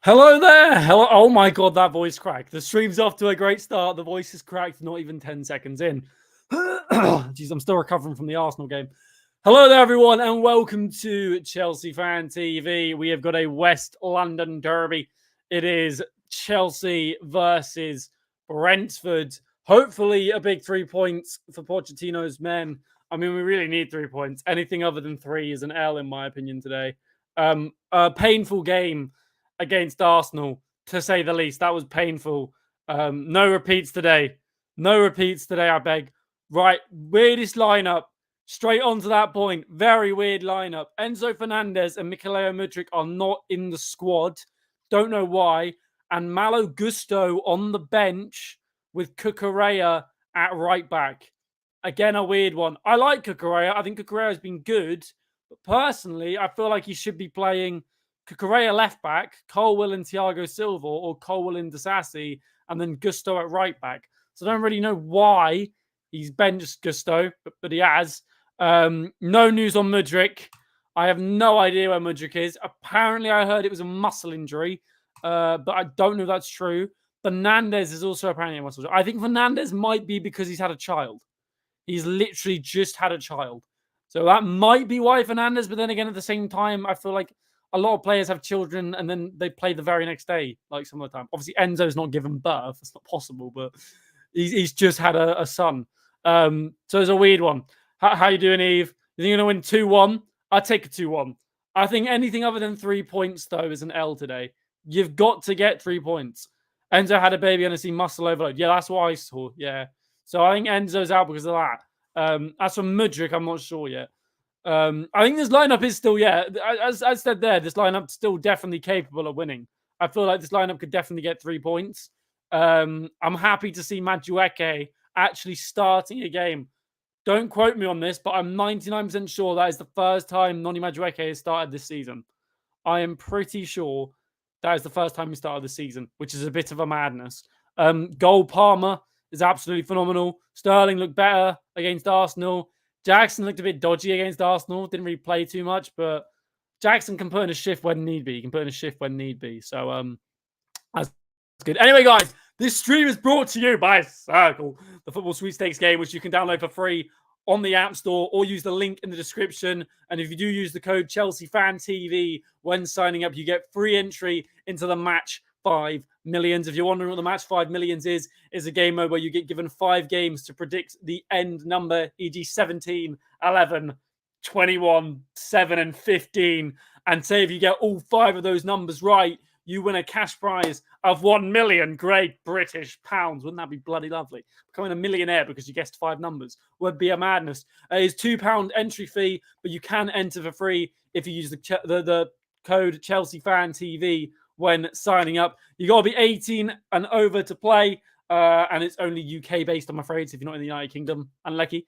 Hello there. Hello. Oh my God, that voice cracked. The stream's off to a great start. The voice is cracked, not even 10 seconds in. Jeez, I'm still recovering from the Arsenal game. Hello there, everyone, and welcome to Chelsea Fan TV. We have got a West London derby. It is Chelsea versus Brentford. Hopefully, a big 3 points for Pochettino's men. I mean, we really need 3 points. Anything other than 3 is an L, in my opinion, today. A painful game against Arsenal, to say the least. That was painful. No repeats today. No repeats today, I beg. Right, weirdest lineup. Straight on to that point. Very weird lineup. Enzo Fernandez and Mykhailo Mudryk are not in the squad. Don't know why. And Malo Gusto on the bench with Cucurella at right back. Again, a weird one. I like Cucurella. I think Cucurella has been good. But personally, I feel like he should be playing Cucurella left back, Colwill and Thiago Silva, or Colwill and Disasi, and then Gusto at right back. So I don't really know why he's benched Gusto, but he has. No news on Mudryk. I have no idea where Mudryk is. Apparently, I heard it was a muscle injury, but I don't know if that's true. Fernandez is also apparently a muscle injury. I think Fernandez might be because he's had a child. He's literally just had a child. So that might be why Fernandez, but then again, at the same time, I feel like a lot of players have children and then they play the very next day, like some of the time. Obviously, Enzo's not given birth. It's not possible, but he's just had a son. So it's a weird one. How you doing, Eve? You think you're going to win 2-1? I'd take a 2-1. I think anything other than 3 points, though, is an L today. You've got to get 3 points. Enzo had a baby and I see muscle overload. Yeah, that's what I saw. Yeah. So I think Enzo's out because of that. As for Mudryk, I'm not sure yet. I think this lineup is still, as I said there, this lineup's still definitely capable of winning. I feel like this lineup could definitely get 3 points. I'm happy to see Madueke actually starting a game. Don't quote me on this, but I'm 99% sure that is the first time Noni Madueke has started this season. I am pretty sure that is the first time he started the season, which is a bit of a madness. Goal Palmer is absolutely phenomenal. Sterling looked better against Arsenal. Jackson looked a bit dodgy against Arsenal. Didn't really play too much, but Jackson can put in a shift when need be. He can put in a shift when need be. So that's good. Anyway, guys, this stream is brought to you by Circle, the football sweepstakes game, which you can download for free on the App Store or use the link in the description. And if you do use the code Chelsea Fan TV when signing up, you get free entry into the Match 5 Millions. If you're wondering what the Match 5 Millions is a game mode where you get given 5 games to predict the end number, e.g. 17, 11, 21, 7, and 15. And say if you get all 5 of those numbers right, you win a cash prize of 1 million Great British pounds. Wouldn't that be bloody lovely? Becoming a millionaire because you guessed 5 numbers would be a madness. It is £2 entry fee, but you can enter for free if you use the code Chelsea Fan TV when signing up. You got to be 18 and over to play, and it's only UK based, I'm afraid. So if you're not in the United Kingdom, unlucky.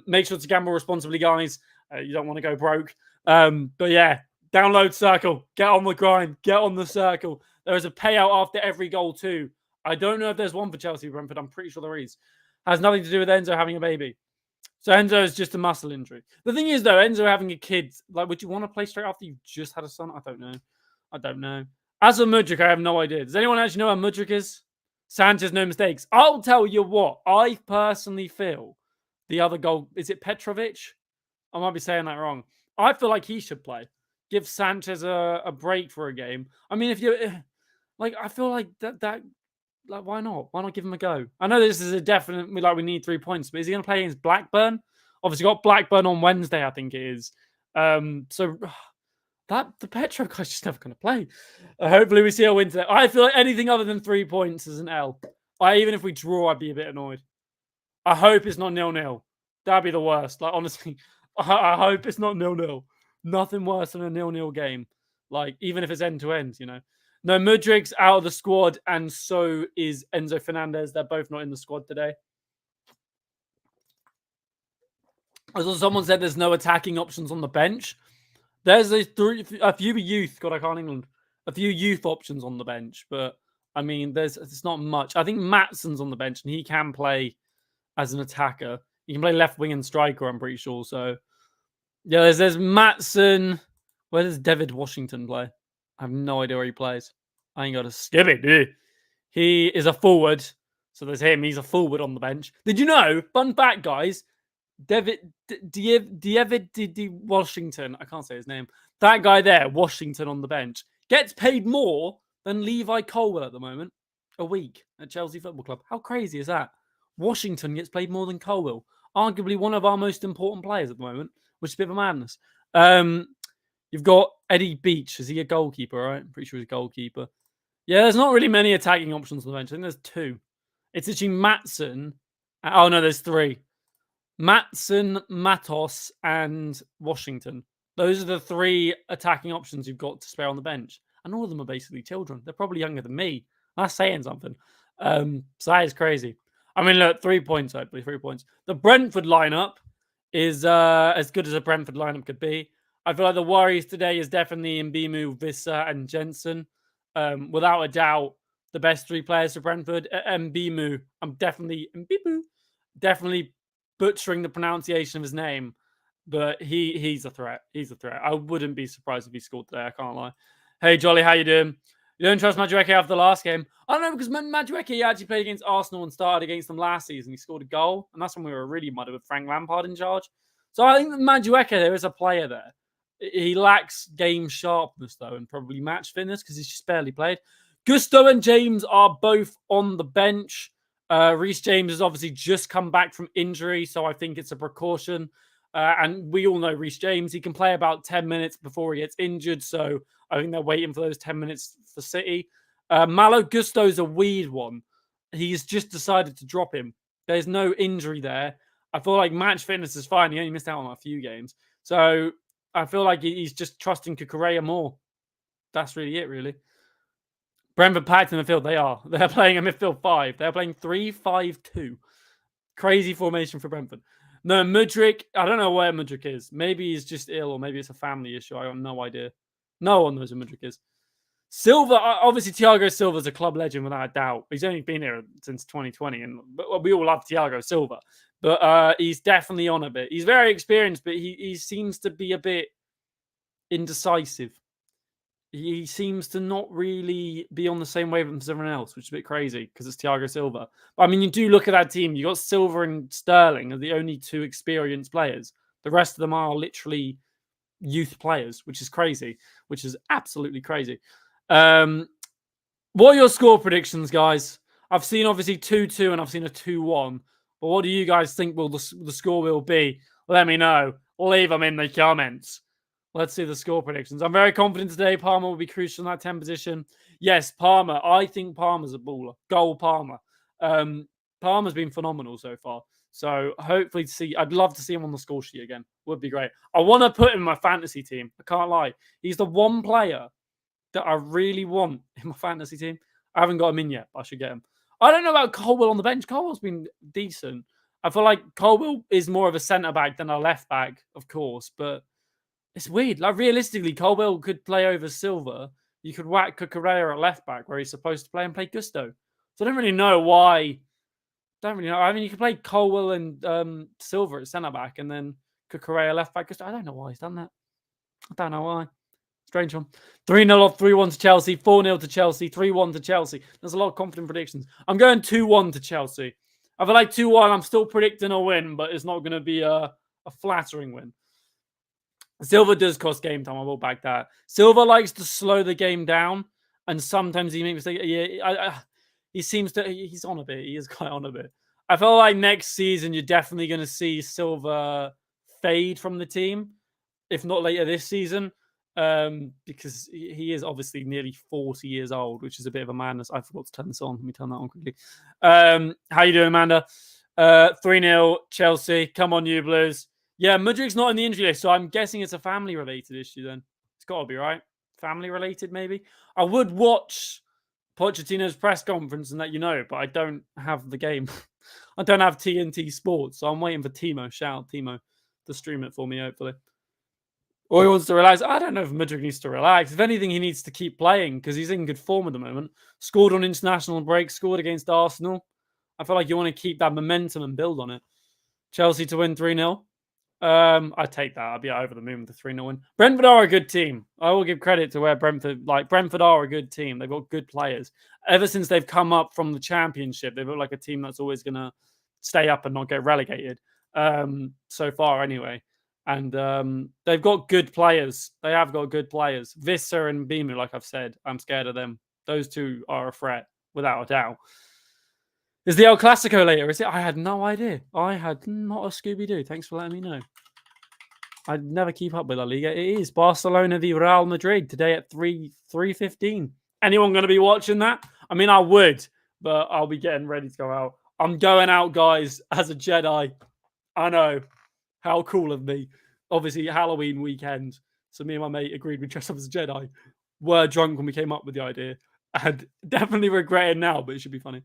Make sure to gamble responsibly, guys. You don't want to go broke. But yeah. Download Circle. Get on the grind. Get on the Circle. There is a payout after every goal too. I don't know if there's one for Chelsea Brentford. I'm pretty sure there is. Has nothing to do with Enzo having a baby. So Enzo is just a muscle injury. The thing is, though, Enzo having a kid, like, would you want to play straight after you've just had a son? I don't know. As for Mudryk, I have no idea. Does anyone actually know where Mudryk is? Sanchez, no mistakes. I'll tell you what. I personally feel the other goal, is it Petrovic? I might be saying that wrong. I feel like he should play. Give Sanchez a break for a game. I mean, if you like, I feel like that like, why not? Why not give him a go? I know this is a definite, like, we need 3 points, but is he going to play against Blackburn? Obviously, got Blackburn on Wednesday, I think it is. So that the Petro guy's just never going to play. Hopefully, we see a win today. I feel like anything other than 3 points is an L. Even if we draw, I'd be a bit annoyed. I hope it's not 0-0. That'd be the worst. Like, honestly, I hope it's not 0-0. Nothing worse than a 0-0 game. Like, even if it's end-to-end, you know. No, Mudryk's out of the squad, and so is Enzo Fernandez. They're both not in the squad today. As someone said, there's no attacking options on the bench. There's a few youth. God, I can't England. A few youth options on the bench, but I mean, it's not much. I think Matsson's on the bench, and he can play as an attacker. He can play left wing and striker, I'm pretty sure. So yeah, there's Maatson. Where does David Washington play? I have no idea where he plays. I ain't got a skip it, dude. He is a forward. So there's him. He's a forward on the bench. Did you know? Fun fact, guys. David Washington. I can't say his name. That guy there, Washington on the bench, gets paid more than Levi Colwill at the moment a week at Chelsea Football Club. How crazy is that? Washington gets paid more than Colwill. Arguably one of our most important players at the moment, which is a bit of a madness. You've got Eddie Beach. Is he a goalkeeper, right? I'm pretty sure he's a goalkeeper. Yeah, there's not really many attacking options on the bench. I think there's two. It's actually Matson. Oh, no, there's three. Matson, Matos, and Washington. Those are the three attacking options you've got to spare on the bench. And all of them are basically children. They're probably younger than me. That's saying something. So that is crazy. I mean, look, 3 points, hopefully, 3 points. The Brentford lineup is as good as a Brentford lineup could be. I feel like the worries today is definitely Mbeumo, Vissa, and Jensen. Without a doubt, the best three players for Brentford. Mbeumo, I'm definitely butchering the pronunciation of his name, but he's a threat. He's a threat. I wouldn't be surprised if he scored today. I can't lie. Hey, Jolly, how you doing? You don't trust Madueke after the last game? I don't know, because Madueke actually played against Arsenal and started against them last season. He scored a goal, and that's when we were really muddy with Frank Lampard in charge. So I think that Madueke, there is a player there. He lacks game sharpness, though, and probably match fitness because he's just barely played. Gusto and James are both on the bench. Reece James has obviously just come back from injury, so I think it's a precaution. And we all know Reece James. He can play about 10 minutes before he gets injured, so I think they're waiting for those 10 minutes for City. Malo Gusto's a weird one. He's just decided to drop him. There's no injury there. I feel like match fitness is fine. He only missed out on a few games. So I feel like he's just trusting Cucurella more. That's really it, really. Brentford packed in the field. They are. They're playing a midfield 5. They're playing 3-5-2. Crazy formation for Brentford. No, Mudryk. I don't know where Mudryk is. Maybe he's just ill, or maybe it's a family issue. I have no idea. No one knows who Mudryk is. Silva, obviously, Thiago Silva's a club legend without a doubt. He's only been here since 2020, and we all love Thiago Silva. But he's definitely on a bit. He's very experienced, but he seems to be a bit indecisive. He seems to not really be on the same wavelength as everyone else, which is a bit crazy because it's Thiago Silva. But I mean, you do look at that team. You got Silva and Sterling are the only two experienced players. The rest of them are literally youth players, which is crazy, which is absolutely crazy. What are your score predictions, guys? I've seen obviously 2-2 and I've seen a 2-1. But what do you guys think the score will be? Let me know. Leave them in the comments. Let's see the score predictions. I'm very confident today Palmer will be crucial in that 10 position. Yes, Palmer. I think Palmer's a baller. Goal Palmer. Palmer's been phenomenal so far. So hopefully I'd love to see him on the score sheet again. Would be great. I want to put him in my fantasy team. I can't lie. He's the one player that I really want in my fantasy team. I haven't got him in yet, but I should get him. I don't know about Colwill on the bench. Colwill's been decent. I feel like Colwill is more of a centre-back than a left-back, of course, but it's weird. Like, realistically, Colwill could play over Silva. You could whack Cucurella at left-back where he's supposed to play and play Gusto. So I don't really know why. Don't really know. I mean, you could play Colwill and Silva at centre-back and then Cucurella left-back. I don't know why he's done that. I don't know why. Strange one. 3-0 off, 3-1 to Chelsea, 4-0 to Chelsea, 3-1 to Chelsea. There's a lot of confident predictions. I'm going 2-1 to Chelsea. I feel like 2-1, I'm still predicting a win, but it's not going to be a flattering win. Silva does cost game time. I will back that. Silva likes to slow the game down, and sometimes he makes mistakes. Yeah, he seems to. He's on a bit. He is quite on a bit. I feel like next season you're definitely going to see Silva fade from the team, if not later this season, because he is obviously nearly 40 years old, which is a bit of a madness. I forgot to turn this on. Let me turn that on quickly. How you doing, Amanda? 3-0 Chelsea. Come on, you Blues. Yeah, Mudryk's not in the injury list, so I'm guessing it's a family-related issue then. It's got to be, right? Family-related, maybe? I would watch Pochettino's press conference and let you know, but I don't have the game. I don't have TNT Sports, so I'm waiting for Timo. Shout out Timo to stream it for me, hopefully. Or he wants to relax. I don't know if Mudryk needs to relax. If anything, he needs to keep playing because he's in good form at the moment. Scored on international break, scored against Arsenal. I feel like you want to keep that momentum and build on it. Chelsea to win 3-0. I take that. I'll be over the moon with the 3-0 win. Brentford are a good team. I will give credit to where Brentford are a good team. They've got good players. Ever since they've come up from the Championship, they've looked like a team that's always going to stay up and not get relegated. So far, anyway. And they've got good players. They have got good players. Visser and Bimu, like I've said, I'm scared of them. Those two are a threat, without a doubt. Is the El Clasico later? Is it? I had no idea. I had not a Scooby-Doo. Thanks for letting me know. I never keep up with La Liga. It is Barcelona v Real Madrid today at 3:15. Anyone going to be watching that? I mean, I would, but I'll be getting ready to go out. I'm going out, guys, as a Jedi. I know. How cool of me. Obviously, Halloween weekend. So me and my mate agreed we'd dress up as a Jedi. Were drunk when we came up with the idea. And definitely regret it now, but it should be funny.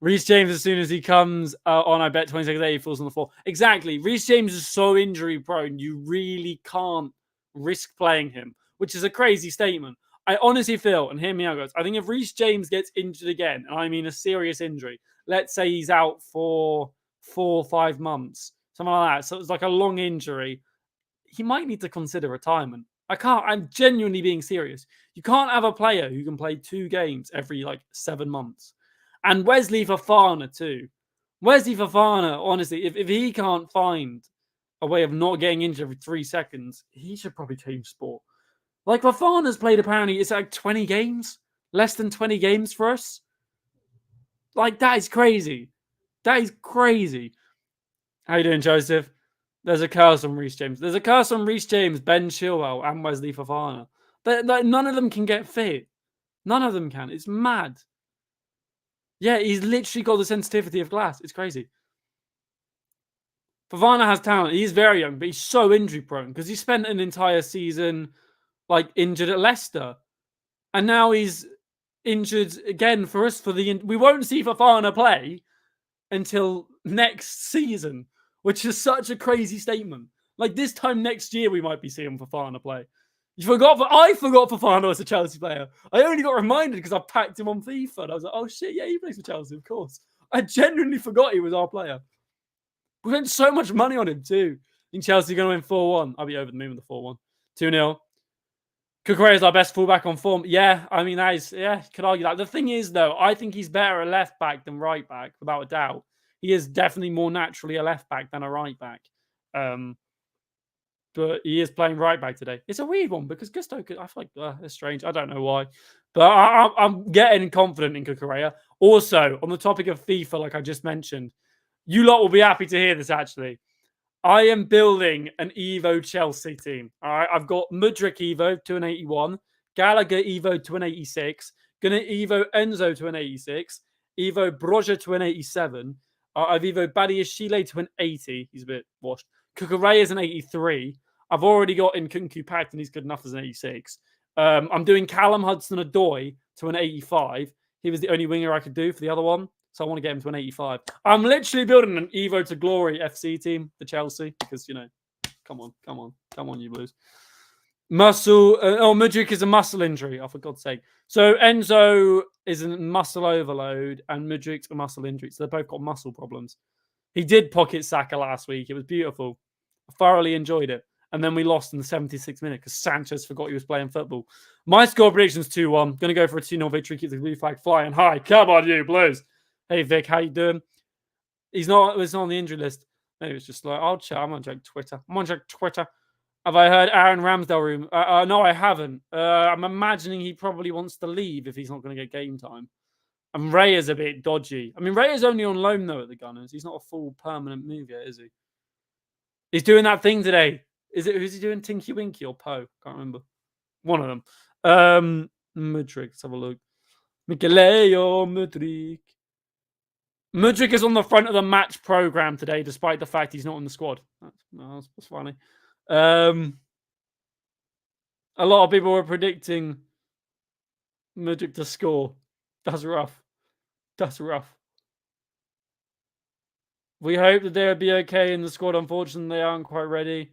Reece James, as soon as he comes on, I bet 20 seconds later, he falls on the floor. Exactly. Reece James is so injury prone, you really can't risk playing him, which is a crazy statement. I honestly feel, and hear me out, guys, I think if Reece James gets injured again, and I mean a serious injury, let's say he's out for 4 or 5 months, something like that, so it's like a long injury, he might need to consider retirement. I'm genuinely being serious. You can't have a player who can play 2 games every 7 months. And Wesley Fofana too. Wesley Fofana, honestly, if he can't find a way of not getting injured every 3 seconds, he should probably change sport. Fofana's played apparently, it's 20 games. Less than 20 games for us. That is crazy. That is crazy. How you doing, Joseph? There's a curse on Reece James. There's a curse on Reece James, Ben Chilwell, and Wesley Fofana. None of them can get fit. None of them can. It's mad. Yeah, he's literally got the sensitivity of glass. It's crazy. Fofana has talent. He's very young, but he's so injury prone because he spent an entire season injured at Leicester. And now he's injured again for us we won't see Fofana play until next season, which is such a crazy statement. This time next year, we might be seeing Fofana play. I forgot Fofana was a Chelsea player. I only got reminded because I packed him on FIFA. And I was like, oh shit, yeah, he plays for Chelsea, of course. I genuinely forgot he was our player. We spent so much money on him too. I think Chelsea are going to win 4-1. I'll be over the moon with the 4-1. 2-0. Cucurella is our best fullback on form. Yeah, I mean, could argue that. The thing is, though, I think he's better at left back than right back, without a doubt. He is definitely more naturally a left back than a right back. But he is playing right back today. It's a weird one because Gusto, I feel like it's strange. I don't know why. But I'm getting confident in Cucurella. Also, on the topic of FIFA, like I just mentioned, you lot will be happy to hear this, actually. I am building an Evo Chelsea team. All right, I've got Mudryk Evo to an 81, Gallagher Evo to an 86, gonna Evo Enzo to an 86, Evo Broja to an 87. I've Evo Badiashile to an 80. He's a bit washed. Cucurella is an 83. I've already got in Kunku packed and he's good enough as an 86. I'm doing Callum Hudson-Odoi to an 85. He was the only winger I could do for the other one. So I want to get him to an 85. I'm literally building an Evo to Glory FC team for Chelsea because, come on, you Blues. Mudryk is a muscle injury. Oh, for God's sake. So Enzo is a muscle overload and Mudryk's a muscle injury. So they've both got muscle problems. He did pocket Saka last week. It was beautiful. I thoroughly enjoyed it. And then we lost in the 76th minute because Sanchez forgot he was playing football. My score prediction's 2-1. Going to go for a 2-0 victory. Keep the blue flag flying high. Come on, you Blues. Hey, Vic, how you doing? It's not on the injury list. Maybe it's just I'll check. I'm on Twitter. Have I heard Aaron Ramsdale room? No, I haven't. I'm imagining he probably wants to leave if he's not going to get game time. And Ray is a bit dodgy. I mean, Ray is only on loan, though, at the Gunners. He's not a full permanent move yet, is he? He's doing that thing today. Who's he doing? Tinky Winky or Poe? Can't remember. One of them. Mudryk. Let's have a look. Mikeleo Mudryk. Mudryk is on the front of the match program today, despite the fact he's not in the squad. That's funny. A lot of people were predicting Mudryk to score. That's rough. We hope that they'll be okay in the squad. Unfortunately, they aren't quite ready.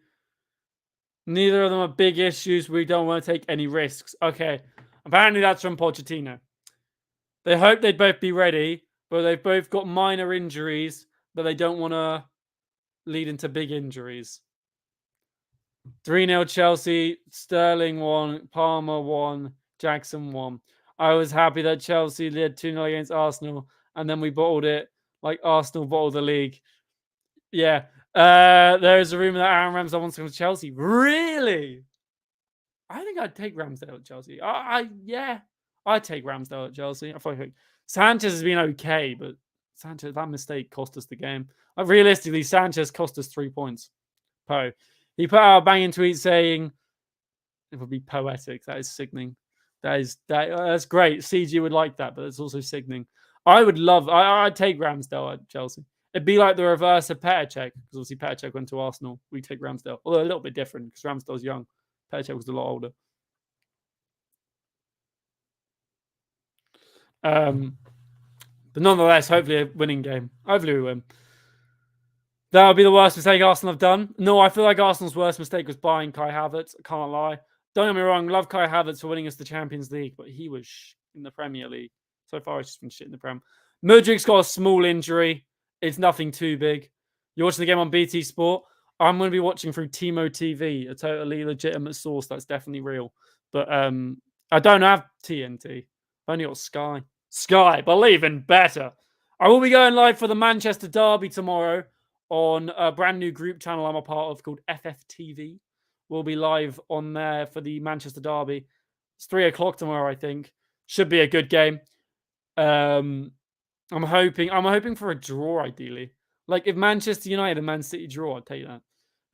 Neither of them are big issues. We don't want to take any risks. Okay. Apparently that's from Pochettino. They hope they'd both be ready, but they've both got minor injuries, but they don't want to lead into big injuries. 3-0 Chelsea, Sterling won, Palmer won, Jackson won. I was happy that Chelsea led 2-0 against Arsenal, and then we bottled it like Arsenal bottled the league. Yeah. There is a rumor that Aaron Ramsdale wants to come to Chelsea. Really? I think I'd take Ramsdale at Chelsea. I'd take Ramsdale at Chelsea. I feel like Sanchez has been okay, but Sanchez, that mistake cost us the game. Realistically, Sanchez cost us 3 points. He put out a banging tweet saying, it would be poetic. That is sickening. That's great. CG would like that, but it's also sickening. I'd take Ramsdale at Chelsea. It'd be like the reverse of Petr Cech, because obviously Petr Cech went to Arsenal. We take Ramsdale, although a little bit different because Ramsdale's young. Petr Cech was a lot older. But nonetheless, hopefully a winning game. Hopefully we win. That would be the worst mistake Arsenal have done. No, I feel like Arsenal's worst mistake was buying Kai Havertz. I can't lie. Don't get me wrong, love Kai Havertz for winning us the Champions League, but he was in the Premier League. So far, he's just been shit in the Prem. Mudrik's got a small injury. It's nothing too big. You're watching the game on BT Sport. I'm going to be watching through Timo TV, a totally legitimate source that's definitely real. But I don't have TNT. I've only got Sky. Sky, believe in better. I will be going live for the Manchester Derby tomorrow on a brand new group channel I'm a part of called FFTV. We'll be live on there for the Manchester Derby. It's 3:00 tomorrow, I think. Should be a good game. I'm hoping for a draw, ideally. Like if Manchester United and Man City draw, I'd take that.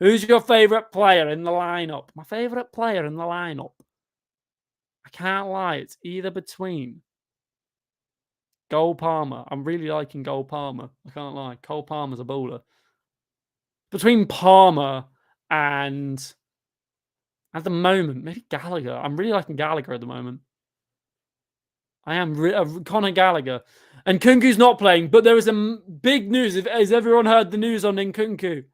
Who's your favourite player in the lineup? My favourite player in the lineup. I can't lie. It's either between Cole Palmer. I'm really liking Cole Palmer. I can't lie. Cole Palmer's a bowler. Between Palmer and, at the moment, maybe Gallagher. I'm really liking Gallagher at the moment. I am Conor Gallagher. And Nkunku's not playing, but there is a big news. Has everyone heard the news on Nkunku?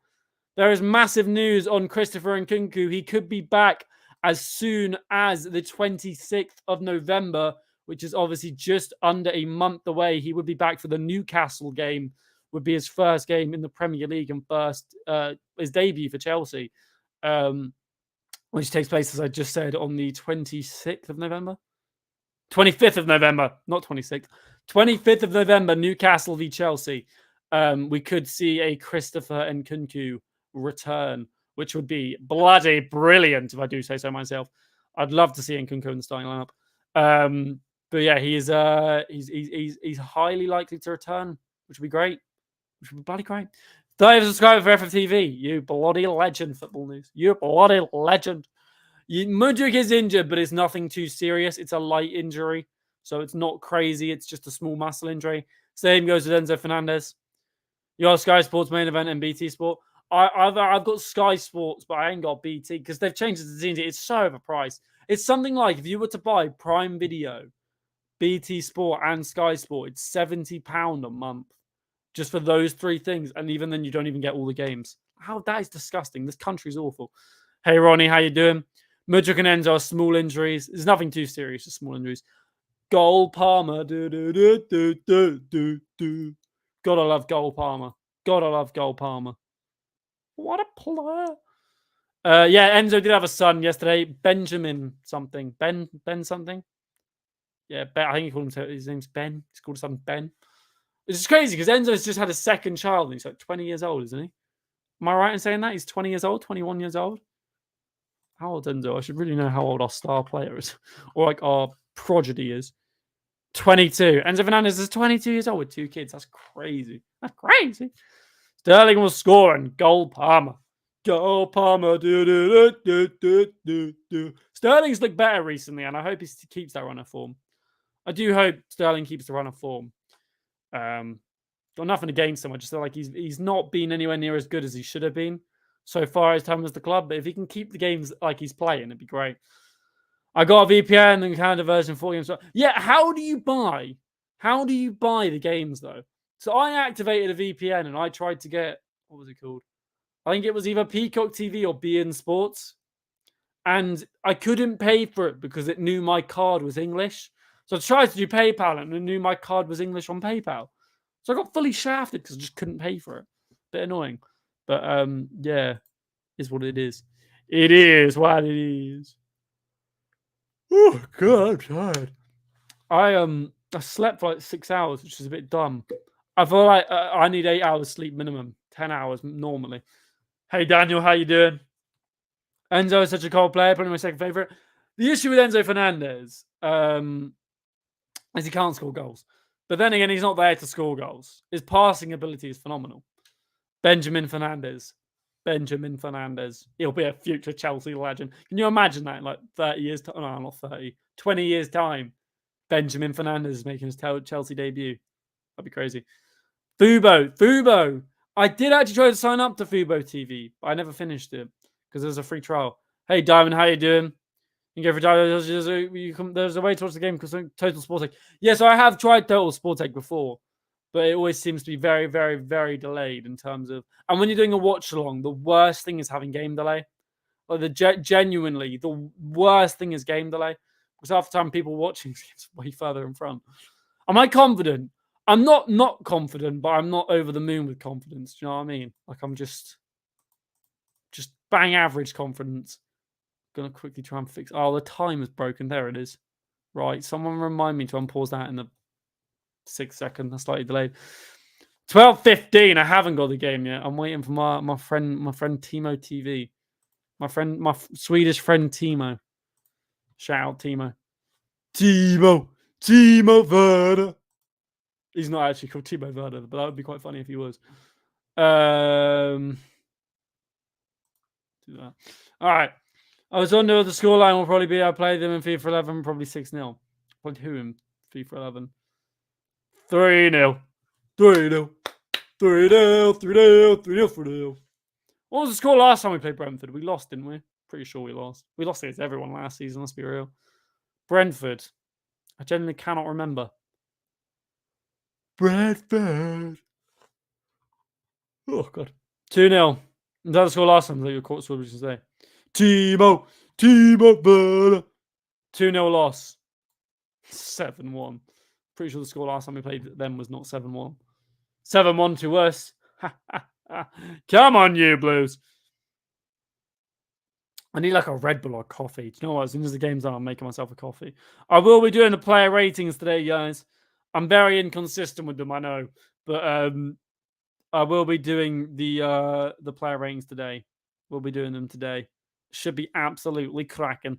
There is massive news on Christopher Nkunku. He could be back as soon as the 26th of November, which is obviously just under a month away. He would be back for the Newcastle game, would be his first game in the Premier League and his debut for Chelsea, which takes place, as I just said, on the 26th of November. 25th of November, not 26th. 25th of November, Newcastle v Chelsea. We could see a Christopher Nkunku return, which would be bloody brilliant if I do say so myself. I'd love to see Nkunku in the starting lineup. But yeah, he's highly likely to return, which would be great. Which would be bloody great. 30 subscribers for FFTV. You bloody legend, football news. You bloody legend. Mudryk is injured, but it's nothing too serious. It's a light injury, so it's not crazy. It's just a small muscle injury. Same goes with Enzo Fernandez. You got Sky Sports main event and BT Sport. I've got Sky Sports, but I ain't got BT because they've changed it to TNT. It's so overpriced. It's something like if you were to buy Prime Video, BT Sport, and Sky Sport, it's £70 a month just for those three things, and even then, you don't even get all the games. That is disgusting. This country's awful. Hey Ronnie, how you doing? Mudryk and Enzo are small injuries. There's nothing too serious, just small injuries. Cole Palmer. Gotta love Cole Palmer. Gotta love Cole Palmer. What a player. Yeah, Enzo did have a son yesterday. Benjamin something. Ben something. Yeah, I think he called him, his name's Ben. He's called his son Ben. It's just crazy because Enzo's just had a second child and he's like 20 years old, isn't he? Am I right in saying that? He's 20 years old, 21 years old? How old Enzo? I should really know how old our star player is. Or like our prodigy is. 22. Enzo Fernandez is 22 years old with 2 kids. That's crazy. That's crazy. Sterling will score and Cole Palmer. Cole Palmer. Sterling's looked better recently, and I hope he keeps that run of form. I do hope Sterling keeps the run of form. Got nothing against him. I just feel like he's not been anywhere near as good as he should have been so far as time as the club. But if he can keep the games like he's playing, it'd be great. I got a VPN and Canada version 4 games. Yeah, how do you buy the games though? So I activated a VPN and I tried to get, what was it called? I think it was either Peacock TV or beIN Sports. And I couldn't pay for it because it knew my card was English. So I tried to do PayPal and it knew my card was English on PayPal. So I got fully shafted because I just couldn't pay for it. Bit annoying. But yeah, is what it is. It is what it is. Oh God, I'm tired. I slept for like 6 hours, which is a bit dumb. I feel like I need 8 hours sleep minimum, 10 hours normally. Hey Daniel, how you doing? Enzo is such a cold player, probably my second favorite. The issue with Enzo Fernandez is he can't score goals. But then again, he's not there to score goals. His passing ability is phenomenal. Benjamin Fernandez. He'll be a future Chelsea legend. Can you imagine that in like 30 years time? No, not 30. 20 years time. Benjamin Fernandez is making his Chelsea debut. That'd be crazy. Fubo. I did actually try to sign up to Fubo TV, but I never finished it because there's a free trial. Hey, Diamond, how you doing? You can go for Diamond. There's a way to watch the game because Total Sport Tech. Yeah, so I have tried Total Sport Tech before, but it always seems to be very, very, very delayed in terms of. And when you're doing a watch along, the worst thing is having game delay. Like genuinely, the worst thing is game delay because half the time people watching is way further in front. Am I confident? I'm not confident, but I'm not over the moon with confidence. Do you know what I mean? Like I'm just bang average confidence. Gonna quickly try and fix. Oh, the time is broken. There it is. Right. Someone remind me to unpause that in the 6 second. That's slightly delayed. 12:15. I haven't got the game yet. I'm waiting for my friend Timo TV. My Swedish friend Timo. Shout out Timo. Timo Werner. He's not actually called Timo Werner, but that would be quite funny if he was. Do that. All right. I was under the scoreline will probably be I played them in FIFA 11, probably 6-0. Played who in FIFA 11? 3-0. 3-0. 3-0. 3-0. 3-0. 3-0. What was the score last time we played Brentford? We lost, didn't we? Pretty sure we lost. We lost against everyone last season, let's be real. Brentford. I genuinely cannot remember. Brentford. Oh, God. 2-0. Is that the score last time that your court scored, we should say? Timo Werner. 2-0 loss. 7-1. Pretty sure the score last time we played them was not 7-1. 7-1 to us. Come on, you Blues. I need like a Red Bull or coffee. Do you know what? As soon as the game's on, I'm making myself a coffee. I will be doing the player ratings today, guys. I'm very inconsistent with them, I know. But I will be doing the player ratings today. We'll be doing them today. Should be absolutely cracking.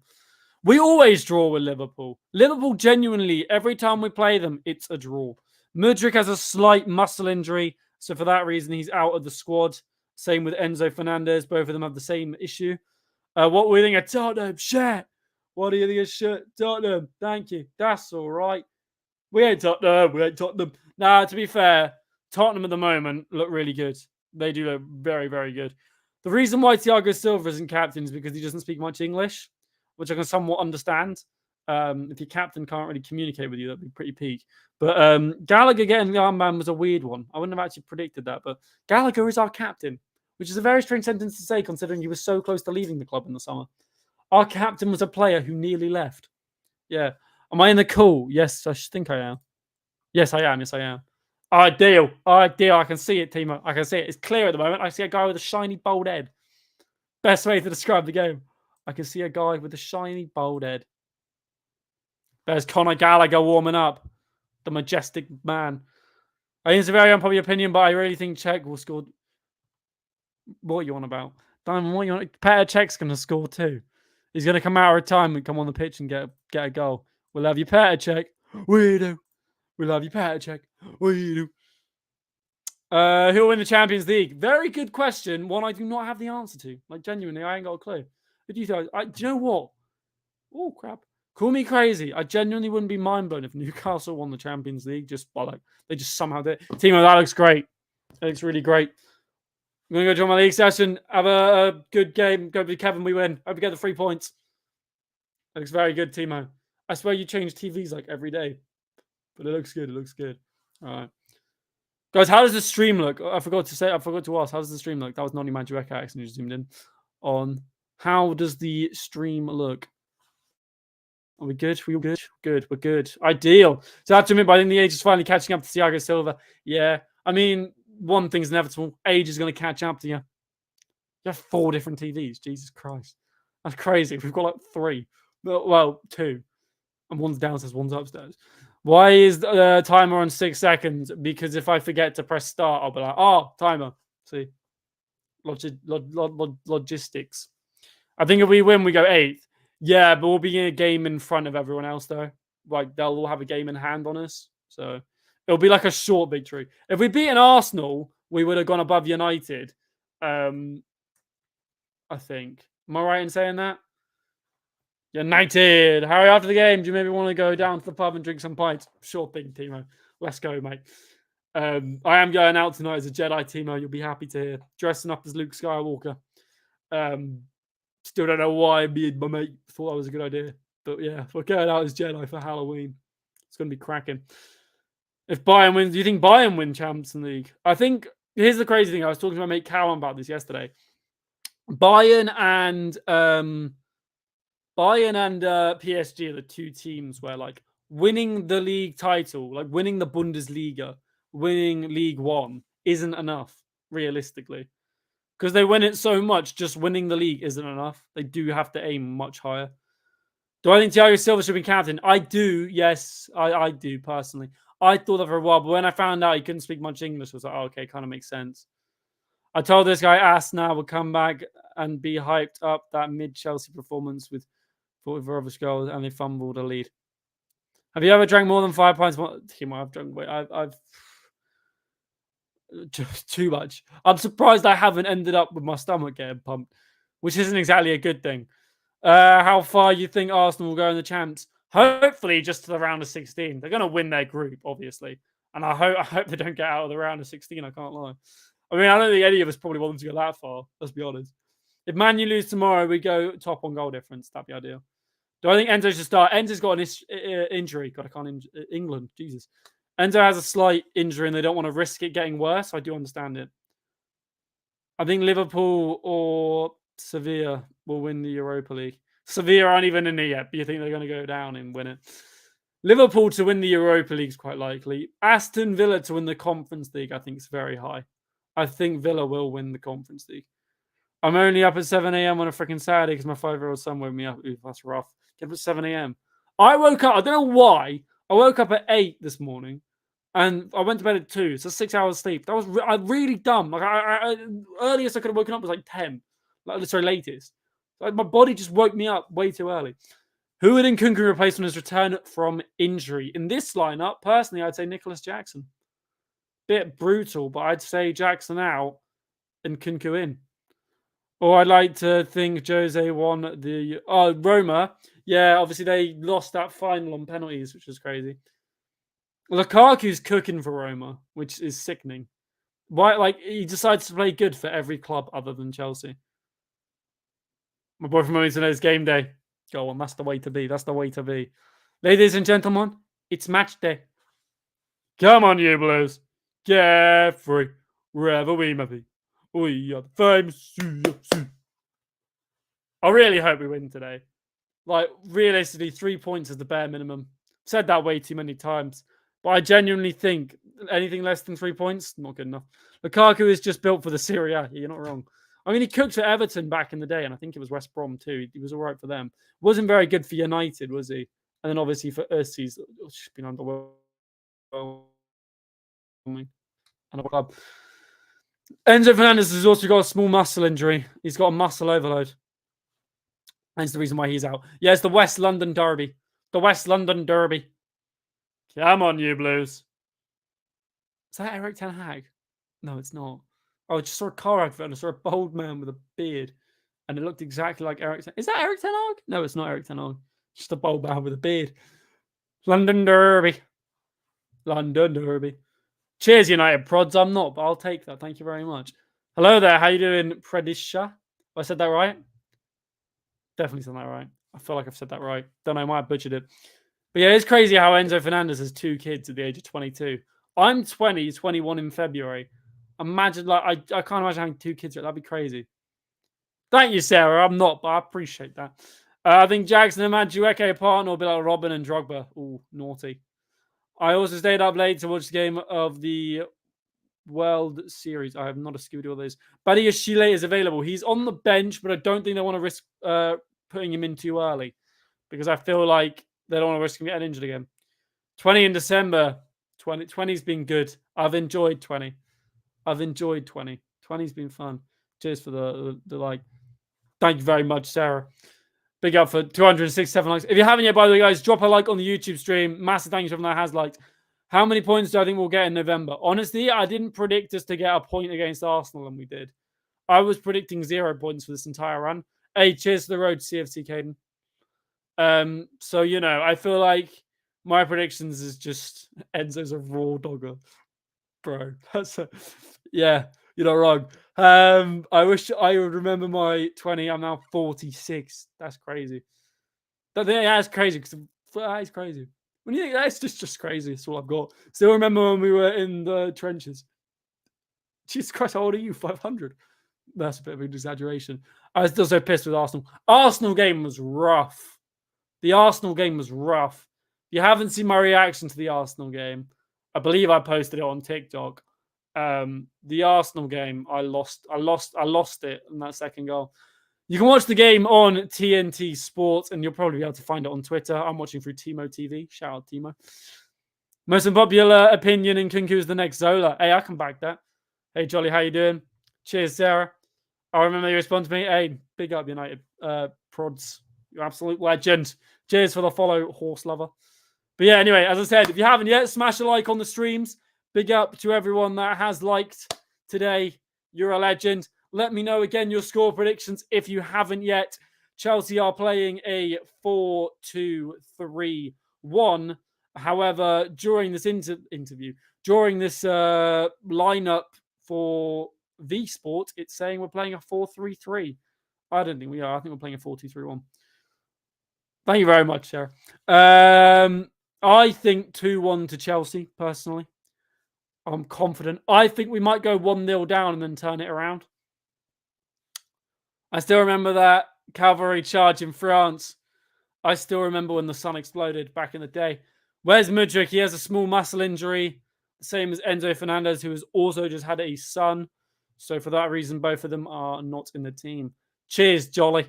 We always draw with Liverpool. Liverpool, genuinely, every time we play them, it's a draw. Mudryk has a slight muscle injury, so for that reason, he's out of the squad. Same with Enzo Fernandez. Both of them have the same issue. What we think of Tottenham? Shit. What do you think of shit? Tottenham. Thank you. That's all right. We ain't Tottenham. Nah, to be fair, Tottenham at the moment look really good. They do look very, very good. The reason why Thiago Silva isn't captain is because he doesn't speak much English, which I can somewhat understand. If your captain can't really communicate with you, that'd be pretty peak. But Gallagher getting the armband was a weird one. I wouldn't have actually predicted that, but Gallagher is our captain, which is a very strange sentence to say considering he was so close to leaving the club in the summer. Our captain was a player who nearly left. Yeah. Am I in the call? Yes, I think I am. Yes, I am. Ideal. I can see it, Timo. I can see it. It's clear at the moment. I see a guy with a shiny, bald head. Best way to describe the game. I can see a guy with a shiny, bald head. There's Conor Gallagher warming up. The majestic man. I think it's a very unpopular opinion, but I really think Czech will score. What are you on about? Diamond, what are you on? Petr Cech's going to score too. He's going to come out of retirement, come on the pitch and get a goal. We'll have you, Petr Cech. We do. We love you, Petr Cech. We do. Who will win the Champions League? Very good question. One I do not have the answer to. Like, genuinely, I ain't got a clue. Who do you think? Do you know what? Oh, crap. Call me crazy. I genuinely wouldn't be mind blown if Newcastle won the Champions League just by like they just somehow did. Timo, that looks great. That looks really great. I'm going to go join my league session. Have a good game. Go to Kevin. We win. Hope you get the 3 points. That looks very good, Timo. I swear you change TVs like every day. But it looks good. It looks good. All right. Guys, how does the stream look? I forgot to ask. How does the stream look? That was Noni Madueka accidentally zoomed in on. How does the stream look? Are we good? We're good? Good. We're good. Ideal. So I have to admit, I think the age is finally catching up to Thiago Silva. Yeah. I mean, one thing's inevitable. Age is going to catch up to you. You have 4 different TVs. Jesus Christ. That's crazy. We've got like 3. Well, 2. And one's downstairs, one's upstairs. Why is the timer on 6 seconds? Because if I forget to press start, I'll be like, oh, timer. See? Logistics. I think if we win, we go 8th. Yeah, but we'll be in a game in front of everyone else, though. Like, they'll all have a game in hand on us. So it'll be like a short victory. If we beat an Arsenal, we would have gone above United. I think. Am I right in saying that? United. Harry, after the game, do you maybe want to go down to the pub and drink some pints? Sure thing, Timo. Let's go, mate. I am going out tonight as a Jedi, Timo. You'll be happy to hear. Dressing up as Luke Skywalker. Still don't know why me and my mate thought that was a good idea. But yeah, we're going out as Jedi for Halloween. It's going to be cracking. If Bayern wins, do you think Bayern win Champions League? I think, here's the crazy thing. I was talking to my mate Callum about this yesterday. Bayern and PSG are the 2 teams where, like, winning the league title, like winning the Bundesliga, winning League One isn't enough, realistically. Because they win it so much, just winning the league isn't enough. They do have to aim much higher. Do I think Thiago Silva should be captain? I do, yes. I do, personally. I thought that for a while, but when I found out he couldn't speak much English, I was like, oh, okay, kind of makes sense. I told this guy, Asna would come back and be hyped up that mid-Chelsea performance with 44 other goals, and they fumbled a lead. Have you ever drank more than 5 pints? I've drunk. I've just too much. I'm surprised I haven't ended up with my stomach getting pumped, which isn't exactly a good thing. How far you think Arsenal will go in the champs? Hopefully, just to the round of 16. They're going to win their group, obviously, and I hope they don't get out of the round of 16. I can't lie. I mean, I don't think any of us probably want them to go that far. Let's be honest. If Man U lose tomorrow, we go top on goal difference. That'd be ideal. Do I think Enzo should start? Enzo's got an injury. God, I can't. England, Jesus. Enzo has a slight injury and they don't want to risk it getting worse. I do understand it. I think Liverpool or Sevilla will win the Europa League. Sevilla aren't even in it yet, but you think they're going to go down and win it. Liverpool to win the Europa League is quite likely. Aston Villa to win the Conference League, I think, is very high. I think Villa will win the Conference League. I'm only up at 7 a.m. on a freaking Saturday because my 5-year-old son woke me up. Ooh, that's rough. Get up at 7 a.m. I woke up, I don't know why. I woke up at 8 this morning and I went to bed at 2. So 6 hours sleep. That was really dumb. Like earliest I could have woken up was like 10. Latest. Like my body just woke me up way too early. Who would Nkunku replace on his return from injury? In this lineup, personally, I'd say Nicholas Jackson. Bit brutal, but I'd say Jackson out and Nkunku in. Or I'd like to think Jose won the Roma. Yeah, obviously they lost that final on penalties, which was crazy. Lukaku's cooking for Roma, which is sickening. Why? Like he decides to play good for every club other than Chelsea. My boy from Wilmington knows game day. Go on, that's the way to be. That's the way to be. Ladies and gentlemen, it's match day. Come on, you Blues. Get free. Wherever we may be. We are the famous CFC. I really hope we win today. Like, realistically, 3 points is the bare minimum. I've said that way too many times. But I genuinely think anything less than 3 points, not good enough. Lukaku is just built for the Serie A. You're not wrong. I mean, he cooked for Everton back in the day, and I think it was West Brom too. He was all right for them. Wasn't very good for United, was he? And then obviously for us, he's been underwhelming. Another club. Enzo Fernandez has also got a small muscle injury. He's got a muscle overload. That's the reason why he's out. Yeah, it's the West London Derby. The West London Derby. Come on, you Blues. Is that Eric Ten Hag? No, it's not. Oh, I just saw a car advert and I saw a bald man with a beard. And it looked exactly like Eric Ten Hag. Is that Eric Ten Hag? No, it's not Eric Ten Hag. Just a bald man with a beard. London Derby. London Derby. Cheers, United prods. I'm not, but I'll take that. Thank you very much. Hello there. How you doing, Predisha? I said that right? Definitely said that right. I feel like I've said that right. Don't know, I might have butchered it. But yeah, it's crazy how Enzo Fernandez has 2 kids at the age of 22. I'm 20, 21 in February. Imagine, like, I can't imagine having 2 kids. That'd be crazy. Thank you, Sarah. I'm not, but I appreciate that. I think Jackson and Madueke partner will be like Robin and Drogba. Ooh, naughty. I also stayed up late to watch the game of the World Series. I have not a Scooby-Doo of those. Badiashile is available. He's on the bench, but I don't think they want to risk putting him in too early because I feel like they don't want to risk him getting injured again. 20 in December. 20's been good. I've enjoyed 20. 20's been fun. Cheers for the like. Thank you very much, Sarah. Big up for 267 likes. If you haven't yet, by the way, guys, drop a like on the YouTube stream. Massive thank you to everyone that has liked. How many points do I think we'll get in November? Honestly, I didn't predict us to get a point against Arsenal, and we did. I was predicting 0 points for this entire run. Hey, cheers to the road, CFC Caden. So, you know, I feel like my predictions is just Enzo's a raw dogger. Bro, that's yeah, you're not wrong. I wish I would remember my 20. I'm now 46. That's crazy. That's crazy because that is crazy. When you think that's just crazy, that's all I've got. Still remember when we were in the trenches. Jesus Christ, how old are you? 500. That's a bit of an exaggeration. I was still so pissed with Arsenal. Arsenal game was rough. The Arsenal game was rough. If you haven't seen my reaction to the Arsenal game, I believe I posted it on TikTok. The Arsenal game, I lost it in that second goal. You can watch the game on TNT Sports, and you'll probably be able to find it on Twitter. I'm watching through Timo TV. Shout out Timo. Most unpopular opinion in Kunku is the next Zola. Hey, I can back that. Hey, Jolly, how you doing? Cheers, Sarah. I remember you respond to me. Hey, big up United prods. You're absolute legend. Cheers for the follow, horse lover. But yeah, anyway, as I said, if you haven't yet, smash a like on the streams. Big up to everyone that has liked today. You're a legend. Let me know again your score predictions if you haven't yet. Chelsea are playing a 4-2-3-1. However, during this interview, during this lineup for V Sport, it's saying we're playing a 4-3-3. I don't think we are. I think we're playing a 4-2-3-1. Thank you very much, Sarah. I think 2-1 to Chelsea, personally. I'm confident. I think we might go 1-0 down and then turn it around. I still remember that cavalry charge in France. I still remember when the sun exploded back in the day. Where's Mudryk? He has a small muscle injury, the same as Enzo Fernandez, who has also just had a son. So for that reason, both of them are not in the team. Cheers, Jolly.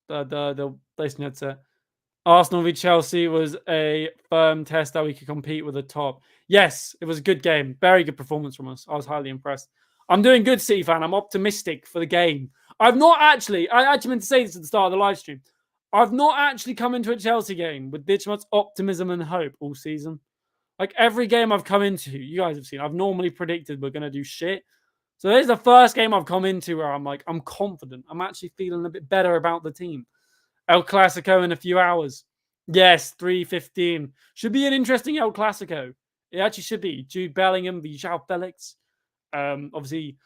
The PlayStation headset. Arsenal v Chelsea was a firm test that we could compete with the top. Yes, it was a good game. Very good performance from us. I was highly impressed. I'm doing good, City fan. I'm optimistic for the game. I actually meant to say this at the start of the live stream. I've not actually come into a Chelsea game with this much optimism and hope all season. Like every game I've come into, you guys have seen, I've normally predicted we're going to do shit. So this is the first game I've come into where I'm like, I'm confident. I'm actually feeling a bit better about the team. El Clasico in a few hours. Yes, 3:15. Should be an interesting El Clasico. It actually should be. Jude Bellingham v. João Felix. Obviously,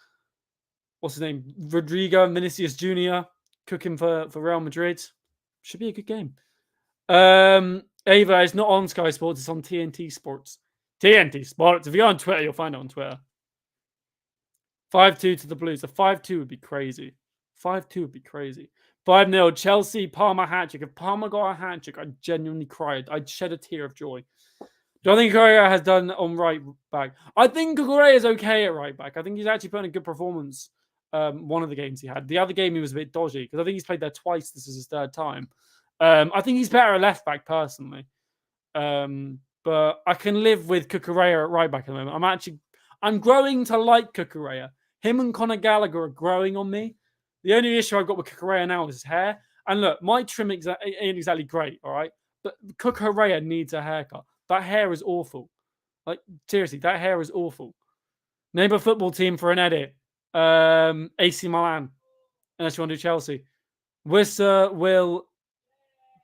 what's his name? Rodrigo and Vinicius Jr. cooking for Real Madrid. Should be a good game. Ava is not on Sky Sports. It's on TNT Sports. TNT Sports. If you go on Twitter, you'll find it on Twitter. 5-2 to the Blues. A 5-2 would be crazy. 5-2 would be crazy. 5-0. Chelsea, Palmer hat-trick. If Palmer got a hat-trick, I'd genuinely cry. I'd shed a tear of joy. Do I think Correa has done on right back? I think Correa is okay at right back. I think he's actually put in a good performance. One of the games he had. The other game he was a bit dodgy because I think he's played there twice. This is his third time. I think he's better at left back personally. But I can live with Cucurella at right back at the moment. I'm growing to like Cucurella. Him and Conor Gallagher are growing on me. The only issue I've got with Cucurella now is his hair. And look, my trim ain't exactly great, all right? But Cucurella needs a haircut. That hair is awful. Like, seriously, that hair is awful. Name a football team for an edit. AC Milan. Unless you want to do Chelsea. Wissa will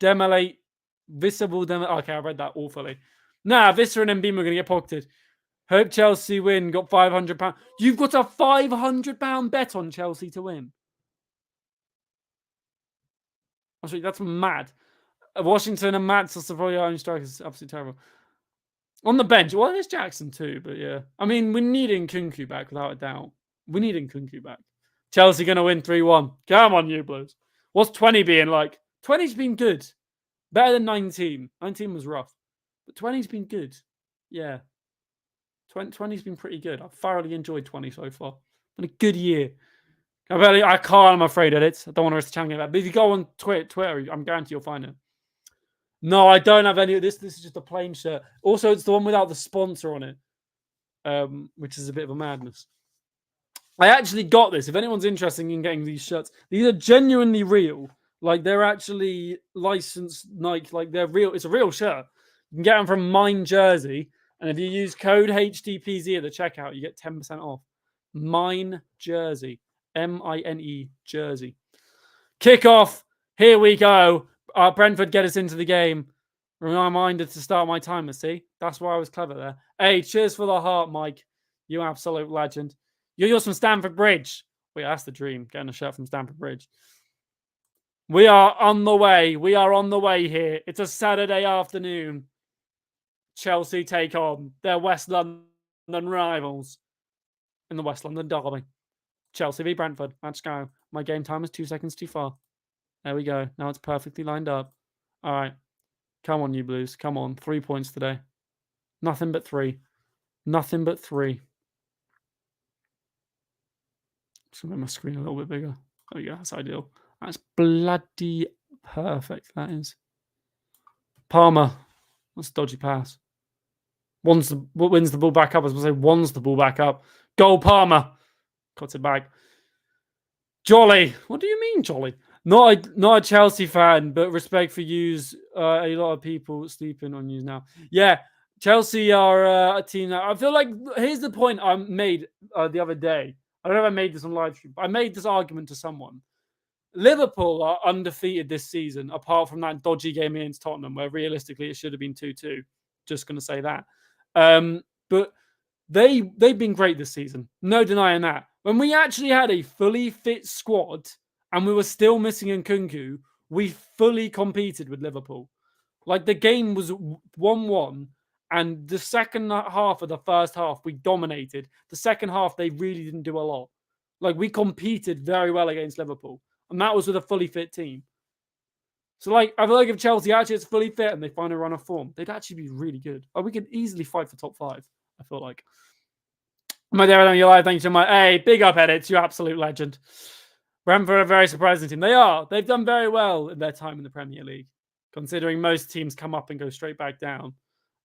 demolate. Okay, I read that awfully. Nah, Vissa and Mbima are going to get pocketed. Hope Chelsea win. Got £500. You've got a £500 bet on Chelsea to win. Actually, that's mad. Washington and Mats are probably our own strikers. Absolutely terrible. On the bench, well, there's Jackson too, but yeah. I mean, we're needing Kunku back, without a doubt. We're needing Kunku back. Chelsea going to win 3-1. Come on, you Blues. What's 20 being like? 20's been good. Better than 19. 19 was rough. But 20's been good. Yeah. 20's been pretty good. I've thoroughly enjoyed 20 so far. Been a good year. I can't, I'm afraid, edits. I don't want to risk the channel. But if you go on Twitter, I'm guaranteed you'll find it. No, I don't have any of this. This is just a plain shirt. Also, it's the one without the sponsor on it, which is a bit of a madness. I actually got this. If anyone's interested in getting these shirts, these are genuinely real. Like, they're actually licensed Nike. Like, they're real. It's a real shirt. You can get them from Mine Jersey. And if you use code HDPZ at the checkout, you get 10% off. Mine Jersey. MINE Jersey. Kickoff. Here we go. Brentford get us into the game. Reminder to start my timer. See? That's why I was clever there. Hey, cheers for the heart, Mike. You absolute legend. You're yours from Stamford Bridge. Wait, that's the dream. Getting a shirt from Stamford Bridge. We are on the way. We are on the way here. It's a Saturday afternoon. Chelsea take on their West London rivals in the West London derby. Chelsea v Brentford. Let's go. My game time is 2 seconds too far. There we go. Now it's perfectly lined up. All right. Come on, you Blues. Come on. 3 points today. Nothing but 3. Nothing but 3. Just make my screen a little bit bigger. There we go. That's ideal. That's bloody perfect. That is. Palmer. That's a dodgy pass. Wins the ball back up. I was going to say wants the ball back up. Goal Palmer. Cuts it back. Jolly. What do you mean, Jolly? Not a Chelsea fan, but respect for yous. A lot of people sleeping on yous now. Yeah, Chelsea are a team that I feel like. Here's the point I made the other day. I don't know if I made this on live stream, but I made this argument to someone. Liverpool are undefeated this season, apart from that dodgy game against Tottenham, where realistically it should have been 2-2. Just going to say that. But they've been great this season. No denying that. When we actually had a fully fit squad and we were still missing Nkunku, we fully competed with Liverpool. Like, the game was 1-1, and the second half of the first half, we dominated. The second half, they really didn't do a lot. Like, we competed very well against Liverpool, and that was with a fully fit team. So, like, I feel like if Chelsea actually is fully fit and they find a run of form, they'd actually be really good. Like, we could easily fight for top 5, I feel like. My dear, you're live. Thank you so much. Hey, big up, edits. You absolute legend. Brentford are a very surprising team. They are. They've done very well in their time in the Premier League, considering most teams come up and go straight back down.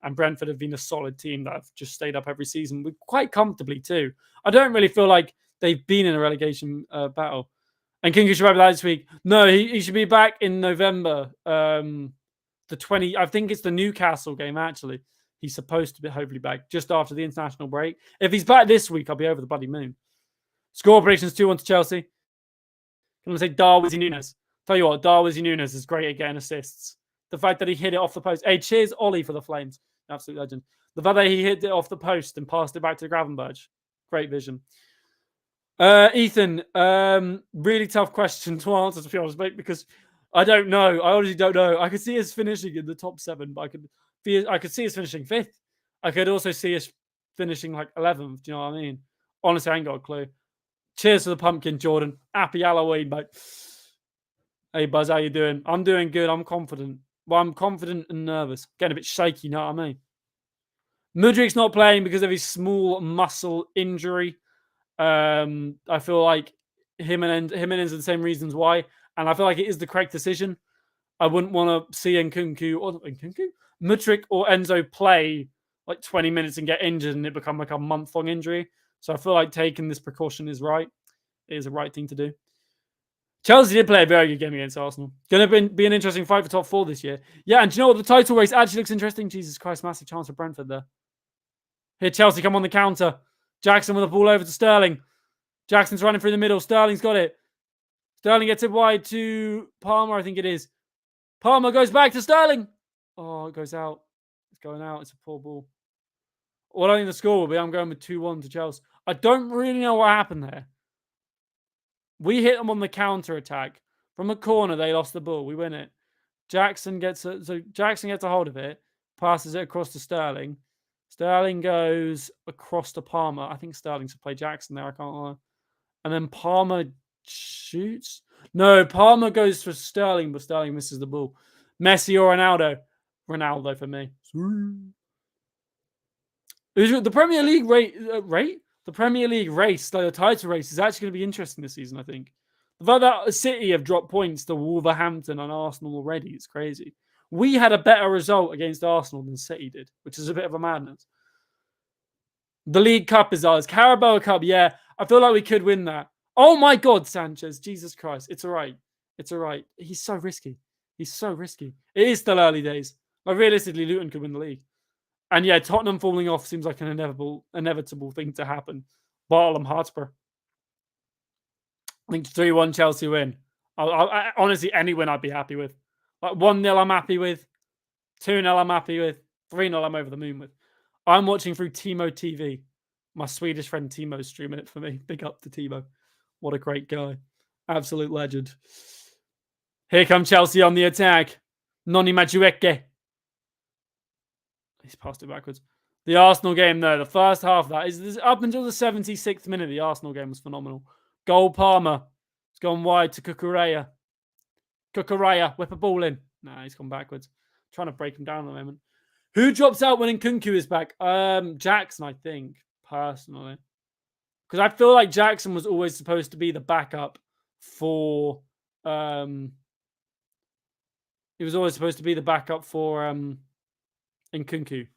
And Brentford have been a solid team that have just stayed up every season, quite comfortably too. I don't really feel like they've been in a relegation battle. And Nkunku should be back this week. No, he should be back in November. The 20. I think it's the Newcastle game, actually. He's supposed to be hopefully back just after the international break. If he's back this week, I'll be over the bloody moon. Score predictions 2-1 to Chelsea. I'm going to say Darwin Núñez. Tell you what, Darwin Núñez is great at getting assists. The fact that he hit it off the post. Hey, cheers, Ollie, for the Flames. Absolute legend. The fact that he hit it off the post and passed it back to Gravenberch. Great vision. Ethan, really tough question to answer, to be honest, mate, because I don't know. I honestly don't know. I could see us finishing in the top 7, but I could see us finishing 5th. I could also see us finishing like 11th. Do you know what I mean? Honestly, I ain't got a clue. Cheers to the pumpkin, Jordan. Happy Halloween, mate. Hey, Buzz, how you doing? I'm doing good. I'm confident. Well, I'm confident and nervous. Getting a bit shaky, you know what I mean? Mudrik's not playing because of his small muscle injury. I feel like him and Enzo are the same reasons why. And I feel like it is the correct decision. I wouldn't want to see Mudryk or Enzo play like 20 minutes and get injured and it become like a month-long injury. So I feel like taking this precaution is right. It is the right thing to do. Chelsea did play a very good game against Arsenal. Going to be an interesting fight for top 4 this year. Yeah, and do you know what? The title race actually looks interesting. Jesus Christ, massive chance for Brentford there. Here, Chelsea come on the counter. Jackson with the ball over to Sterling. Jackson's running through the middle. Sterling's got it. Sterling gets it wide to Palmer, I think it is. Palmer goes back to Sterling. Oh, it goes out. It's going out. It's a poor ball. What I think the score will be, I'm going with 2-1 to Chelsea. I don't really know what happened there. We hit them on the counter attack. From a corner, they lost the ball. We win it. Jackson gets a hold of it, passes it across to Sterling. Sterling goes across to Palmer. I think Sterling should play Jackson there. I can't lie. And then Palmer shoots. No, Palmer goes for Sterling, but Sterling misses the ball. Messi or Ronaldo? Ronaldo for me. The Premier League rate? The Premier League race, like the title race, is actually going to be interesting this season, I think. The fact that City have dropped points to Wolverhampton and Arsenal already is crazy. We had a better result against Arsenal than City did, which is a bit of a madness. The League Cup is ours. Carabao Cup, yeah. I feel like we could win that. Oh my God, Sanchez. Jesus Christ. It's all right. It's all right. He's so risky. He's so risky. It is still early days. Like, realistically, Luton could win the league. And yeah, Tottenham falling off seems like an inevitable thing to happen. Bartlam Hotspur. I think 3-1 Chelsea win. I honestly, any win I'd be happy with. Like 1-0 I'm happy with. 2-0 I'm happy with. 3-0 I'm over the moon with. I'm watching through Timo TV. My Swedish friend Timo's streaming it for me. Big up to Timo. What a great guy. Absolute legend. Here come Chelsea on the attack. Noni Madueke. He's passed it backwards. The Arsenal game, though, the first half of that is up until the 76th minute. The Arsenal game was phenomenal. Goal Palmer. It's gone wide to Cucurella. Cucurella, whip a ball in. Nah, he's gone backwards. Trying to break him down at the moment. Who drops out when Nkunku is back? Jackson, I think, personally. Because I feel like Jackson was always supposed to be the backup for... he was always supposed to be the backup for Nkunku.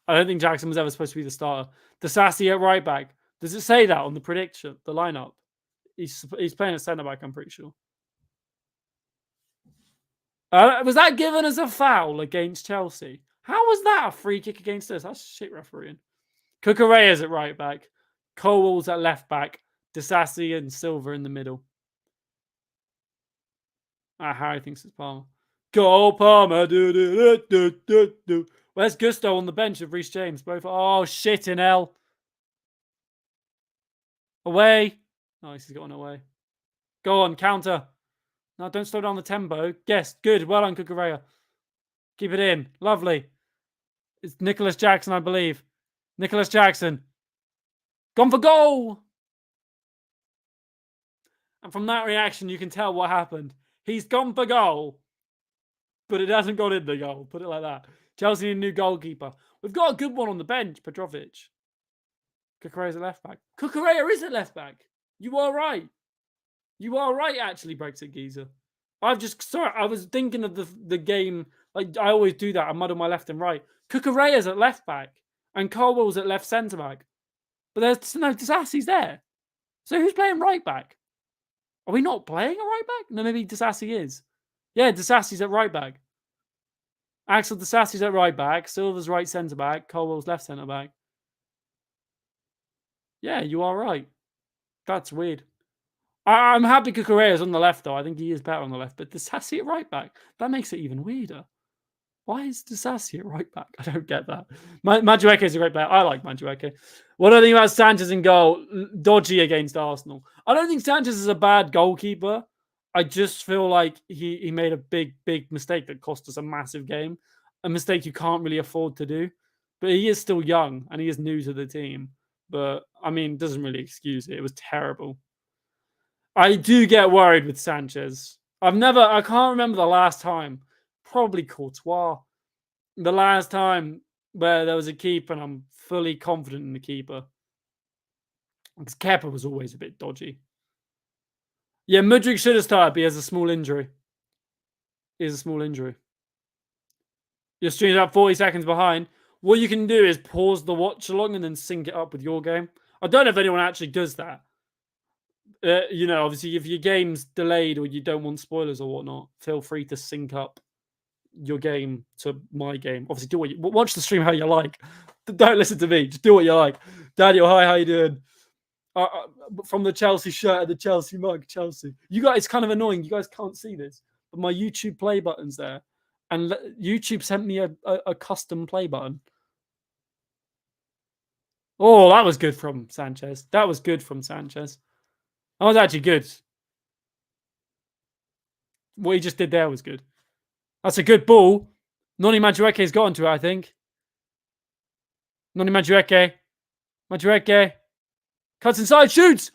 I don't think Jackson was ever supposed to be the starter. Disasi at right back. Does it say that on the prediction, the lineup? He's playing at centre back, I'm pretty sure. Was that given as a foul against Chelsea? How was that a free kick against us? That's shit refereeing. Cucurella's at right back. Colwell's at left back. Disasi and Silva in the middle. Harry thinks it's Palmer. Go Palmer. Where's Gusto on the bench of Reece James? Both. Oh, shit in hell. Away. Nice, he's got one away. Go on, counter. No, don't slow down the tempo. Yes, good. Well done, Cucurella. Keep it in. Lovely. It's Nicholas Jackson, I believe. Nicholas Jackson. Gone for goal. And from that reaction, you can tell what happened. He's gone for goal, but it hasn't gone in the goal. Put it like that. Chelsea need a new goalkeeper. We've got a good one on the bench, Petrovic. Cucurella's at left back. Cucurella is at left back. You are right. You are right, actually, Brexit geezer. I was thinking of the game. Like I always do that. I muddle my left and right. Cucurella's at left back and Colwell's at left centre back. But there's no Disasi's there. So who's playing right back? Are we not playing a right back? No, maybe Disasi is. Yeah, Disasi's at right back. Axel Disasi's at right back. Silva's right centre back. Colwell's left centre back. Yeah, you are right. That's weird. I'm happy Cucurella's on the left, though. I think he is better on the left. But Disasi at right back, that makes it even weirder. Why is Disasi at right back? I don't get that. Madueke is a great player. I like Madueke. What do I think about Sanchez in goal? Dodgy against Arsenal. I don't think Sanchez is a bad goalkeeper. I just feel like he made a big mistake that cost us a massive game. A mistake you can't really afford to do. But he is still young and he is new to the team. But, I mean, doesn't really excuse it. It was terrible. I do get worried with Sanchez. I can't remember the last time. Probably Courtois. The last time where there was a keeper and I'm fully confident in the keeper. Because Kepa was always a bit dodgy. Yeah, Mudryk should have started, but he has a small injury. You're streaming up 40 seconds behind. What you can do is pause the watch along and then sync it up with your game. I don't know if anyone actually does that. Obviously, if your game's delayed or you don't want spoilers or whatnot, feel free to sync up your game to my game. Obviously, do watch the stream how you like. Don't listen to me. Just do what you like. Daniel, hi, how you doing? From the Chelsea shirt and the Chelsea mug, Chelsea. You guys, it's kind of annoying. You guys can't see this, but my YouTube play button's there, and YouTube sent me a custom play button. Oh, that was good from Sanchez. That was actually good. What he just did there was good. That's a good ball. Noni Madueke's got onto it, I think. Noni Madueke. Madueke. Cuts inside, shoots.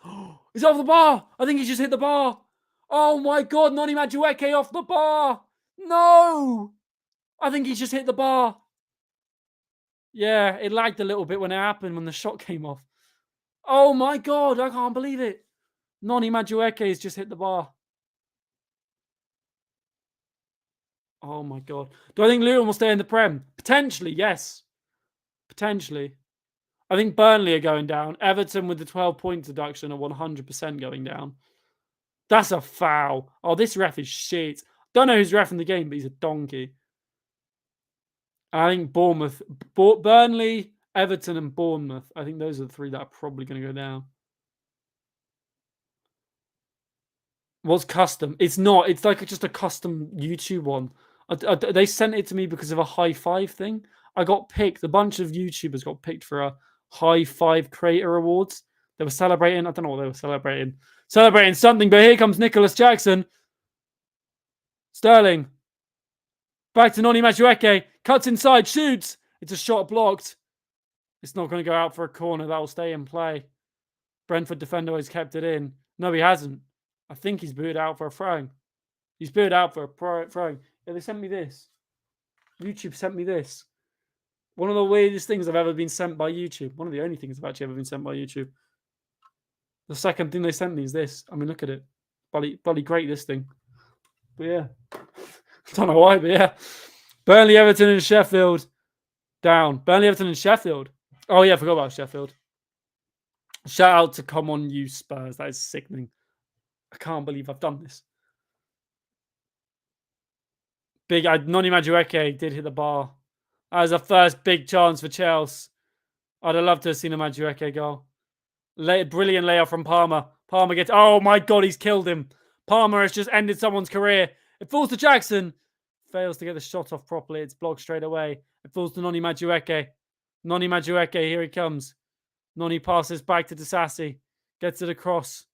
He's off the bar. I think he just hit the bar. Oh my God, Noni Madueke off the bar. No. I think he just hit the bar. Yeah, it lagged a little bit when it happened, when the shot came off. Oh my God, I can't believe it. Noni Madueke has just hit the bar. Oh my God. Do I think Luton will stay in the Prem? Potentially, yes. Potentially. I think Burnley are going down. Everton with the 12-point deduction are 100% going down. That's a foul. Oh, this ref is shit. Don't know who's ref in the game, but he's a donkey. I think Burnley, Everton, and Bournemouth. I think those are the three that are probably going to go down. What's custom? It's not. It's like just a custom YouTube one. They sent it to me because of a high five thing. I got picked. A bunch of YouTubers got picked for a high five creator awards. They were celebrating. I don't know what they were celebrating. Celebrating something, but here comes Nicholas Jackson. Sterling. Back to Noni Madueke. Cuts inside, shoots. It's a shot blocked. It's not going to go out for a corner. That will stay in play. Brentford defender has kept it in. No, he hasn't. I think he's booted out for a throwing. He's booted out for a throwing. Yeah, they sent me this. YouTube sent me this. One of the weirdest things I've ever been sent by YouTube. One of the only things I've actually ever been sent by YouTube. The second thing they sent me is this. I mean, look at it. Bloody great, this thing. But yeah. I don't know why, but yeah. Burnley, Everton, and Sheffield. Down. Burnley, Everton, and Sheffield. Oh, yeah, I forgot about Sheffield. Shout out to Come On You Spurs. That is sickening. I can't believe I've done this. Noni Madueke did hit the bar. That was a first big chance for Chelsea. I'd have loved to have seen a Madueke goal. Brilliant layout from Palmer. Palmer gets... Oh, my God, he's killed him. Palmer has just ended someone's career. It falls to Jackson. Fails to get the shot off properly. It's blocked straight away. It falls to Noni Madueke. Noni Madueke, here he comes. Noni passes back to Disasi. Gets it across.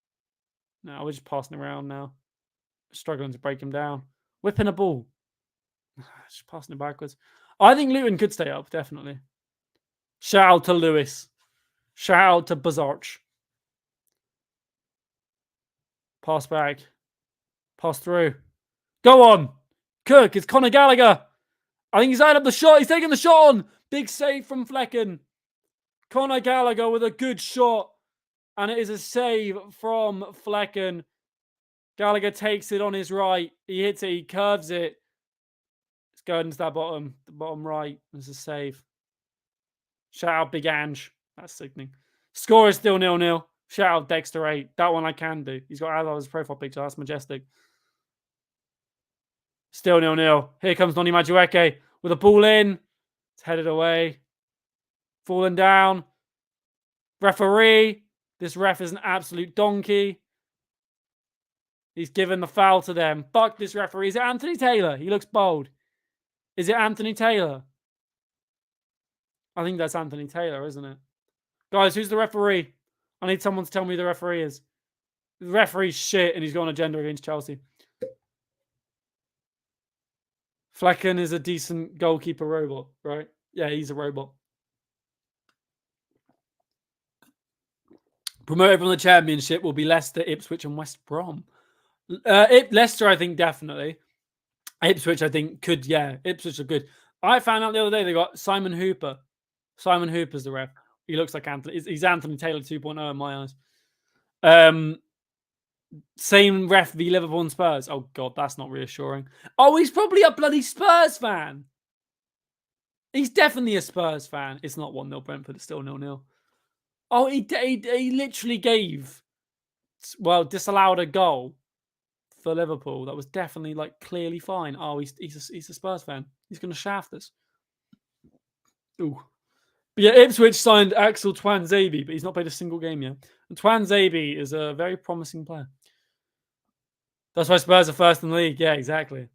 No, we're just passing around now. Struggling to break him down. Whipping a ball. Just passing it backwards. I think Luton could stay up, definitely. Shout out to Lewis. Shout out to Bazarch. Pass back. Pass through. Go on. Cook, it's Conor Gallagher. I think he's lined up the shot. He's taking the shot on. Big save from Flecken. Conor Gallagher with a good shot. And it is a save from Flecken. Gallagher takes it on his right. He hits it. He curves it. It's going into that the bottom right. There's a save. Shout out Big Ange. That's sickening. Score is still 0-0. Shout out Dexter 8. That one I can do. He's got Adler's profile picture. That's majestic. Still 0-0. Here comes Noni Madueke with a ball in. It's headed away. Falling down. Referee. This ref is an absolute donkey. He's given the foul to them. Fuck this referee. Is it Anthony Taylor? He looks bold. Is it Anthony Taylor? I think that's Anthony Taylor, isn't it? Guys, who's the referee? I need someone to tell me who the referee is. The referee's shit and he's got an agenda against Chelsea. Flecken is a decent goalkeeper robot, right? Yeah, he's a robot. Promoted from the Championship will be Leicester, Ipswich, and West Brom. Leicester, I think, definitely. Ipswich, I think, could, yeah. Ipswich are good. I found out the other day they got Simon Hooper. Simon Hooper's the ref. He looks like Anthony. He's Anthony Taylor 2.0 in my eyes. Same ref v Liverpool and Spurs. Oh, God, that's not reassuring. Oh, he's probably a bloody Spurs fan. He's definitely a Spurs fan. It's not 1-0 Brentford. It's still 0-0. Oh, he literally disallowed a goal for Liverpool that was definitely, like, clearly fine. Oh, he's a Spurs fan. He's going to shaft us. Ooh. But yeah, Ipswich signed Axel Twanzebe, but he's not played a single game yet. And Twanzebe is a very promising player. That's why Spurs are first in the league. Yeah, exactly.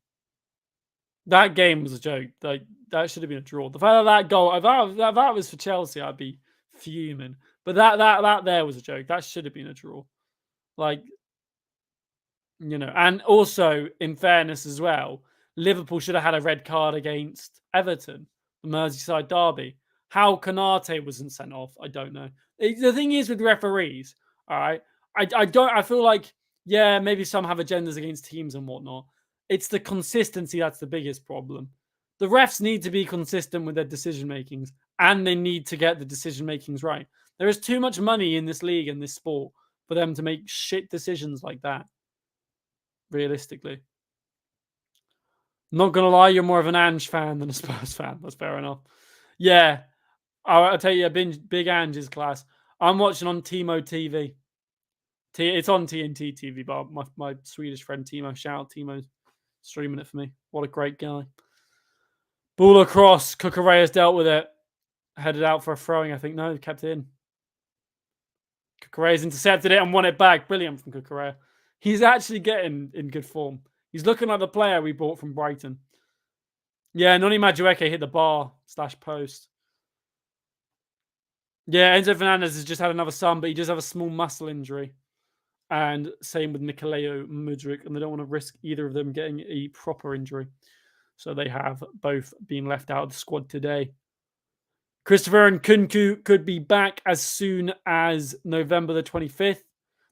That game was a joke. Like, that should have been a draw. The fact that goal, if that was for Chelsea, I'd be fuming. But that there was a joke. That should have been a draw. Like, you know, and also, in fairness as well, Liverpool should have had a red card against Everton, the Merseyside derby. How Konate wasn't sent off, I don't know. The thing is with referees, all right, I feel like, yeah, maybe some have agendas against teams and whatnot. It's the consistency that's the biggest problem. The refs need to be consistent with their decision makings, and they need to get the decision makings right. There is too much money in this league and this sport for them to make shit decisions like that. Realistically. Not gonna lie, you're more of an Ange fan than a Spurs fan. That's fair enough. Yeah, I'll tell you, big Ange is class. I'm watching on Timo TV. It's on TNT TV, but my Swedish friend Timo, shout out Timo, streaming it for me. What a great guy. Ball across. Cucurella's dealt with it. Headed out for a throwing, I think. No, kept it in. Cucurella's intercepted it and won it back. Brilliant from Cucurella. He's actually getting in good form. He's looking like the player we bought from Brighton. Yeah, Noni Madueke hit the bar / post. Yeah, Enzo Fernandez has just had another son, but he does have a small muscle injury. And same with Nikolao Mudryk, and they don't want to risk either of them getting a proper injury. So they have both been left out of the squad today. Christopher Nkunku could be back as soon as November the 25th.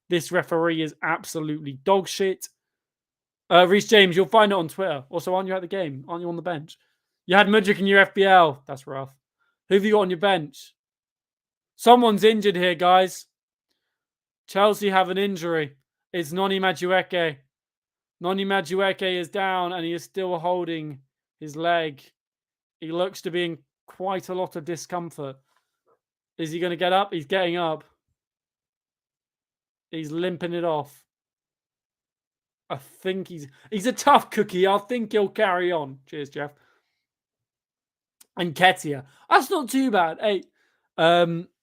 This referee is absolutely dog shit. Reece James, you'll find it on Twitter. Also, aren't you at the game? Aren't you on the bench? You had Mudryk in your FPL. That's rough. Who have you got on your bench? Someone's injured here, guys. Chelsea have an injury. It's Noni Madueke. Noni Madueke is down and he is still holding his leg. He looks to be in quite a lot of discomfort. Is he going to get up? He's getting up. He's limping it off. I think he's a tough cookie. I think he'll carry on. Cheers, Jeff. And Nketiah. That's not too bad. Hey,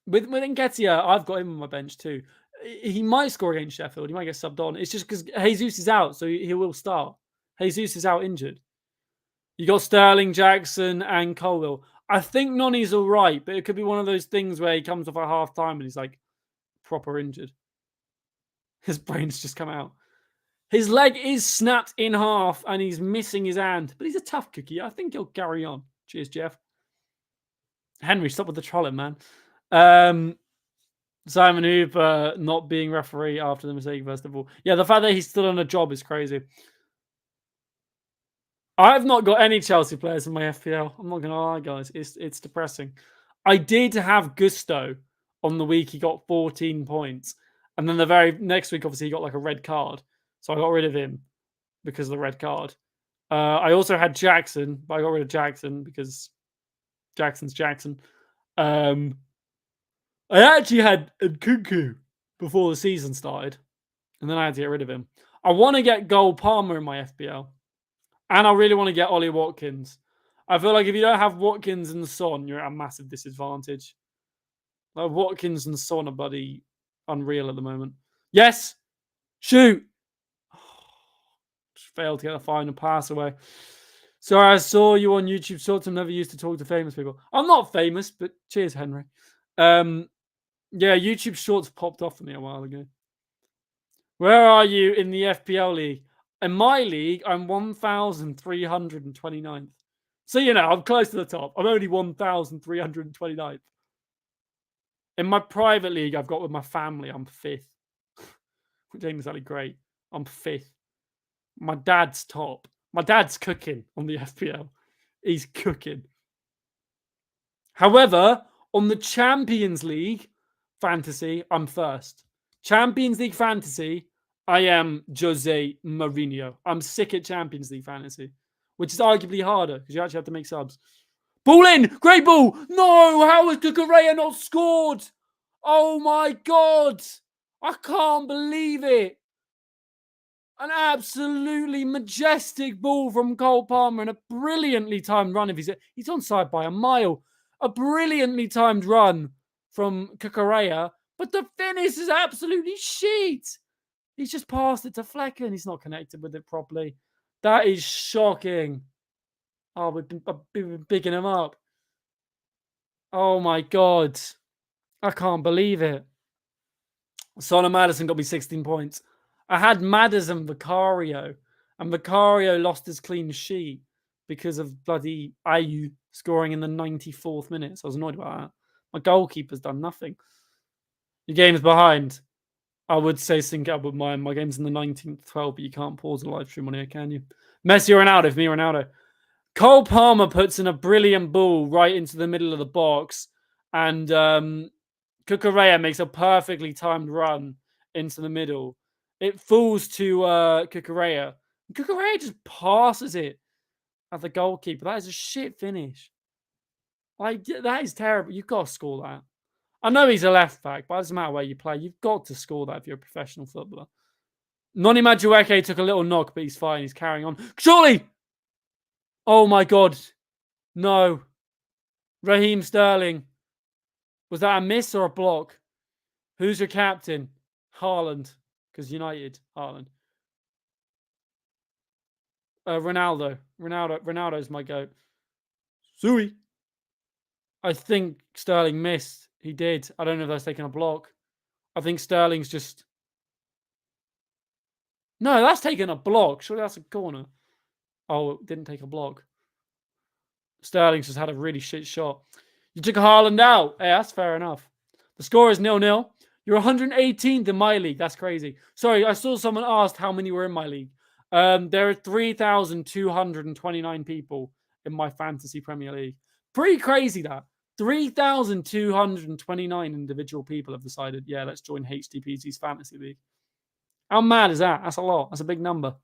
with Nketiah, I've got him on my bench too. He might score against Sheffield. He might get subbed on. It's just because Jesus is out, so he will start. Jesus is out injured. You got Sterling, Jackson, and Colwell. I think Noni's all right, but it could be one of those things where he comes off at half time and he's like proper injured. His brain's just come out. His leg is snapped in half and he's missing his hand, but he's a tough cookie. I think he'll carry on. Cheers, Jeff. Henry, stop with the trolling, man. Simon Hooper not being referee after the mistake, first of all. Yeah, the fact that he's still on a job is crazy. I've not got any Chelsea players in my FPL. I'm not going to lie, guys. It's depressing. I did have Gusto on the week. He got 14 points. And then the very next week, obviously, he got like a red card. So I got rid of him because of the red card. I also had Jackson, but I got rid of Jackson because Jackson's Jackson. I actually had Nkunku before the season started. And then I had to get rid of him. I want to get Cole Palmer in my FPL. And I really want to get Ollie Watkins. I feel like if you don't have Watkins and Son, you're at a massive disadvantage. Like Watkins and Son are bloody unreal at the moment. Yes! Shoot! Just failed to get a final pass away. Sorry, I saw you on YouTube Shorts. I'm never used to talk to famous people. I'm not famous, but cheers, Henry. Yeah, YouTube Shorts popped off for me a while ago. Where are you in the FPL league? In my league, I'm 1,329th. So, I'm close to the top. I'm only 1,329th. In my private league, I've got with my family, I'm 5th. Which ain't exactly great. I'm 5th. My dad's top. My dad's cooking on the FPL. He's cooking. However, on the Champions League fantasy, I'm 1st. Champions League fantasy, I am Jose Mourinho. I'm sick at Champions League fantasy, which is arguably harder because you actually have to make subs. Ball in! Great ball! No! How has Cucurella not scored? Oh my God! I can't believe it! An absolutely majestic ball from Cole Palmer and a brilliantly timed run. If he's onside by a mile. A brilliantly timed run from Cucurella, but the finish is absolutely shit. He's just passed it to Flecken. He's not connected with it properly. That is shocking. Oh, we've been bigging him up. Oh, my God. I can't believe it. Son and Maddison got me 16 points. I had Maddison and Vicario, and Vicario lost his clean sheet because of bloody Ayew scoring in the 94th minute. So I was annoyed about that. My goalkeeper's done nothing. Your game's behind. I would say sync up with mine. My game's in the 19th 12, but you can't pause a live stream on here, can you? Messi or Ronaldo? For me, Ronaldo. Cole Palmer puts in a brilliant ball right into the middle of the box, and Cucurella makes a perfectly timed run into the middle. It falls to Cucurella. Cucurella just passes it at the goalkeeper. That is a shit finish. Like, that is terrible. You've got to score that. I know he's a left back, but it doesn't matter where you play. You've got to score that if you're a professional footballer. Noni Madueke took a little knock, but he's fine. He's carrying on. Surely! Oh my God. No. Raheem Sterling. Was that a miss or a block? Who's your captain? Haaland. Because United. Haaland. Ronaldo. Ronaldo's my goat. Sui. I think Sterling missed. He did. I don't know if that's taking a block. I think Sterling's just... No, that's taking a block. Surely that's a corner. Oh, it didn't take a block. Sterling's just had a really shit shot. You took Haaland out. Hey, that's fair enough. The score is 0-0. You're 118th in my league. That's crazy. Sorry, I saw someone asked how many were in my league. There are 3,229 people in my fantasy Premier League. Pretty crazy, that. 3,229 individual people have decided, yeah, let's join HTPT's fantasy league. How mad is that? That's a lot. That's a big number.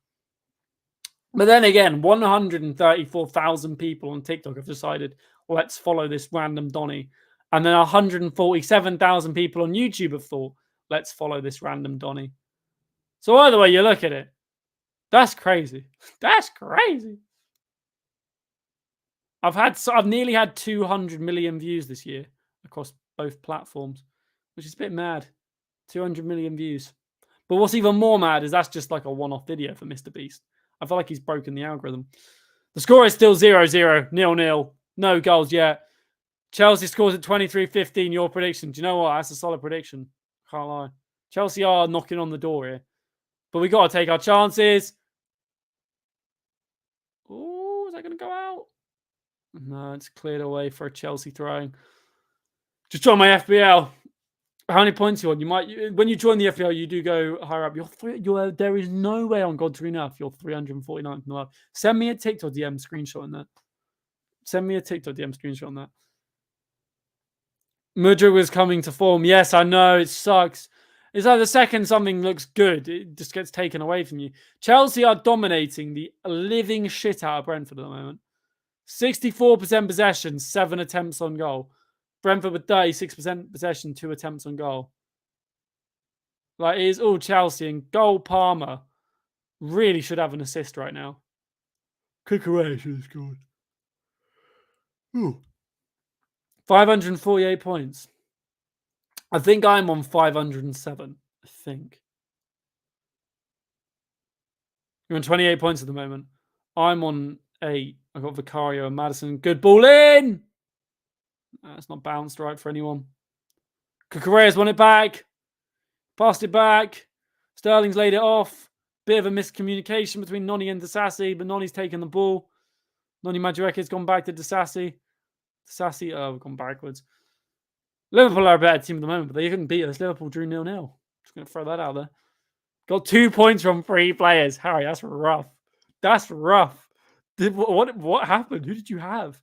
But then again, 134,000 people on TikTok have decided, let's follow this random Donny. And then 147,000 people on YouTube have thought, let's follow this random Donny. So either way you look at it, that's crazy. That's crazy. I've nearly had 200 million views this year across both platforms, which is a bit mad. 200 million views. But what's even more mad is that's just like a one-off video for Mr. Beast. I feel like he's broken the algorithm. The score is still 0-0, 0-0. No goals yet. Chelsea scores at 23-15. Your prediction. Do you know what? That's a solid prediction. Can't lie. Chelsea are knocking on the door here. But we got to take our chances. Oh, is that going to go out? No, it's cleared away for a Chelsea throwing. Just join my FBL. How many points you on? You might, when you join the FPL, you do go higher up. There is no way on God's green earth you're 349th in the world. Send me a TikTok DM screenshot on that. Send me a TikTok DM screenshot on that. Mudra was coming to form. Yes, I know. It sucks. It's like the second something looks good, it just gets taken away from you. Chelsea are dominating the living shit out of Brentford at the moment. 64% possession, 7 attempts on goal. Brentford with 36% possession, 2 attempts on goal. Like, it is all Chelsea, and goal Palmer really should have an assist right now. Cucurella should have scored. Ooh. 548 points. I think I'm on 507. I think. You're on 28 points at the moment. I'm on 8. I've got Vicario and Madison. Good ball in! It's not bounced right for anyone. Cucurella's won it back. Passed it back. Sterling's laid it off. Bit of a miscommunication between Noni and Disasi, but Noni's taken the ball. Noni Madueke's gone back to Disasi. Disasi, we've gone backwards. Liverpool are a better team at the moment, but they couldn't beat us. Liverpool drew 0-0. Just going to throw that out there. Got 2 points from 3 players. Harry, that's rough. That's rough. What happened? Who did you have?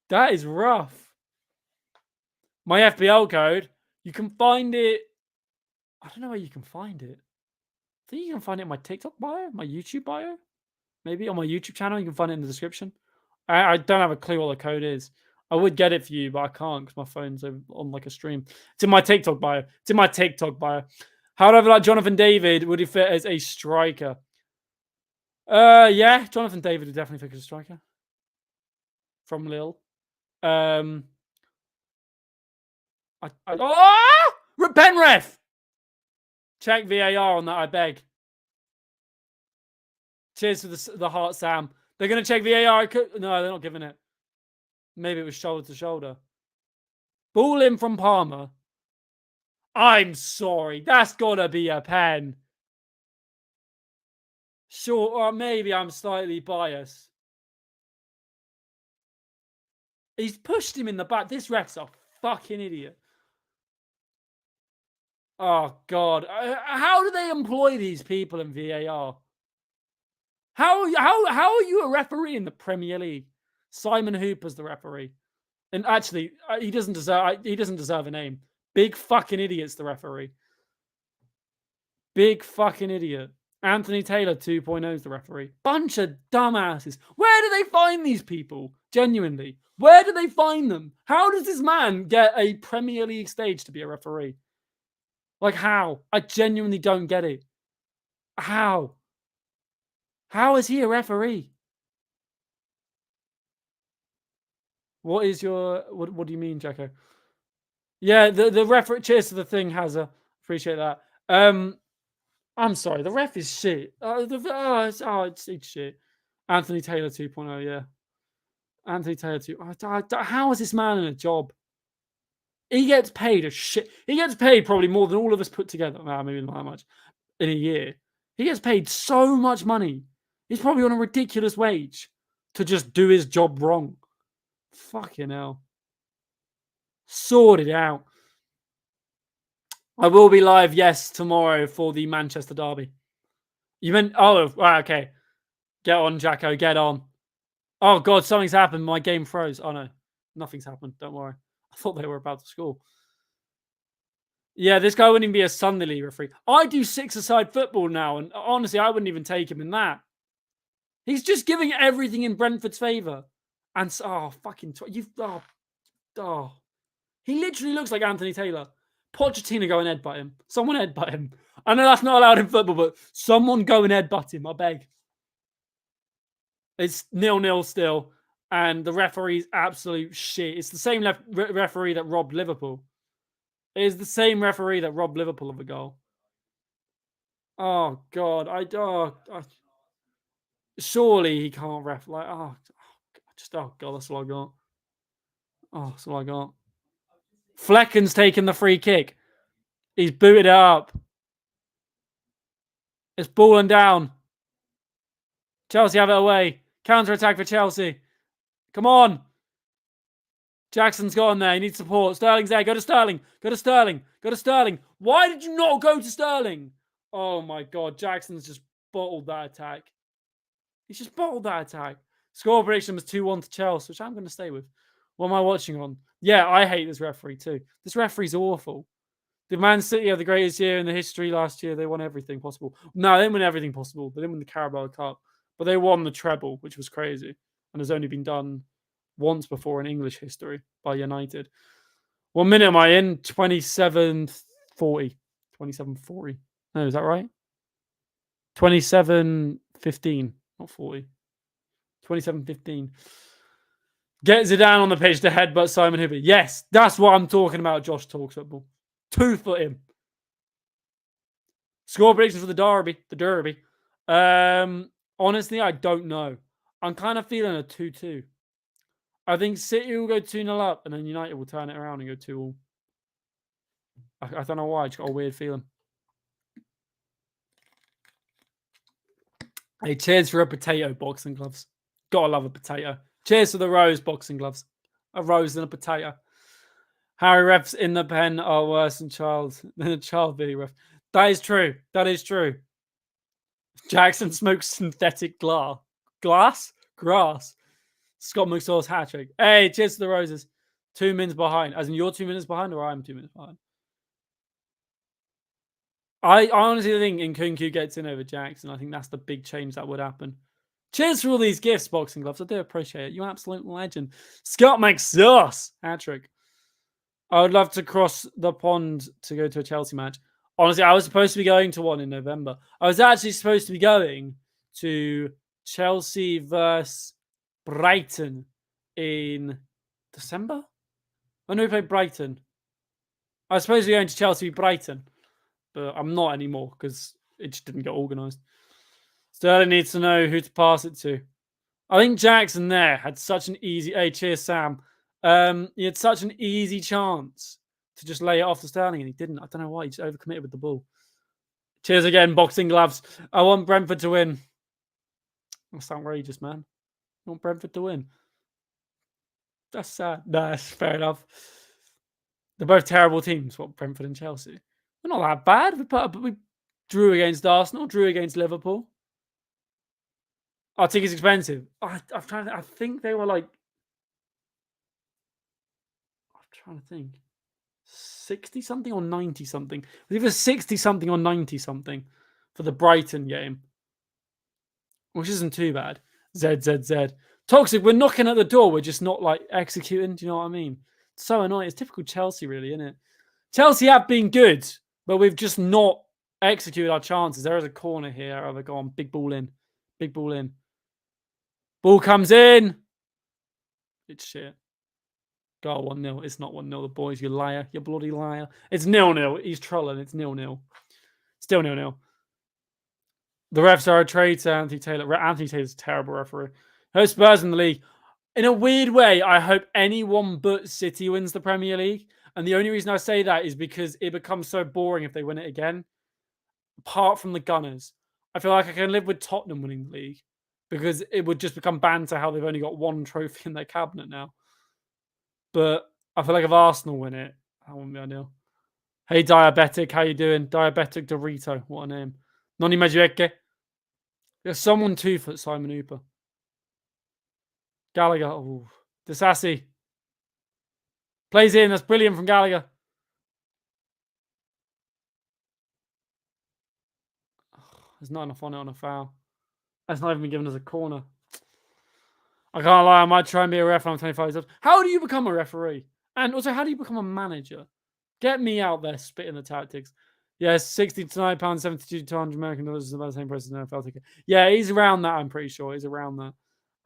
That is rough. My FBL code, you can find it. I don't know where you can find it. I think you can find it in my TikTok bio, my YouTube bio. Maybe on my YouTube channel, you can find it in the description. I don't have a clue what the code is. I would get it for you, but I can't because my phone's on like a stream. It's in my TikTok bio. It's in my TikTok bio. However, like Jonathan David, would he fit as a striker? Yeah, Jonathan David would definitely fit as a striker. From Lille. Oh! Penrith! Check VAR on that, I beg. Cheers for the heart, Sam. They're going to check VAR. No, they're not giving it. Maybe it was shoulder to shoulder. Ball in from Palmer. I'm sorry. That's got to be a pen. Sure, or maybe I'm slightly biased. He's pushed him in the back. This ref's a fucking idiot. Oh, God. How do they employ these people in VAR? How are you a referee in the Premier League? Simon Hooper's the referee. And actually, he doesn't deserve a name. Big fucking idiot's the referee. Big fucking idiot. Anthony Taylor 2.0 is the referee. Bunch of dumbasses. Where do they find these people? Genuinely. Where do they find them? How does this man get a Premier League stage to be a referee? Like, how? I genuinely don't get it. How? How is he a referee? What is your... What do you mean, Jacko? Yeah, the referee... Cheers to the thing, Hazza. Appreciate that. I'm sorry, the ref is shit. It's shit. Anthony Taylor 2.0, yeah. Anthony Taylor 2. How is this man in a job? He gets paid a shit. He gets paid probably more than all of us put together. Nah, maybe not that much in a year. He gets paid so much money. He's probably on a ridiculous wage to just do his job wrong. Fucking hell. Sort it out. I will be live, yes, tomorrow for the Manchester derby. You meant... Oh, right, okay. Get on, Jacko. Get on. Oh, God, something's happened. My game froze. Oh, no. Nothing's happened. Don't worry. I thought they were about to score. Yeah, this guy wouldn't even be a Sunday League referee. I do six-a-side football now, and honestly, I wouldn't even take him in that. He's just giving everything in Brentford's favour. And, fucking... He literally looks like Anthony Taylor. Pochettino go and headbutt him. Someone headbutt him. I know that's not allowed in football, but someone go and headbutt him, I beg. It's 0-0 still, and the referee's absolute shit. It's the same referee that robbed Liverpool. It is the same referee that robbed Liverpool of a goal. Oh, God. Surely he can't ref. Like, God, that's all I got. Oh, that's all I got. Flecken's taken the free kick. He's booted it up. It's balling down. Chelsea have it away. Counter-attack for Chelsea. Come on. Jackson's got on there. He needs support. Sterling's there. Go to Sterling. Go to Sterling. Go to Sterling. Why did you not go to Sterling? Oh, my God. Jackson's just bottled that attack. He's just bottled that attack. Score prediction was 2-1 to Chelsea, which I'm going to stay with. What am I watching on? Yeah, I hate this referee too. This referee's awful. Did Man City have the greatest year in the history last year? They won everything possible. No, they didn't win everything possible. They didn't win the Carabao Cup. But they won the treble, which was crazy. And has only been done once before in English history by United. What minute am I in? 27:40. 27:40. No, is that right? 27:15, not 40. 27:15. Get Zidane on the pitch to headbutt Simon Hibby. Yes, that's what I'm talking about. Josh Talks Football. 2-foot him. Score predictions for the Derby. Honestly, I don't know. I'm kind of feeling a 2-2. I think City will go 2-0 up, and then United will turn it around and go 2-2. I don't know why. I just got a weird feeling. Hey, cheers for a potato, boxing gloves. Gotta love a potato. Cheers for the rose, boxing gloves. A rose and a potato. Harry refs in the pen are worse than a child video ref. That is true. That is true. Jackson smokes synthetic grass. Scott McSaw's hat trick. Hey, cheers to the roses. 2 minutes behind. As in, you're 2 minutes behind, or I'm 2 minutes behind? I honestly think Nkunku gets in over Jackson. I think that's the big change that would happen. Cheers for all these gifts, boxing gloves. I do appreciate it. You absolute legend. Scott McSauce. Hat trick. I would love to cross the pond to go to a Chelsea match. Honestly, I was supposed to be going to one in November. I was actually supposed to be going to Chelsea versus Brighton in December. When do we play Brighton? I was supposed to be going to Chelsea Brighton, but I'm not anymore because it just didn't get organised. Sterling needs to know who to pass it to. I think Jackson there had such an easy... Hey, cheers, Sam. He had such an easy chance to just lay it off to Sterling, and he didn't. I don't know why. He just overcommitted with the ball. Cheers again, boxing gloves. I want Brentford to win. That's outrageous, man. I want Brentford to win. That's sad. No, that's fair enough. They're both terrible teams, what, Brentford and Chelsea. They're not that bad. We drew against Arsenal, drew against Liverpool. Our ticket's expensive. I think they were like trying to think. 60 something or 90 something. It was either 60 something or 90 something for the Brighton game, which isn't too bad. Z. Toxic, we're knocking at the door. We're just not like executing. Do you know what I mean? It's so annoying. It's typical Chelsea, really, isn't it? Chelsea have been good, but we've just not executed our chances. There is a corner here. Oh, go on. Big ball in. Big ball in. Ball comes in. It's shit. Go 1-0. It's not 1-0. The boys, you liar. You bloody liar. It's 0-0. He's trolling. It's 0-0. Still 0-0. The refs are a traitor. Anthony Taylor. Anthony Taylor's a terrible referee. No Spurs in the league. In a weird way, I hope anyone but City wins the Premier League. And the only reason I say that is because it becomes so boring if they win it again. Apart from the Gunners. I feel like I can live with Tottenham winning the league. Because it would just become banter how they've only got one trophy in their cabinet now. But I feel like if Arsenal win it, that wouldn't be ideal. Hey, Diabetic, how you doing? Diabetic Dorito, what a name. Noni Majueke. There's someone 2 foot Simon Hooper. Gallagher, oh. Disassi. Plays in, that's brilliant from Gallagher. Oh, there's not enough on it on a foul. That's not even been given as a corner. I can't lie, I might try and be a ref when I'm 25 years old. How do you become a referee? And also, how do you become a manager? Get me out there spitting the tactics. Yes, £69, 72 to 100 American dollars is about the same price as an NFL ticket. Yeah, he's around that, I'm pretty sure. He's around that.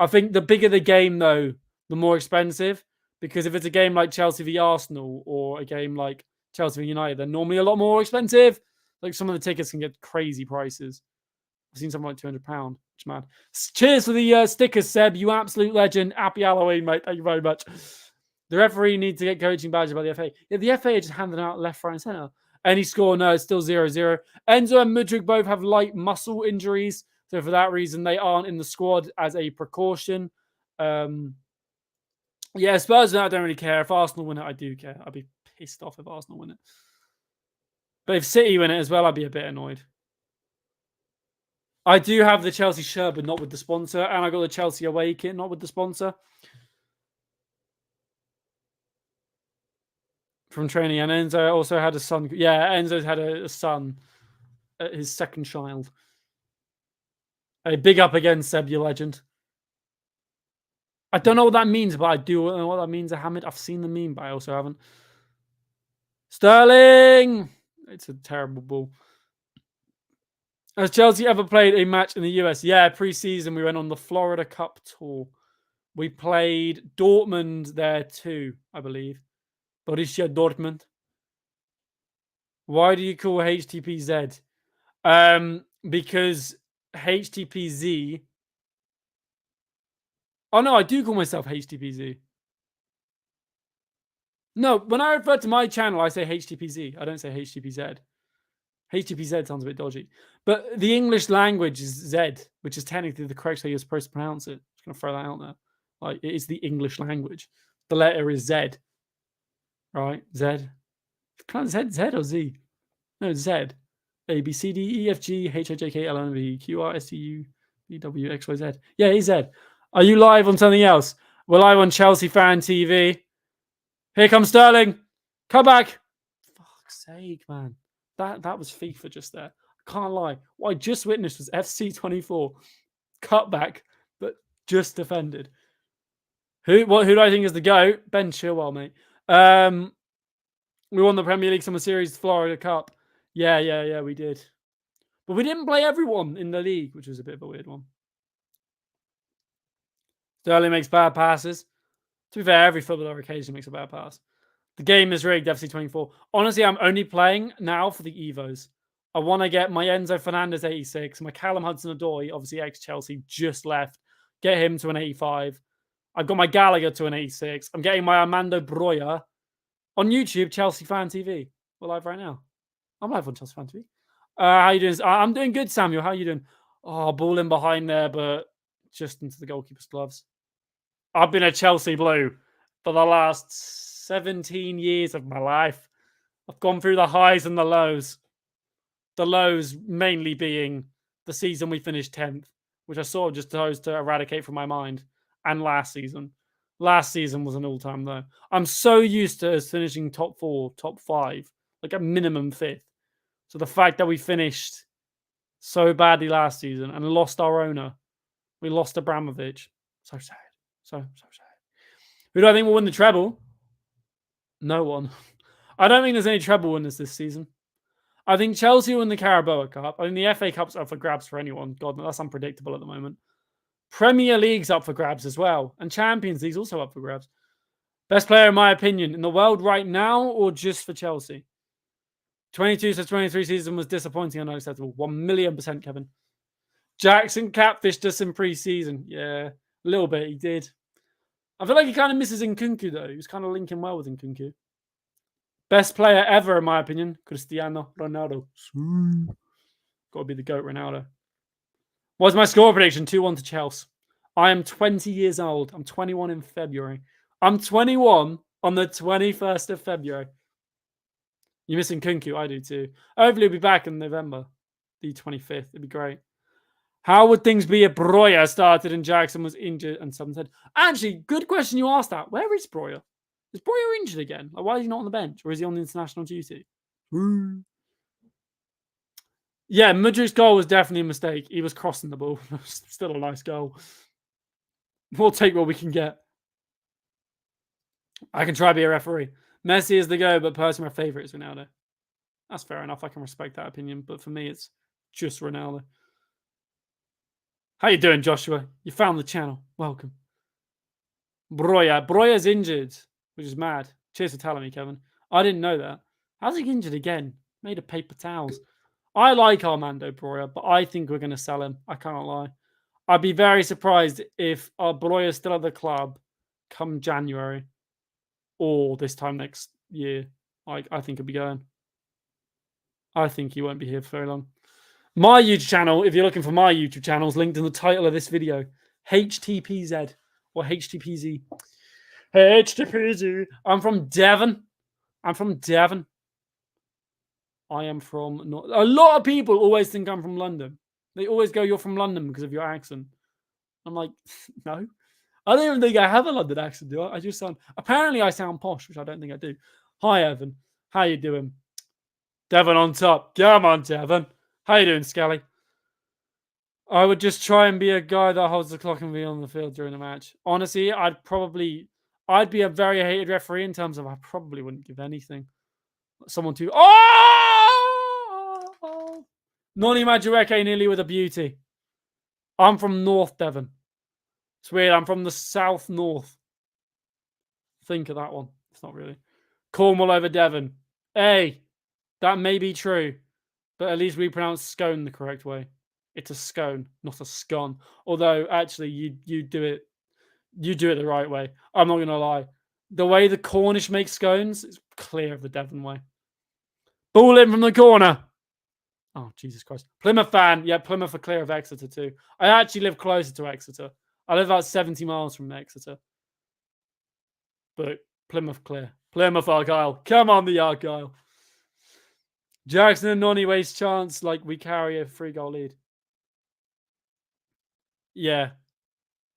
I think the bigger the game, though, the more expensive. Because if it's a game like Chelsea v Arsenal or a game like Chelsea v United, they're normally a lot more expensive. Like some of the tickets can get crazy prices. I've seen something like £200, which is mad. Cheers for the stickers, Seb. You absolute legend. Happy Halloween, mate. Thank you very much. The referee needs to get coaching badges by the FA. Yeah, the FA are just handing out left, right, and centre. Any score? No, it's still 0-0. Enzo and Mudryk both have light muscle injuries. So for that reason, they aren't in the squad as a precaution. Yeah, Spurs, I don't really care. If Arsenal win it, I do care. I'd be pissed off if Arsenal win it. But if City win it as well, I'd be a bit annoyed. I do have the Chelsea shirt, but not with the sponsor. And I got the Chelsea away kit, not with the sponsor. From training. And Enzo also had a son. Yeah, Enzo's had a son. His second child. A big up again, Seb, you legend. I don't know what that means, but I do know what that means, Hamid. I've seen the meme, but I also haven't. Sterling! It's a terrible ball. Has Chelsea ever played a match in the US? Yeah, pre-season we went on the Florida Cup tour. We played Dortmund there too, I believe. Borussia Dortmund. Why do you call HTPZ? Because HTPZ... Oh, no, I do call myself HTPZ. No, when I refer to my channel, I say HTPZ. I don't say HTPZ. HTPZ sounds a bit dodgy. But the English language is Z, which is technically the correct way you're supposed to pronounce it. Just going to throw that out there. Like, it is the English language. The letter is Z. Right? Z. Z or Z? No, Z. A, B, C, D, E, F, G, H, I, J, K, L, N, V, Q, R, S, T, U, V, W, X, Y, Z. Yeah, he's Z. Are you live on something else? We're live on Chelsea Fan TV. Here comes Sterling. Come back. Fuck's sake, man. That was FIFA just there. I can't lie. What I just witnessed was FC24. Cutback, but just defended. Who do I think is the GOAT? Ben Chilwell, mate. We won the Premier League Summer Series Florida Cup. Yeah, we did. But we didn't play everyone in the league, which was a bit of a weird one. Sterling makes bad passes. To be fair, every footballer occasionally makes a bad pass. The game is rigged, FC24. Honestly, I'm only playing now for the Evos. I want to get my Enzo Fernandez 86, my Callum Hudson-Odoi, obviously ex-Chelsea, just left. Get him to an 85. I've got my Gallagher to an 86. I'm getting my Armando Broya on YouTube, Chelsea Fan TV. We're live right now. I'm live on Chelsea Fan TV. How you doing? I'm doing good, Samuel. How you doing? Oh, ball in behind there, but just into the goalkeeper's gloves. I've been a Chelsea Blue for the last 17 years of my life. I've gone through the highs and the lows. The lows mainly being the season we finished 10th, which I sort of just chose to eradicate from my mind, and last season. Last season was an all-time though. I'm so used to us finishing top 4, top 5, like a minimum 5th. So the fact that we finished so badly last season and lost our owner, we lost Abramovich. So sad. So sad. Who do I think will win the treble? No one. I don't think there's any treble winners this season. I think Chelsea will win the Carabao Cup. I think the FA Cup's up for grabs for anyone. God, that's unpredictable at the moment. Premier League's up for grabs as well. And Champions League's also up for grabs. Best player, in my opinion, in the world right now or just for Chelsea? 22 to 23 season was disappointing and unacceptable. 1,000,000%, Kevin. Jackson catfished us in pre-season. Yeah, a little bit. He did. I feel like he kind of misses Nkunku, though. He was kind of linking well with Nkunku. Best player ever, in my opinion, Cristiano Ronaldo. Got to be the GOAT, Ronaldo. What's my score prediction? 2-1 to Chelsea. I am 20 years old. I'm 21 in February. I'm 21 on the 21st of February. You're missing Nkunku. I do too. Hopefully he'll be back in November, the 25th. It'd be great. How would things be if Broja started and Jackson was injured and someone said, actually, good question you asked that. Where is Broja? Is Broja injured again? Like, why is he not on the bench? Or is he on international duty? Yeah, Mudrik's goal was definitely a mistake. He was crossing the ball. Still a nice goal. We'll take what we can get. I can try to be a referee. Messi is the go, but personally my favourite is Ronaldo. That's fair enough. I can respect that opinion. But for me, it's just Ronaldo. How you doing, Joshua? You found the channel. Welcome. Broja's injured, which is mad. Cheers for telling me, Kevin. I didn't know that. How's he injured again? Made of paper towels. I like Armando Broja, but I think we're going to sell him. I cannot lie. I'd be very surprised if Broja is still at the club come January or this time next year. I think he'll be going. I think he won't be here for very long. My YouTube channel, if you're looking for my YouTube channel, is linked in the title of this video. HTPZ or HTPZ. HTPZ. I'm from Devon. I am from... A lot of people always think I'm from London. They always go, you're from London because of your accent. I'm like, no. I don't even think I have a London accent, do I? I just sound... Apparently I sound posh, which I don't think I do. Hi, Evan. How you doing? Devon on top. Come on, Devon. How you doing, Scally? I would just try and be a guy that holds the clock and be on the field during the match. Honestly, I'd be a very hated referee in terms of I probably wouldn't give anything. Someone to... Oh! Noni Madueke nearly with a beauty. I'm from North Devon. It's weird. I'm from the South North. Think of that one. It's not really. Cornwall over Devon. Hey, that may be true. But at least we pronounce scone the correct way. It's a scone, not a scone. Although, actually, you do it the right way. I'm not going to lie. The way the Cornish make scones is clear of the Devon way. Ball in from the corner. Oh, Jesus Christ. Plymouth fan. Yeah, Plymouth are clear of Exeter too. I actually live closer to Exeter. I live about 70 miles from Exeter. But Plymouth clear. Plymouth Argyle. Come on, the Argyle. Jackson and Noni waste chance like we carry a 3-goal lead. Yeah.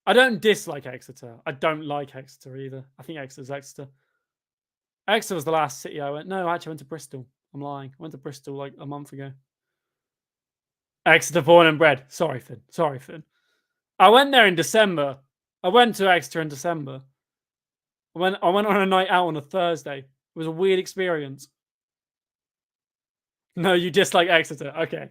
I don't dislike Exeter. I don't like Exeter either. I think Exeter's Exeter. Exeter was the last city I went. No, actually I went to Bristol. I'm lying. I went to Bristol like a month ago. Exeter born and bred. Sorry, Finn. I went there in December. I went to Exeter in December. I went on a night out on a Thursday. It was a weird experience. No, you dislike Exeter. Okay.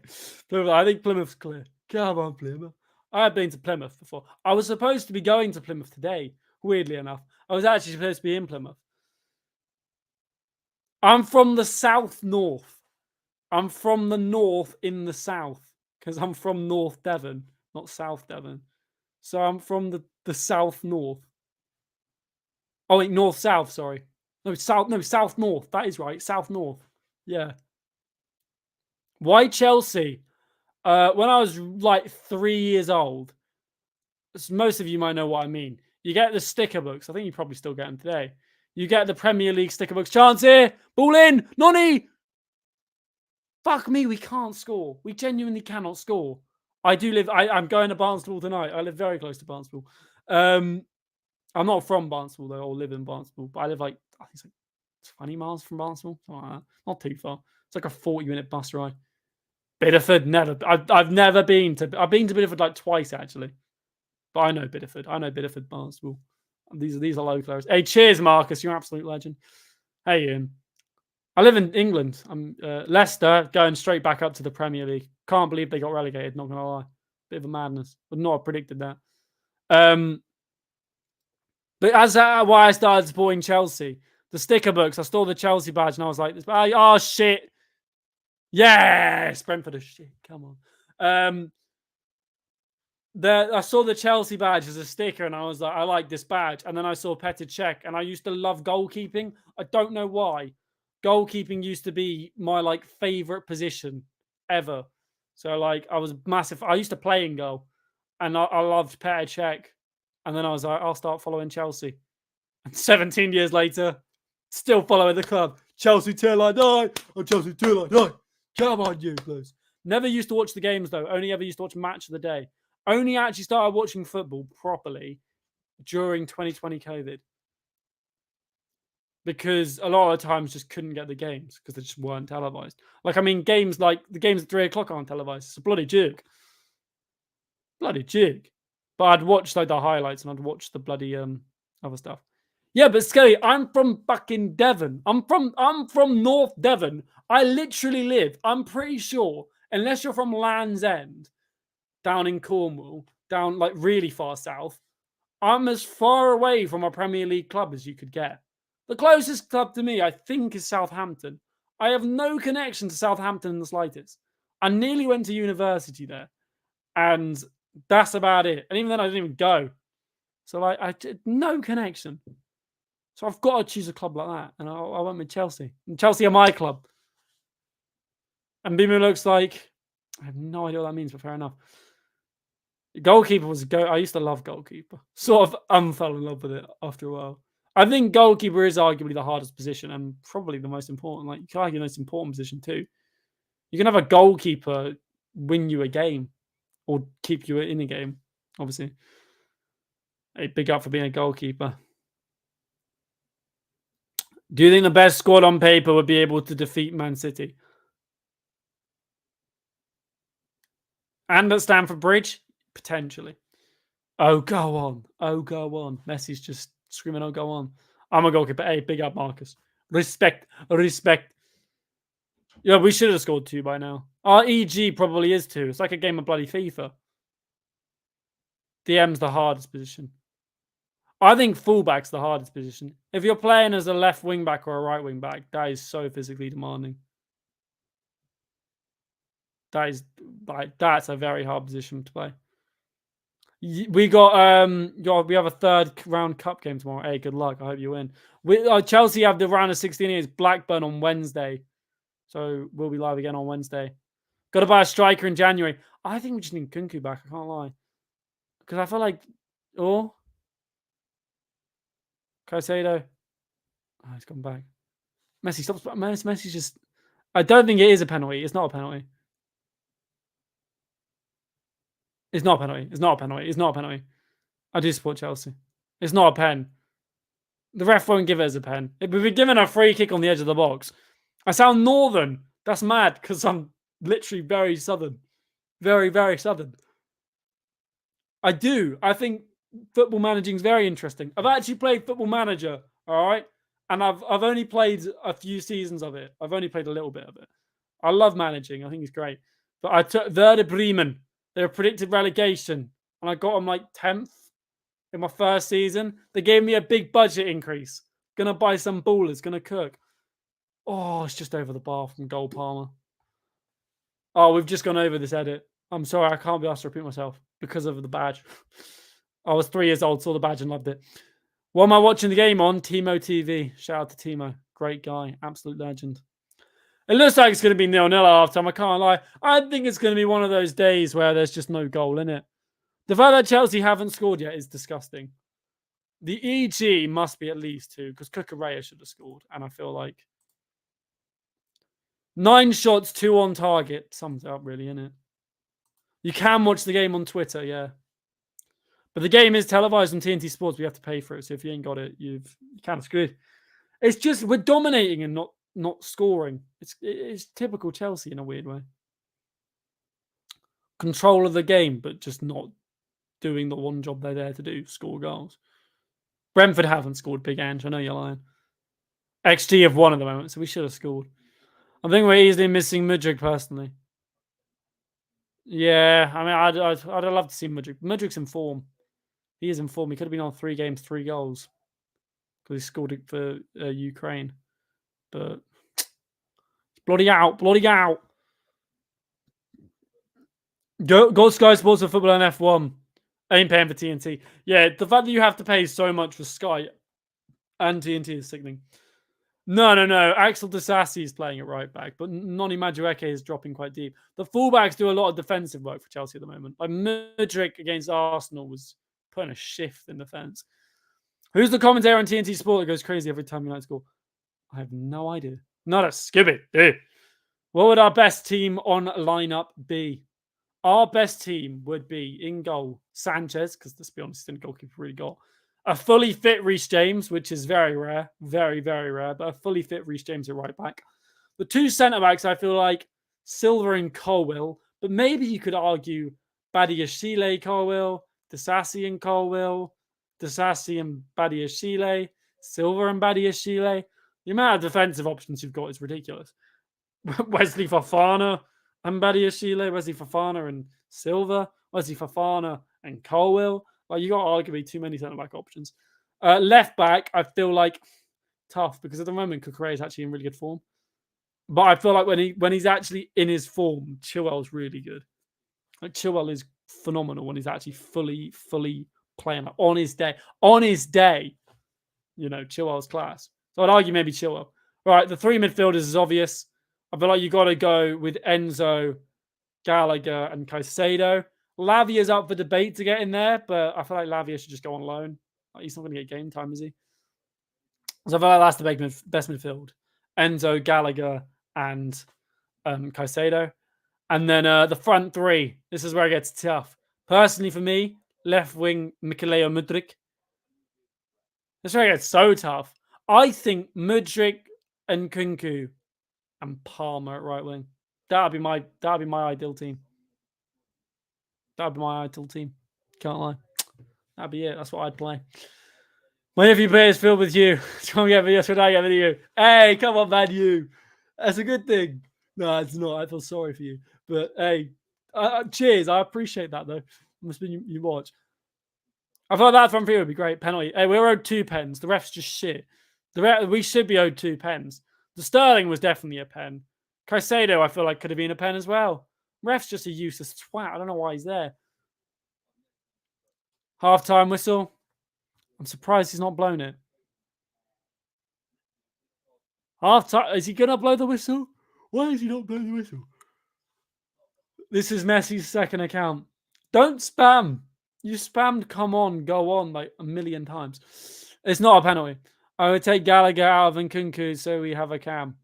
I think Plymouth's clear. Come on, Plymouth. I have been to Plymouth before. I was supposed to be going to Plymouth today, weirdly enough. I was actually supposed to be in Plymouth. I'm from the South North. I'm from the North in the South. Because I'm from North Devon, not South Devon. So I'm from the South North. Oh, wait, North South, sorry. South North. That is right. South North. Yeah. Why Chelsea? When I was like 3 years old, most of you might know what I mean. You get the sticker books. I think you probably still get them today. You get the Premier League sticker books. Chance here. Ball in. Noni. Fuck me. We can't score. We genuinely cannot score. I do live. I'm going to Barnstable tonight. I live very close to Barnstable. I'm not from Barnstable though, or live in Barnstable, but I live like I think it's like 20 miles from Barnstable, something like that. Not too far. It's like a 40-minute bus ride. Bideford, never. I've never been to. I've been to Bideford like twice actually, but I know Bideford. I know Bideford, Barnstable. These are local areas. Hey, cheers, Marcus. You're an absolute legend. Hey, Ian. I live in England. I'm Leicester going straight back up to the Premier League. Can't believe they got relegated. Not gonna lie, bit of a madness. Would not have predicted that. But as why I started supporting Chelsea, the sticker books. I saw the Chelsea badge and I was like, "Oh shit, yes, Brentford is shit. Come on." I saw the Chelsea badge as a sticker and I was like, I like this badge. And then I saw Petr Cech and I used to love goalkeeping. I don't know why. Goalkeeping used to be my like favorite position ever. So like I was massive. I used to play in goal and I loved Petr Cech. And then I was like, I'll start following Chelsea. And 17 years later, still following the club. Chelsea till I die. Or Chelsea till I die. Come on, you Blues. Never used to watch the games though. Only ever used to watch Match of the Day. Only actually started watching football properly during 2020 COVID. Because a lot of the times just couldn't get the games because they just weren't televised. Like, I mean, games like the games at 3 o'clock aren't televised. It's a bloody joke. Bloody joke. But I'd watch like the highlights and I'd watch the bloody other stuff. Yeah, but Skelly, I'm from fucking Devon. I'm from North Devon. I literally live, I'm pretty sure, unless you're from Land's End, down in Cornwall, down like really far south, I'm as far away from a Premier League club as you could get. The closest club to me, I think, is Southampton. I have no connection to Southampton in the slightest. I nearly went to university there, and that's about it. And even then, I didn't even go. So like, I did no connection. So I've got to choose a club like that, and I went with Chelsea. And Chelsea are my club. And Bimu looks like, I have no idea what that means, but fair enough. Goalkeeper was I used to love goalkeeper. Sort of fell in love with it after a while. I think goalkeeper is arguably the hardest position and probably the most important. Like, you can argue the most important position too. You can have a goalkeeper win you a game or keep you in a game, obviously. Hey, big up for being a goalkeeper. Do you think the best squad on paper would be able to defeat Man City? And at Stamford Bridge? Potentially. Oh, go on. Oh, go on. Messi's just screaming, oh, go on. I'm a goalkeeper. Hey, big up, Marcus. Respect. Yeah, we should have scored 2 by now. Our EG probably is 2. It's like a game of bloody FIFA. DM's the hardest position. I think fullback's the hardest position. If you're playing as a left wing back or a right wing back, that is so physically demanding. That's a very hard position to play. We got we have a 3rd round cup game tomorrow. Hey, good luck. I hope you win. Chelsea have the round of 16 against Blackburn on Wednesday, so we'll be live again on Wednesday. Got to buy a striker in January. I think we just need Kunku back. I can't lie, because I feel like Caicedo. Oh, he's gone back. Messi stops. Messi's just. I don't think it is a penalty. It's not a penalty. It's not a penalty. It's not a penalty. It's not a penalty. I do support Chelsea. It's not a pen. The ref won't give it as a pen. We've been given a free kick on the edge of the box. I sound northern. That's mad because I'm literally very southern. Very, very southern. I do. I think football managing is very interesting. I've actually played Football Manager, all right? And I've only played a few seasons of it. I've only played a little bit of it. I love managing. I think it's great. But I took Werder Bremen. They were predicted relegation. And I got them like 10th in my first season. They gave me a big budget increase. Gonna buy some ballers. Gonna cook. Oh, it's just over the bar from Gold Palmer. Oh, we've just gone over this edit. I'm sorry, I can't be asked to repeat myself because of the badge. I was 3 years old, saw the badge and loved it. What am I watching the game on? Timo TV. Shout out to Timo. Great guy. Absolute legend. It looks like it's going to be 0-0 at halftime. I can't lie. I think it's going to be one of those days where there's just no goal in it. The fact that Chelsea haven't scored yet is disgusting. The EG must be at least 2 because Cucurella should have scored. And I feel like 9 shots, 2 on target. Sums it up really, innit? You can watch the game on Twitter, yeah. But the game is televised on TNT Sports. We have to pay for it. So if you ain't got it, you're kind of screwed. It's just we're dominating and not scoring. It's typical Chelsea in a weird way. Control of the game, but just not doing the one job they're there to do: score goals. Brentford haven't scored, Big Ange. I know you're lying. XG of 1 at the moment, so we should have scored. I think we're easily missing Mudryk personally. Yeah, I mean, I'd love to see Mudryk. Mudryk's in form. He is in form. He could have been on 3 games, 3 goals because he scored it for Ukraine. But bloody out. Go Sky Sports for football and F1. Ain't paying for TNT. Yeah, the fact that you have to pay so much for Sky and TNT is sickening. No. Axel Disasi is playing at right back, but Noni Madueke is dropping quite deep. The fullbacks do a lot of defensive work for Chelsea at the moment. Like Mudryk against Arsenal was putting a shift in defense. Who's the commentator on TNT Sport that goes crazy every time United score? I have no idea. Not a skibby. What would our best team on lineup be? Our best team would be in goal Sanchez, because let's be honest, the goalkeeper really got a fully fit Reece James, which is very rare, very, very rare, but a fully fit Reece James at right back. The 2 centre-backs, I feel like Silva and Colwill, but maybe you could argue Badiashile, Colwill, Disasi and Colwill, Disasi and Badiashile, Silva and Badiashile. The amount of defensive options you've got is ridiculous. Wesley Fofana and Badiashile, Wesley Fofana and Silva, Wesley Fofana and Colwill. Like, you got arguably too many centre-back options. Left back, I feel like tough because at the moment Cucurella is actually in really good form. But I feel like when he's actually in his form, Chilwell's really good. Like, Chilwell is phenomenal when he's actually fully playing like, on his day. On his day, Chilwell's class. So I'd argue maybe Chilwell. Right, the 3 midfielders is obvious. I feel like you got to go with Enzo, Gallagher, and Caicedo. Lavia's up for debate to get in there, but I feel like Lavia should just go on loan. Like, he's not going to get game time, is he? So I feel like that's the best midfield. Enzo, Gallagher, and Caicedo. And then the front 3. This is where it gets tough. Personally, for me, left wing, Mykhailo Mudryk. This is where it gets so tough. I think Mudryk and Kunku and Palmer at right wing. That'd be my ideal team. That'd be my ideal team. Can't lie. That'd be it. That's what I'd play. My FU play is filled with you. Come get video. Should I get video? Hey, come on, man, you. That's a good thing. No, it's not. I feel sorry for you. But hey, cheers. I appreciate that, though. Must be you watch. I thought that front 3 would be great. Penalty. Hey, we're owed 2 pens. The ref's just shit. We should be owed 2 pens. The Sterling was definitely a pen. Caicedo, I feel like, could have been a pen as well. Ref's just a useless twat. I don't know why he's there. Half-time whistle. I'm surprised he's not blown it. Half-time. Is he going to blow the whistle? Why is he not blowing the whistle? This is Messi's second account. Don't spam. You spammed come on, go on like a million times. It's not a penalty. I would take Gallagher out of Nkunku so we have a cam.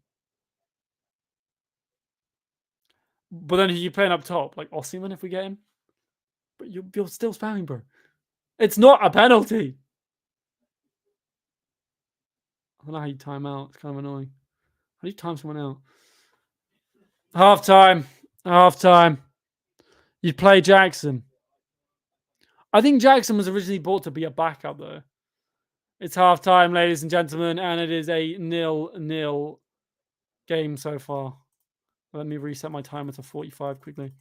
But then you're playing up top, like Osimhen if we get him. But you're still spamming, bro. It's not a penalty. I don't know how you time out. It's kind of annoying. How do you time someone out? Half-time. You'd play Jackson. I think Jackson was originally bought to be a backup, though. It's half-time, ladies and gentlemen, and it is a 0-0 game so far. Let me reset my timer to 45 quickly.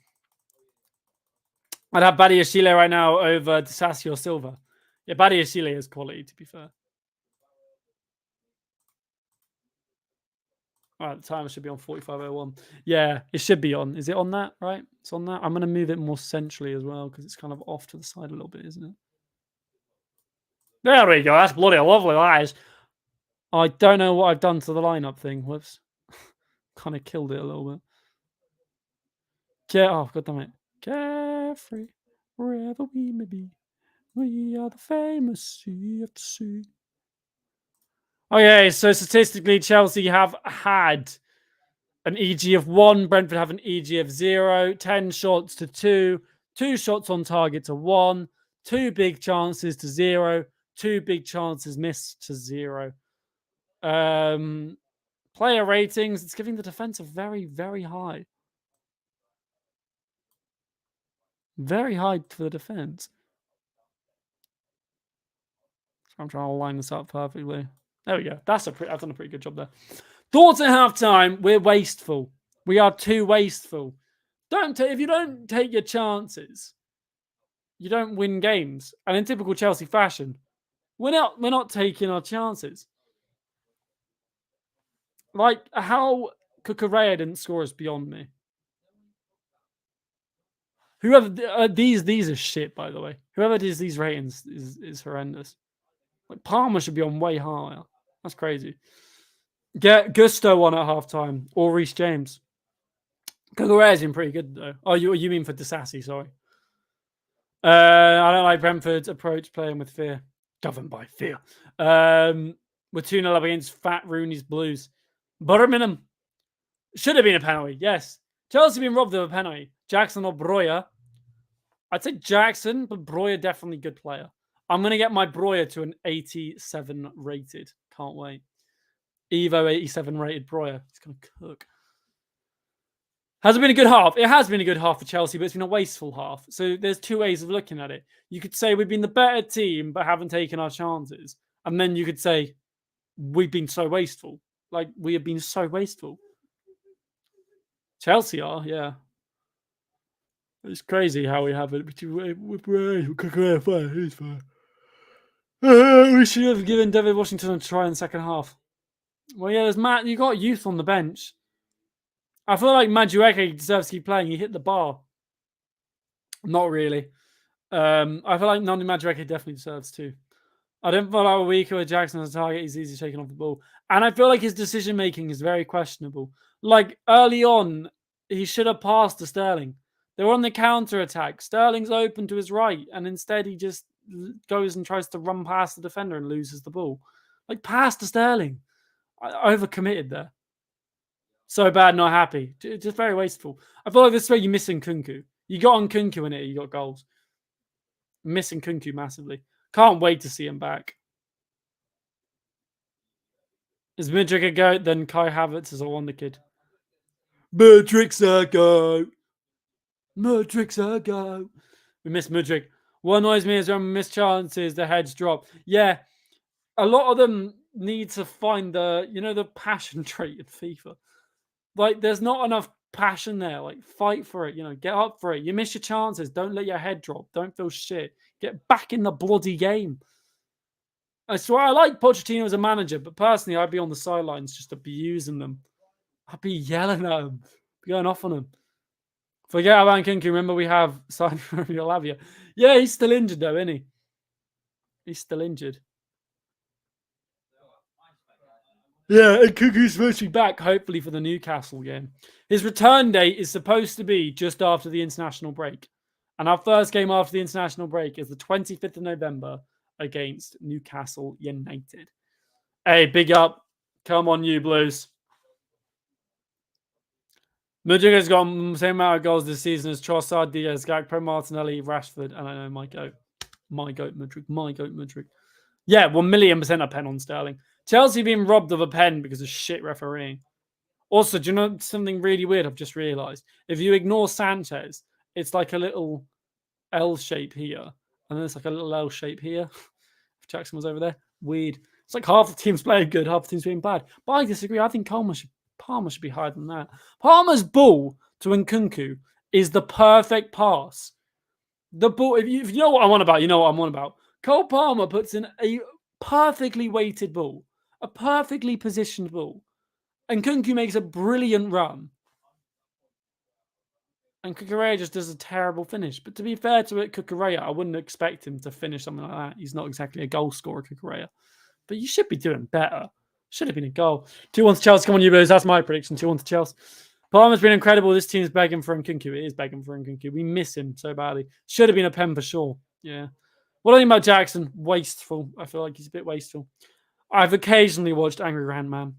I'd have Badiashile right now over Disasi or Silva. Yeah, Badiashile is quality, to be fair. All right, the timer should be on 45:01. Yeah, it should be on. Is it on that, right? It's on that. I'm going to move it more centrally as well because it's kind of off to the side a little bit, isn't it? There we go. That's bloody lovely, that is. I don't know what I've done to the lineup thing. Whoops. Kind of killed it a little bit. Oh, God damn it. Carefree, wherever we may be. We are the famous CFC. Okay, so statistically, Chelsea have had an EG of 1. Brentford have an EG of 0. 10 shots to 2. 2 shots on target to 1. 2 big chances to 0. 2 big chances missed to 0. Player ratings, it's giving the defense a very, very high. Very high for the defense. I'm trying to line this up perfectly. There we go. I've done a pretty good job there. Thoughts at halftime, we're wasteful. We are too wasteful. If you don't take your chances, you don't win games. And in typical Chelsea fashion, we're not taking our chances. Like, how Cucurella didn't score is beyond me. Whoever these are shit, by the way. Whoever does these ratings is horrendous. Like, Palmer should be on way higher. That's crazy. Get Gusto on at halftime or Reece James. Cucurella's been pretty good though. Oh, you mean for Disassi? Sorry. I don't like Brentford's approach playing with fear, governed by fear. We're 2-0 up against Fat Rooney's Blues. Birmingham should have been a penalty. Yes, Chelsea been robbed of a penalty. Jackson or Breuer? I'd say Jackson, but Breuer definitely good player. I'm gonna get my Breuer to an 87 rated. Can't wait. Evo 87 rated Breuer. He's gonna cook. Has it been a good half? It has been a good half for Chelsea, but it's been a wasteful half. So there's 2 ways of looking at it. You could say we've been the better team, but haven't taken our chances. And then you could say we've been so wasteful. Like, we have been so wasteful. Chelsea are, yeah. It's crazy how we have it. We should have given David Washington a try in the second half. Well, yeah, you got youth on the bench. I feel like Madueke deserves to keep playing. He hit the bar. Not really. I feel like Nani Madueke definitely deserves to. I don't feel like a week with Jackson as a target. He's easy taking off the ball. And I feel like his decision making is very questionable. Like, early on, he should have passed to Sterling. They were on the counter attack. Sterling's open to his right, and instead he just goes and tries to run past the defender and loses the ball. Like, pass to Sterling. I overcommitted there. So bad, not happy. Just very wasteful. I feel like this is where you're missing Kunku. You got on Kunku in it, you got goals. Missing Kunku massively. Can't wait to see him back. Is Mudryk a goat? Then Kai Havertz is a wonder kid. Mudryk's a goat. Mudryk's a goat. We miss Mudryk. What annoys me is when we miss chances, the heads drop. Yeah, a lot of them need to find the passion trait in FIFA. Like, there's not enough passion there. Like, fight for it. Get up for it. You miss your chances. Don't let your head drop. Don't feel shit. Get back in the bloody game. I swear, I like Pochettino as a manager, but personally, I'd be on the sidelines just abusing them. I'd be yelling at them, going off on them. Forget about Kunku. Remember, we have signed Romeo Lavia. Yeah, he's still injured though, isn't he? He's still injured. Yeah, and Kunku's supposed to be back, hopefully, for the Newcastle game. His return date is supposed to be just after the international break. And our first game after the international break is the 25th of November against Newcastle United. Hey, big up. Come on, you Blues. Mudryk has got the same amount of goals this season as Trossard, Diaz, Gakpo, Martinelli, Rashford, and I know my goat. My goat, Mudryk. Yeah, 1,000,000% a pen on Sterling. Chelsea being robbed of a pen because of shit refereeing. Also, do you know something really weird I've just realised? If you ignore Sanchez, it's like a little L shape here, and then it's like a little L shape here. If Jackson was over there, weird. It's like half the team's playing good, half the team's being bad. But I disagree. I think Palmer should be higher than that. Palmer's ball to Nkunku is the perfect pass. The ball, if you know what I'm on about, you know what I'm on about. Cole Palmer puts in a perfectly weighted ball, a perfectly positioned ball, and Nkunku makes a brilliant run. And Cucurella just does a terrible finish. But to be fair to Cucurella, I wouldn't expect him to finish something like that. He's not exactly a goal scorer, Cucurella. But you should be doing better. Should have been a goal. 2-1 to Chelsea. Come on, you boys. That's my prediction. 2-1 to Chelsea. Palmer's been incredible. This team's begging for Nkunku. It is begging for Nkunku. We miss him so badly. Should have been a pen for sure. Yeah. What do you think about Jackson? Wasteful. I feel like he's a bit wasteful. I've occasionally watched Angry Grandman.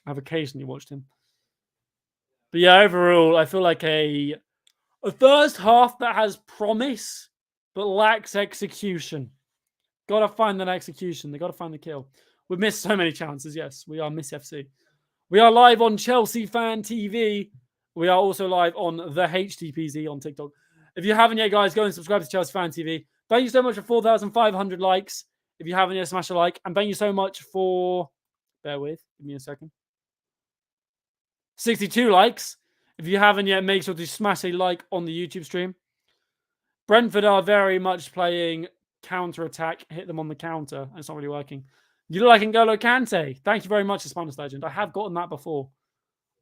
I've occasionally watched him. But yeah, overall, I feel like a first half that has promise but lacks execution. Got to find that execution. They got to find the kill. We've missed so many chances. Yes, we are Miss FC. We are live on Chelsea Fan TV. We are also live on the HTPZ on TikTok. If you haven't yet, guys, go and subscribe to Chelsea Fan TV. Thank you so much for 4,500 likes. If you haven't yet, smash a like. And thank you so much for... Bear with. Give me a second. 62 likes. If you haven't yet, make sure to smash a like on the YouTube stream. Brentford are very much playing counter-attack. Hit them on the counter. And it's not really working. You look like N'Golo Kante. Thank you very much, Spanish Legend. I have gotten that before.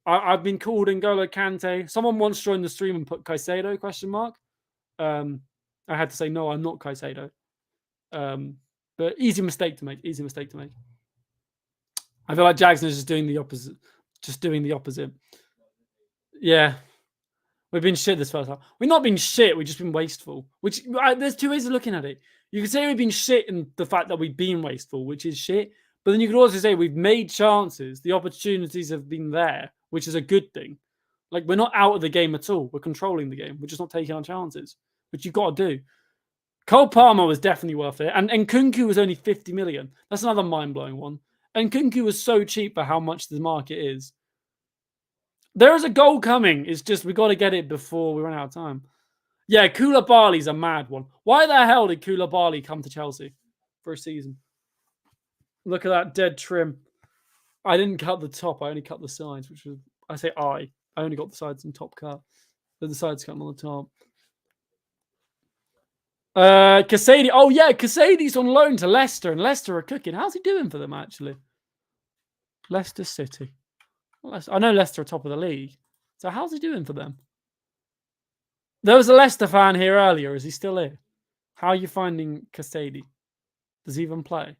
I've been called N'Golo Kante. Someone once joined the stream and put Caicedo, question mark. I had to say, no, I'm not Caicedo. But easy mistake to make. Easy mistake to make. I feel like Jackson is just doing the opposite. Just doing the opposite. Yeah. We've been shit this first half. We've not been shit. We've just been wasteful. Which, there's two ways of looking at it. You could say we've been shit in the fact that we've been wasteful, which is shit. But then you could also say we've made chances. The opportunities have been there, which is a good thing. Like, we're not out of the game at all. We're controlling the game. We're just not taking our chances, which you've got to do. Cole Palmer was definitely worth it. And Nkunku was only 50 million. That's another mind-blowing one. And Nkunku was so cheap for how much the market is. There is a goal coming. It's just we got to get it before we run out of time. Yeah, Koulibaly's a mad one. Why the hell did Koulibaly come to Chelsea for a season? Look at that dead trim. I didn't cut the top. I only cut the sides, which was... I only got the sides and top cut. But the sides cut on the top. Casady. Oh, yeah, Casady's on loan to Leicester, and Leicester are cooking. How's he doing for them, actually? Leicester City. I know Leicester are top of the league. So how's he doing for them? There was a Leicester fan here earlier. Is he still here? How are you finding Casady? Does he even play?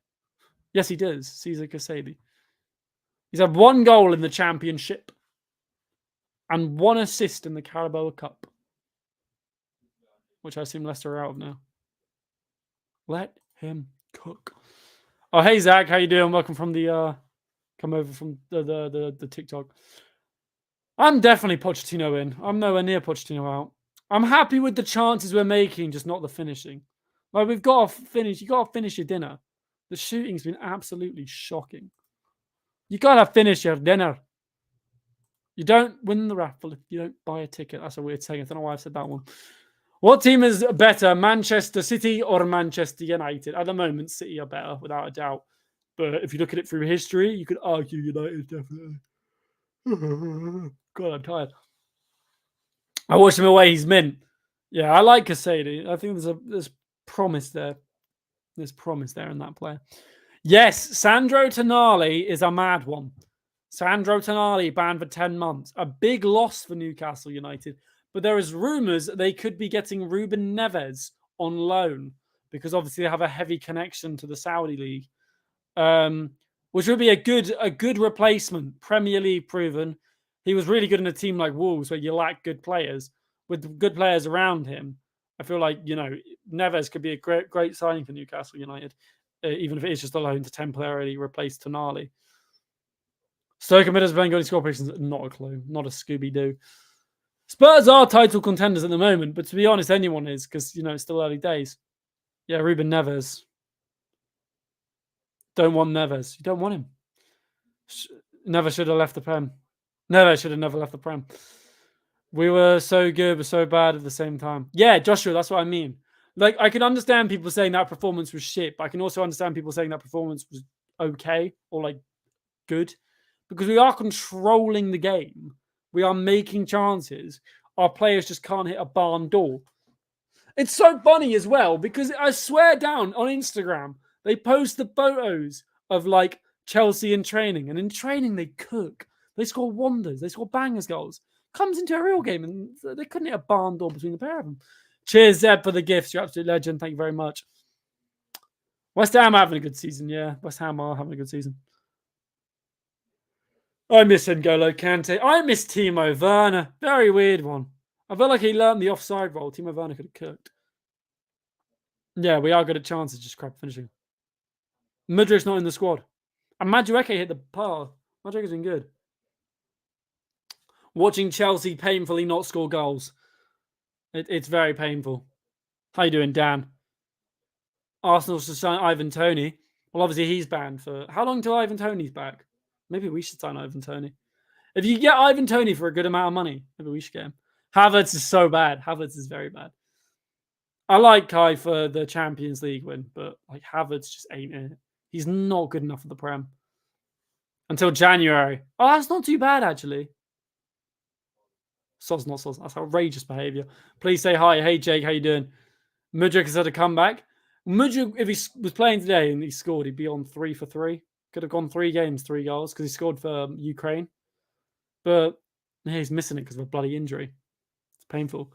Yes, he does. Cesar Casady. He's had 1 goal in the Championship and 1 assist in the Carabao Cup, which I assume Leicester are out of now. Let him cook. Oh, hey, Zach. How you doing? Welcome from the... Come over from the TikTok. I'm definitely Pochettino in. I'm nowhere near Pochettino out. I'm happy with the chances we're making, just not the finishing. Like, we've got to finish. You got to finish your dinner. The shooting's been absolutely shocking. You got to finish your dinner. You don't win the raffle if you don't buy a ticket. That's a weird saying. I don't know why I've said that one. What team is better, Manchester City or Manchester United? At the moment, City are better, without a doubt. But if you look at it through history, you could argue United definitely. God, I'm tired. I watched him away. He's mint. Yeah, I like Casady. I think there's promise there. There's promise there in that player. Yes, Sandro Tonali is a mad one. Sandro Tonali banned for 10 months. A big loss for Newcastle United. But there is rumours they could be getting Ruben Neves on loan because obviously they have a heavy connection to the Saudi League. Which would be a good replacement. Premier League proven. He was really good in a team like Wolves where you lack good players. With good players around him, I feel like, Neves could be a great signing for Newcastle United, even if it is just a loan to temporarily replace Tonali. Stoke and Middlesbrough going to score predictions? Not a clue. Not a Scooby-Doo. Spurs are title contenders at the moment, but to be honest, anyone is because, it's still early days. Yeah, Ruben Neves. Don't want Neves. You don't want him. Never should have left the Prem. Never should have never left the Prem. We were so good but so bad at the same time. Yeah, Joshua, that's what I mean. Like, I can understand people saying that performance was shit, but I can also understand people saying that performance was okay or, like, good. Because we are controlling the game. We are making chances. Our players just can't hit a barn door. It's so funny as well because I swear down on Instagram, they post the photos of like Chelsea in training, and in training they cook. They score wonders. They score bangers goals. Comes into a real game, and they couldn't hit a barn door between the pair of them. Cheers, Zeb, for the gifts. You're absolute legend. Thank you very much. West Ham are having a good season. Yeah, West Ham are having a good season. I miss N'Golo Kante. I miss Timo Werner. Very weird one. I felt like he learned the offside role. Timo Werner could have cooked. Yeah, we are good at chances, just crap finishing. Mudrik's not in the squad. And Madueke hit the par. Madueke's been good. Watching Chelsea painfully not score goals. It's very painful. How you doing, Dan? Arsenal should sign Ivan Toney. Well, obviously he's banned for how long till Ivan Toney's back? Maybe we should sign Ivan Toney. If you get Ivan Toney for a good amount of money, maybe we should get him. Havertz is so bad. Havertz is very bad. I like Kai for the Champions League win, but like Havertz just ain't it. He's not good enough for the Prem. Until January. Oh, that's not too bad, actually. Soz, not soz. That's outrageous behaviour. Please say hi. Hey, Jake, how you doing? Mudryk has had a comeback. Mudryk, if he was playing today and he scored, he'd be on 3 for 3. Could have gone 3 games, 3 goals, because he scored for Ukraine. But yeah, he's missing it because of a bloody injury. It's painful.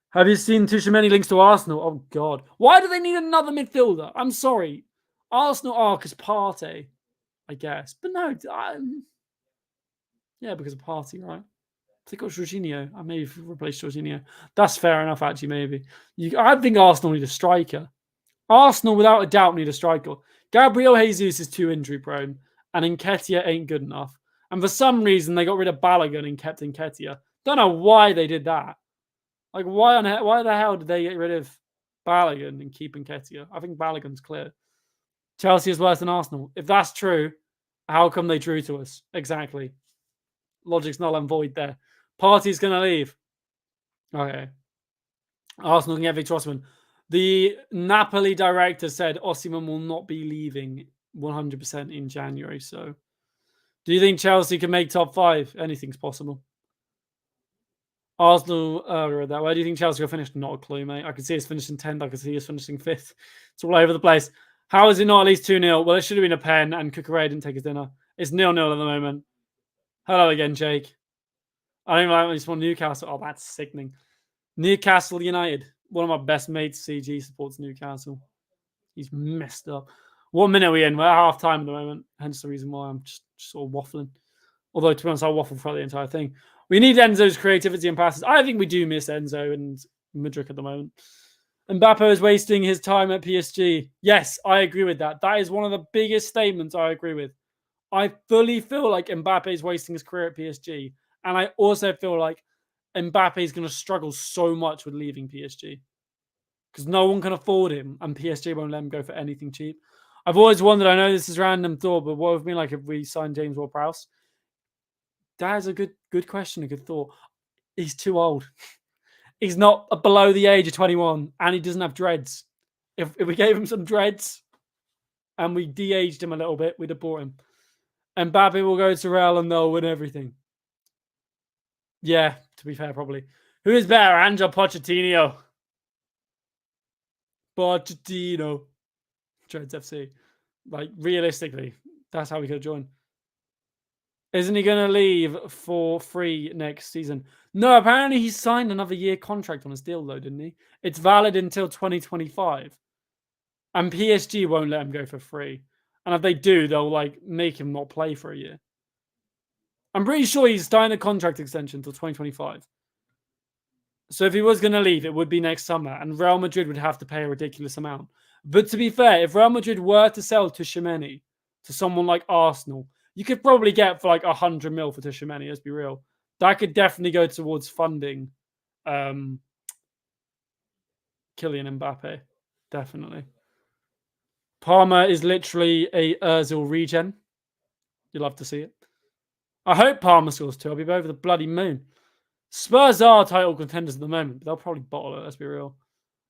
Have you seen Tchouaméni links to Arsenal? Oh, God. Why do they need another midfielder? I'm sorry. Arsenal are because Partey, I guess. But no, yeah, because of Partey, right? They got Jorginho. I maybe replace Jorginho. That's fair enough, actually, maybe. I think Arsenal need a striker. Arsenal, without a doubt, need a striker. Gabriel Jesus is too injury prone, and Nketiah ain't good enough. And for some reason, they got rid of Balogun and kept Nketiah. Don't know why they did that. Like, why the hell did they get rid of Balogun and keep Nketiah? I think Balogun's clear. Chelsea is worse than Arsenal. If that's true, how come they drew to us? Exactly. Logic's null and void there. Partey's going to leave. Okay. Arsenal can get Victor Osimhen. The Napoli director said Osimhen will not be leaving 100% in January. So, do you think Chelsea can make top 5? Anything's possible. Arsenal, that way. Do you think Chelsea will finish? Not a clue, mate. I can see us finishing 10th. I can see us finishing 5th. It's all over the place. How is it not at least 2-0? Well, it should have been a pen, and Cucurella didn't take his dinner. It's 0-0 at the moment. Hello again, Jake. I don't even like when you spawn Newcastle. Oh, that's sickening. Newcastle United. One of my best mates, CG, supports Newcastle. He's messed up. What minute are we in? We're at half time at the moment. Hence the reason why I'm just sort of waffling. Although, to be honest, I'll waffle throughout the entire thing. We need Enzo's creativity and passes. I think we do miss Enzo and Mudryk at the moment. Mbappe is wasting his time at PSG. Yes, I agree with that. That is one of the biggest statements I agree with. I fully feel like Mbappe is wasting his career at PSG. And I also feel like Mbappe is going to struggle so much with leaving PSG. Because no one can afford him. And PSG won't let him go for anything cheap. I've always wondered, I know this is random thought, but what would it be like if we signed James Ward-Prowse? That is a good question, a good thought. He's too old. He's not below the age of 21, and he doesn't have dreads. If we gave him some dreads and we de-aged him a little bit, we'd have bought him. And Mbappe will go to Real and they'll win everything. Yeah, to be fair, probably. Who is better, Angel Pochettino? Pochettino. Dreads FC. Like, realistically, that's how we could join. Isn't he going to leave for free next season? No, apparently he signed another year contract on his deal, though, didn't he? It's valid until 2025. And PSG won't let him go for free. And if they do, they'll like make him not play for a year. I'm pretty sure he's signed a contract extension until 2025. So if he was going to leave, it would be next summer. And Real Madrid would have to pay a ridiculous amount. But to be fair, if Real Madrid were to sell Tchouaméni to someone like Arsenal, you could probably get for like 100 mil for Tchouaméni, let's be real. That could definitely go towards funding Kylian Mbappe. Definitely. Parma is literally a Ozil regen. You'll love to see it. I hope Parma scores too. I'll be over the bloody moon. Spurs are title contenders at the moment, but they'll probably bottle it, let's be real.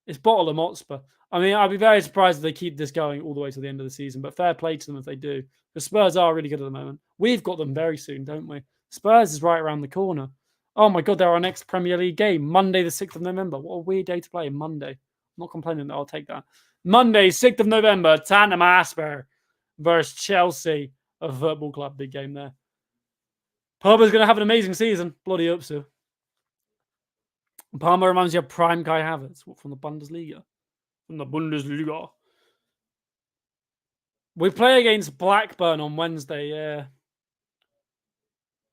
It's bottle and Hotspur. I mean, I'd be very surprised if they keep this going all the way to the end of the season, but fair play to them if they do. The Spurs are really good at the moment. We've got them very soon, don't we? Spurs is right around the corner. Oh my God, they're our next Premier League game. Monday, the 6th of November. What a weird day to play, Monday. I'm not complaining, I'll take that. Monday, 6th of November, Tottenham Hotspur versus Chelsea, a football club. Big game there. Parma's going to have an amazing season. Bloody hope so. Parma reminds you of prime Kai Havertz from the Bundesliga. From the Bundesliga. We play against Blackburn on Wednesday, yeah.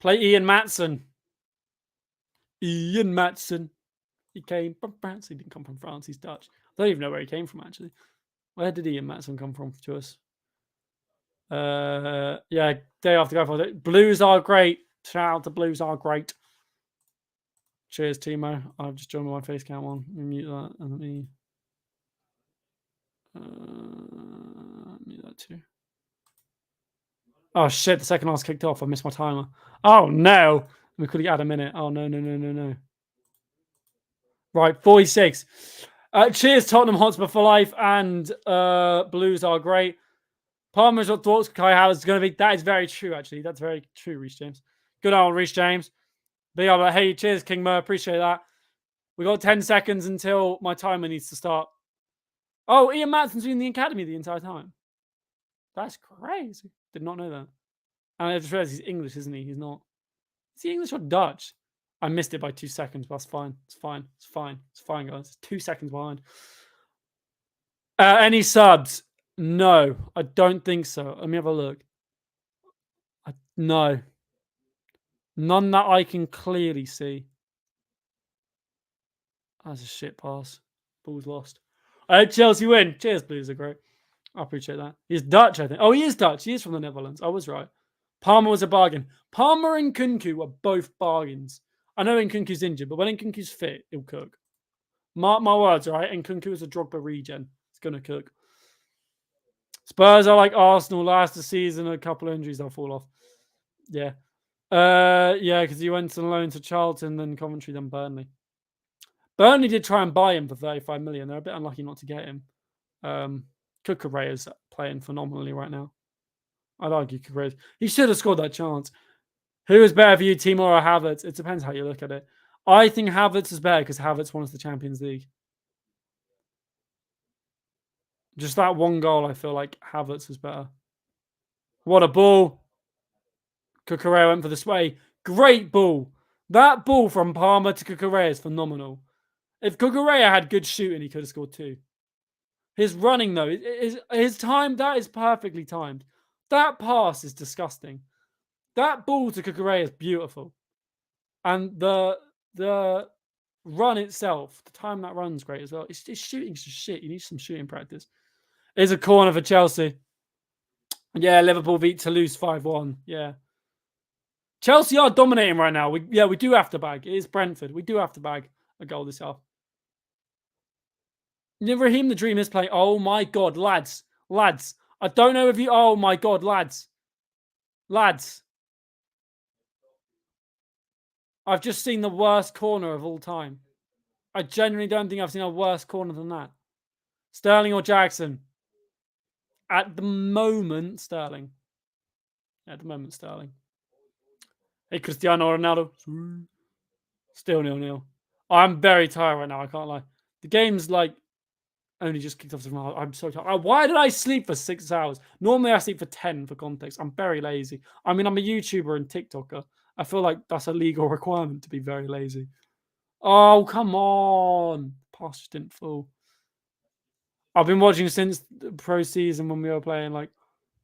Play Ian Maatsen. Ian Maatsen. He came from France. He didn't come from France. He's Dutch. I don't even know where he came from, actually. Where did Ian Maatsen come from to us? Yeah, day after go. Blues are great. Shout out to Blues are great. Cheers, Timo. I've just joined my face cam on. Let me mute that. And let me Need that too. Oh shit! The second half's kicked off. I missed my timer. Oh no! We could add a minute. Oh no. Right, 46. Cheers, Tottenham Hotspur for life, and Blues are great. Palmer's got thoughts. Kai Havertz going to be. That is very true, actually. That's very true, Reece James. Good on Reece James. But yeah, hey, cheers, King Mo. Appreciate that. We got 10 seconds until my timer needs to start. Oh, Ian Matson's been in the academy the entire time. That's crazy. Did not know that. And I just realized he's English, isn't he? He's not. Is he English or Dutch? I missed it by 2 seconds, but that's fine. It's fine. It's fine. It's fine, guys. 2 seconds behind. Any subs? No, I don't think so. Let me have a look. No. None that I can clearly see. That's a shit pass. Ball's lost. I hope Chelsea win. Cheers, Blues are great. I appreciate that. He's Dutch, I think. Oh, he is Dutch. He is from the Netherlands. I was right. Palmer was a bargain. Palmer and Nkunku are both bargains. I know Nkunku's injured, but when Nkunku's fit, he'll cook. Mark my words, all right? Nkunku is a Drogba regen. It's going to cook. Spurs are like Arsenal last season. A couple of injuries, they'll fall off. Yeah. Yeah, because he went on loan to Charlton, then Coventry, then Burnley. Burnley did try and buy him for 35 million. They're a bit unlucky not to get him. Cucurella is playing phenomenally right now. I'd argue Cucurella. He should have scored that chance. Who is better for you, Timo or Havertz? It depends how you look at it. I think Havertz is better because Havertz won us the Champions League. Just that one goal, I feel like Havertz is better. What a ball. Cucurella went for the sway. Great ball. That ball from Palmer to Cucurella is phenomenal. If Cucurella had good shooting, he could have scored 2. His running, though, his time, that is perfectly timed. That pass is disgusting. That ball to Cucurella is beautiful. And the run itself, the time that run's great as well. His shooting's just shit. You need some shooting practice. It's a corner for Chelsea. Yeah, Liverpool beat Toulouse 5-1. Yeah. Chelsea are dominating right now. We do have to bag. It is Brentford. We do have to bag a goal this half. Raheem the Dream is playing. Oh my God, lads. I don't know if you... Oh my God, lads. I've just seen the worst corner of all time. I genuinely don't think I've seen a worse corner than that. Sterling or Jackson? At the moment, Sterling. Hey, Cristiano Ronaldo. Still 0-0. I'm very tired right now. I can't lie. The game's like only just kicked off. I'm so tired. Why did I sleep for 6 hours? Normally I sleep for 10 for context. I'm very lazy. I mean, I'm a YouTuber and TikToker. I feel like that's a legal requirement to be very lazy. Oh, come on. Pass just didn't fall. I've been watching since the pro season when we were playing like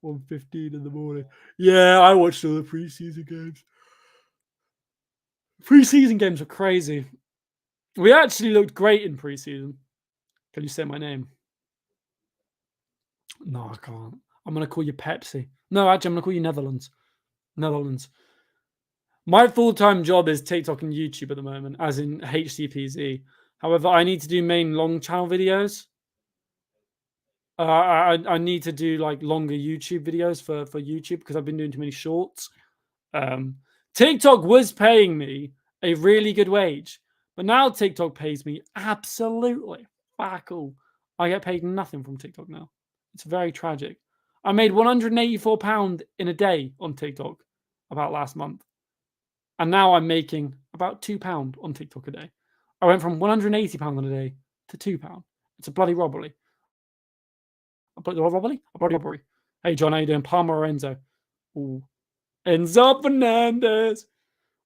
1:15 in the morning. Yeah, I watched all the preseason games. Preseason games were crazy. We actually looked great in preseason. Can you say my name? No, I can't. I'm going to call you Pepsi. No, actually, I'm going to call you Netherlands. My full-time job is TikTok and YouTube at the moment, as in HCPZ. However, I need to do main long channel videos. I need to do like longer YouTube videos for YouTube because I've been doing too many shorts. TikTok was paying me a really good wage, but now TikTok pays me absolutely fuck all. I get paid nothing from TikTok now. It's very tragic. I made £184 in a day on TikTok about last month. And now I'm making about £2 on TikTok a day. I went from £180 on a day to £2. It's a bloody robbery. A bloody robbery. Hey, John, how you doing? Palmer or Enzo? Ooh. Enzo Fernandez.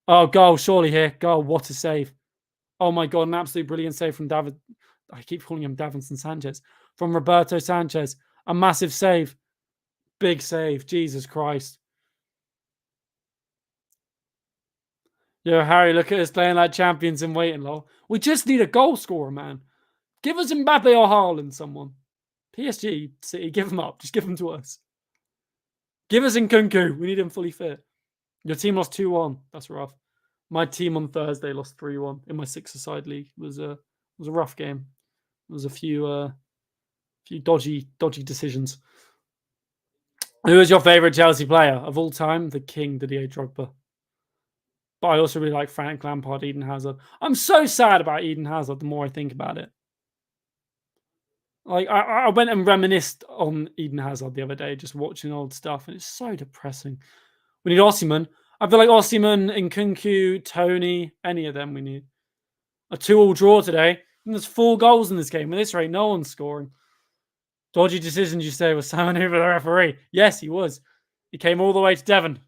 Oh, goal, surely here. Goal, what a save. Oh, my God, an absolute brilliant save from David. I keep calling him Davinson Sanchez. From Roberto Sanchez. A massive save. Big save. Jesus Christ. Yo, Harry, look at us playing like champions and waiting, lol. We just need a goal scorer, man. Give us Mbappe or Haaland, someone. PSG, City, give them up. Just give them to us. Give us Nkunku. We need him fully fit. Your team lost 2-1. That's rough. My team on Thursday lost 3-1 in my 6-a-side league. It was a rough game. There was a few few dodgy decisions. Who is your favourite Chelsea player of all time? The King, Didier Drogba. But I also really like Frank Lampard, Eden Hazard. I'm so sad about Eden Hazard the more I think about it. Like, I went and reminisced on Eden Hazard the other day, just watching old stuff, and it's so depressing. We need Osimhen. I feel like Osimhen, Nkunku, Tony, any of them we need. A 2-2 draw today. And there's 4 goals in this game. At this rate, no one's scoring. Dodgy decisions, you say, was Simon Hooper the referee? Yes, he was. He came all the way to Devon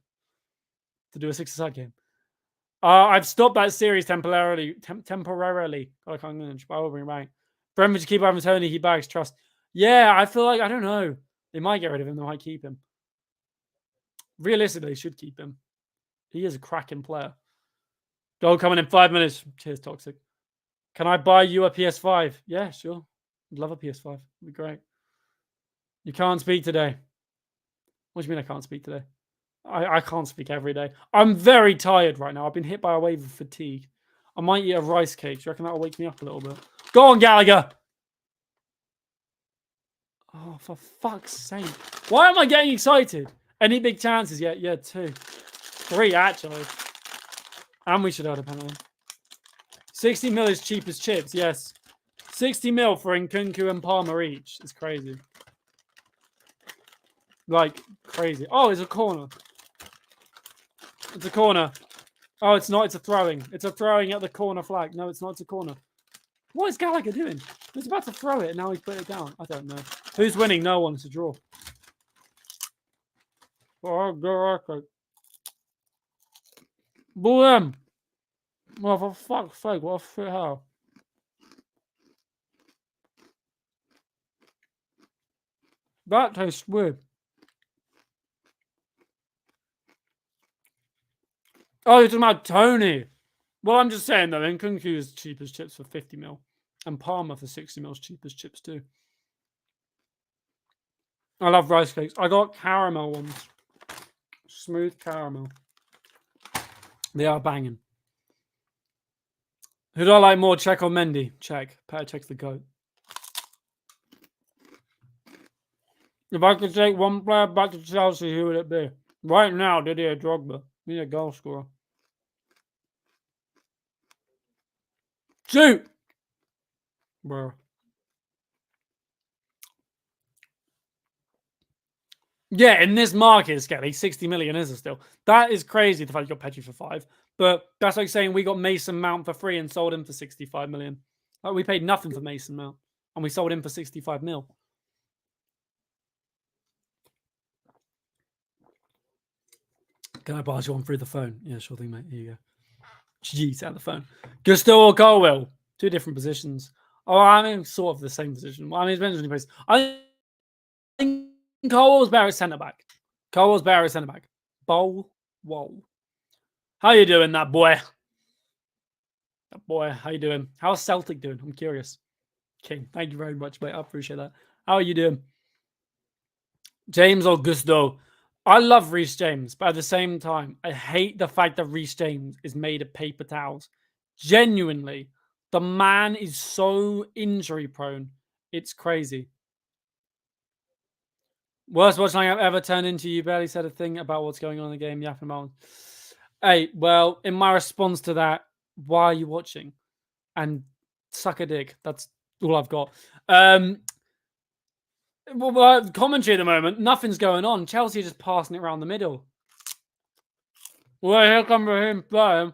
to do a 6-a-side game. I've stopped that series temporarily. Temporarily. God, I can't English, but I will bring it back. Brentford to keep Ivan Tony. He bags trust. Yeah, I feel like, I don't know. They might get rid of him. They might keep him. Realistically, they should keep him. He is a cracking player. Goal coming in 5 minutes. Cheers, Toxic. Can I buy you a PS5? Yeah, sure. I'd love a PS5. It'd be great. You can't speak today. What do you mean I can't speak today? I can't speak every day. I'm very tired right now. I've been hit by a wave of fatigue. I might eat a rice cake. Do you reckon that'll wake me up a little bit? Go on, Gallagher! Oh, for fuck's sake. Why am I getting excited? Any big chances yet? Yeah, 2. 3, actually. And we should have a penalty. 60 mil is cheap as chips, yes. 60 mil for Nkunku and Palmer each. It's crazy. Like, crazy. Oh, it's a corner. It's a corner. Oh, it's not. It's a throwing. It's a throwing at the corner flag. No, it's not. It's a corner. What is Gallagher doing? He's about to throw it, and now he's put it down. I don't know. Who's winning? No one. It's a draw. Oh, God. Boom. Well, for fuck's sake, what a shit hell. That tastes weird. Oh, you're talking about Tony. Well, I'm just saying, though, Nkunku is cheap as chips for 50 mil. And Palmer for 60 mil is cheap as chips, too. I love rice cakes. I got caramel ones. Smooth caramel. They are banging. Who do I like more, Czech or Mendy? Czech. Petr Cech's the GOAT. If I could take one player back to Chelsea, who would it be? Right now, Didier Drogba. We need a goal scorer. Shoot! Bro. Yeah, in this market, Skelly, 60 million is it still? That is crazy, the fact you got Petry for 5. But that's like saying we got Mason Mount for free and sold him for 65 million. Like, we paid nothing for Mason Mount. And we sold him for 65 mil. Can I pass you on through the phone? Yeah, sure thing, mate. Here you go. Jeez, out the phone. Gusto or Colwell? 2 different positions. Oh, I mean, sort of the same position. I mean, it depends on the place. I think Colwell's better at centre back. Colwell's better at centre back. Bowl. Whoa. How you doing, that boy? That boy, how you doing? How's Celtic doing? I'm curious. King, thank you very much, mate. I appreciate that. How are you doing? James or Gusto? I love Reece James, but at the same time, I hate the fact that Reece James is made of paper towels. Genuinely, the man is so injury prone. It's crazy. Worst watching I've ever turned into. You barely said a thing about what's going on in the game. Yapping about. Hey, well, in my response to that, why are you watching? And suck a dick. That's all I've got. Well, commentary at the moment, nothing's going on. Chelsea are just passing it around the middle. Well, here comes Raheem playing.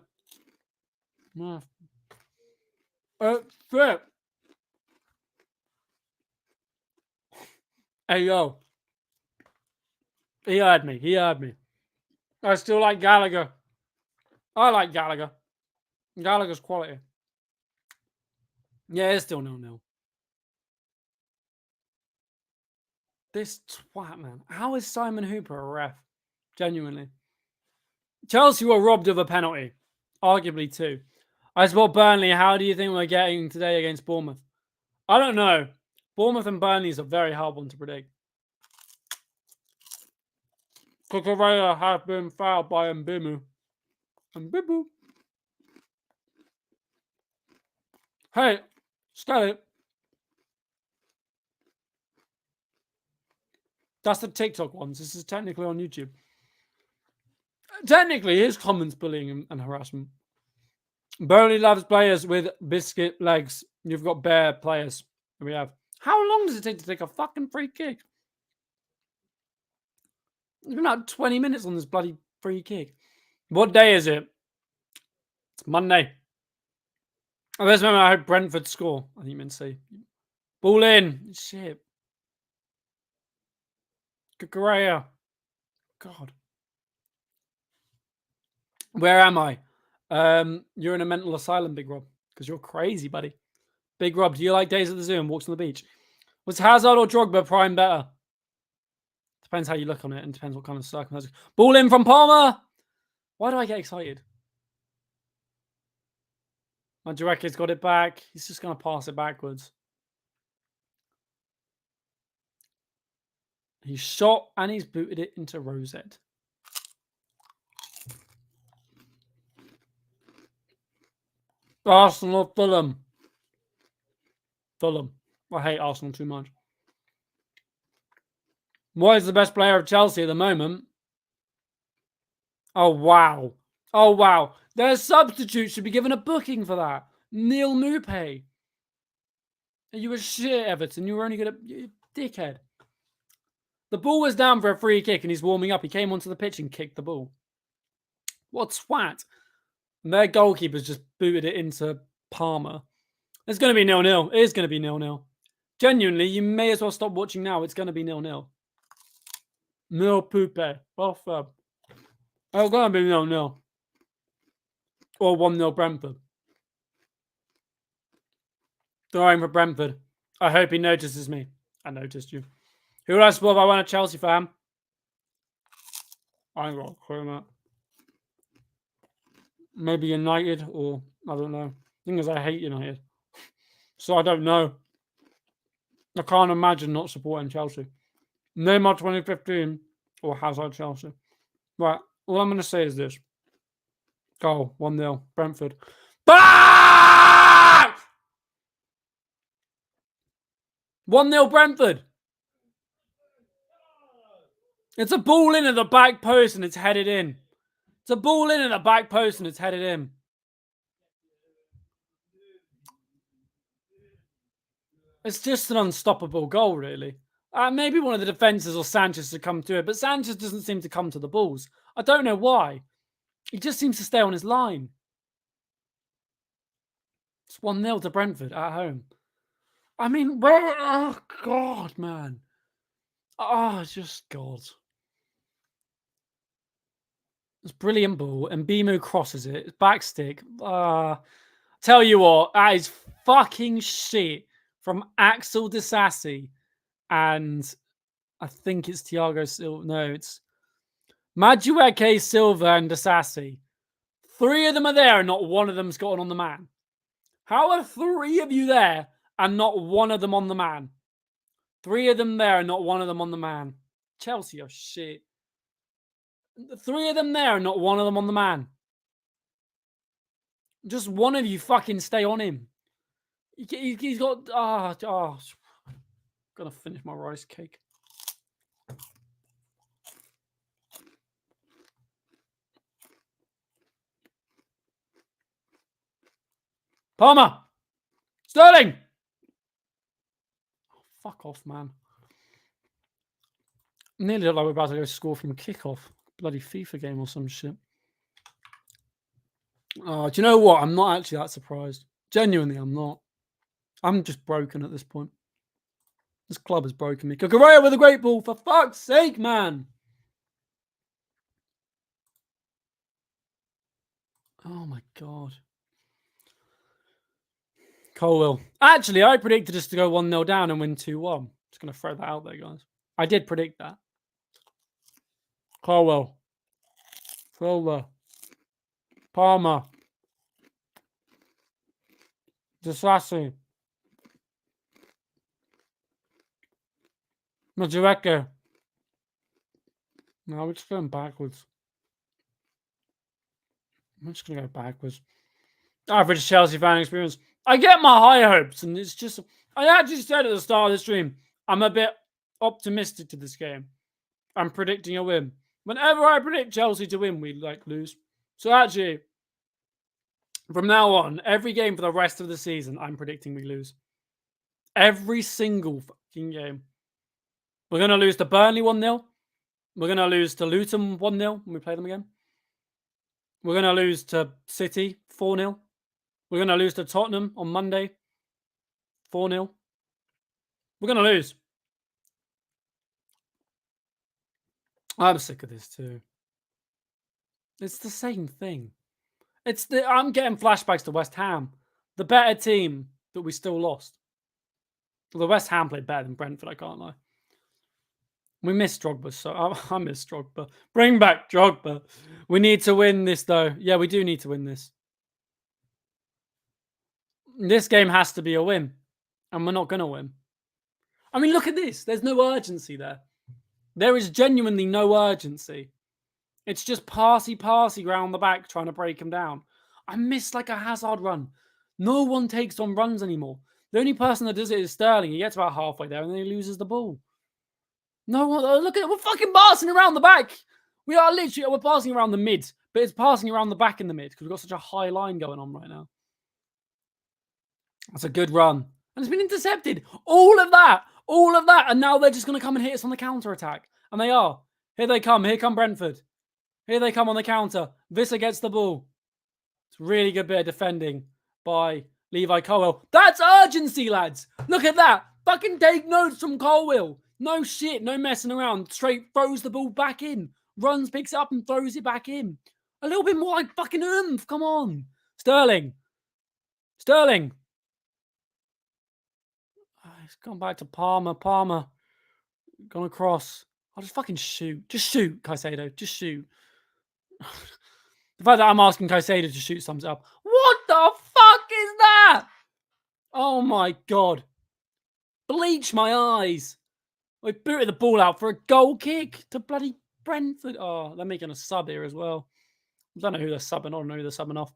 Flip. Hey, yo. He heard me. He heard me. I still like Gallagher. I like Gallagher. Gallagher's quality. Yeah, it's still 0-0. This twat, man. How is Simon Hooper a ref? Genuinely. Chelsea were robbed of a penalty. Arguably 2. I support Burnley. How do you think we're getting today against Bournemouth? I don't know. Bournemouth and Burnley is a very hard one to predict. Cucurella has been fouled by Mbimu. Mbimu. Hey, Skelly. That's the TikTok ones. This is technically on YouTube. Technically, it is comments bullying and harassment. Burnley loves players with biscuit legs. You've got bare players. We have. How long does it take a fucking free kick? It's been about 20 minutes on this bloody free kick. What day is it? It's Monday. At this moment, I hope Brentford score. I think you meant to say. Ball in. Shit. Kukurea. God. Where am I? You're in a mental asylum, Big Rob, because you're crazy, buddy. Big Rob, do you like days at the zoo and walks on the beach? Was Hazard or Drogba prime better? Depends how you look on it and depends what kind of circumstances. Ball in from Palmer. Why do I get excited? Madureke's got it back. He's just going to pass it backwards. He's shot and he's booted it into Rosette. Arsenal, Fulham. Fulham. I hate Arsenal too much. What is the best player of Chelsea at the moment? Oh, wow. Oh, wow. Their substitute should be given a booking for that. Neil Maupay. You were shit, Everton. You were only going to... Dickhead. The ball was down for a free kick and he's warming up. He came onto the pitch and kicked the ball. What twat. And their goalkeeper's just booted it into Palmer. It's going to be 0-0. It is going to be 0-0. Genuinely, you may as well stop watching now. It's going to be 0-0. No poupe. Well, it's going to be 0-0. Or 1-0 Brentford. Throwing for Brentford. I hope he notices me. I noticed you. Who would I support if I want a Chelsea fan? I ain't got a clue on that. Maybe United or I don't know. Thing is, I hate United. So I don't know. I can't imagine not supporting Chelsea. Neymar 2015 or Hazard Chelsea. Right. All I'm going to say is this. Goal. 1-0. Brentford. Back! 1-0 Brentford. It's a ball in at the back post and it's headed in. It's a ball in at the back post and it's headed in. It's just an unstoppable goal, really. Maybe one of the defences or Sanchez to come to it, but Sanchez doesn't seem to come to the balls. I don't know why. He just seems to stay on his line. It's 1-0 to Brentford at home. I mean, oh, God, man. Oh, just God. It's a brilliant ball, and Mbeumo crosses it. It's back stick. Tell you what, that is fucking shit from Axel Disasi. And I think it's Thiago Silva. No, it's Madueke, Silva, and Disasi. 3 of them are there, and not one of them's gotten on the man. How are 3 of you there, and not one of them on the man? 3 of them there, and not one of them on the man. Chelsea are shit. 3 of them there, and not one of them on the man. Just one of you fucking stay on him. He's got... Gonna finish my rice cake. Palmer! Sterling! Oh, fuck off, man. Nearly look like we're about to go score from kickoff. Bloody FIFA game or some shit. Oh, do you know what? I'm not actually that surprised. Genuinely, I'm not. I'm just broken at this point. This club has broken me. Kukurea with a great ball. For fuck's sake, man. Oh, my God. Colwell. Actually, I predicted us to go 1-0 down and win 2-1. Just going to throw that out there, guys. I did predict that. Colwell. Silva. Palmer. Disasi. Madueke. No, we're just going backwards. I'm just going to go backwards. Average Chelsea fan experience. I get my high hopes, and it's just... I actually said at the start of the stream, I'm a bit optimistic to this game. I'm predicting a win. Whenever I predict Chelsea to win, we lose. So actually, from now on, every game for the rest of the season, I'm predicting we lose. Every single fucking game. We're going to lose to Burnley 1-0. We're going to lose to Luton 1-0 when we play them again. We're going to lose to City 4-0. We're going to lose to Tottenham on Monday 4-0. We're going to lose. I'm sick of this too. It's the same thing. I'm getting flashbacks to West Ham. The better team that we still lost. Well, the West Ham played better than Brentford, I can't lie. We miss Drogba, so I miss Drogba. Bring back Drogba. We need to win this, though. Yeah, we do need to win this. This game has to be a win, and we're not going to win. I mean, look at this. There's no urgency there. There is genuinely no urgency. It's just passy round the back trying to break him down. I miss a Hazard run. No one takes on runs anymore. The only person that does it is Sterling. He gets about halfway there and then he loses the ball. No one, look at it. We're fucking passing around the back. We're passing around the mid, but it's passing around the back in the mid because we've got such a high line going on right now. That's a good run. And it's been intercepted. All of that. And now they're just going to come and hit us on the counter-attack. And they are. Here they come. Here come Brentford. Here they come on the counter. Visser gets the ball. It's a really good bit of defending by Levi Colwill. That's urgency, lads. Look at that. Fucking take notes from Colwill. No shit. No messing around. Straight throws the ball back in. Runs, picks it up and throws it back in. A little bit more fucking oomph. Come on. Sterling. He's gone back to Palmer. Gone across. I'll just fucking shoot. Just shoot, Caicedo. Just shoot. The fact that I'm asking Caicedo to shoot sums it up. What the fuck is that? Oh my God. Bleach my eyes. We booted the ball out for a goal kick to bloody Brentford. Oh, they're making a sub here as well. I don't know who they're subbing on. I don't know who they're subbing off.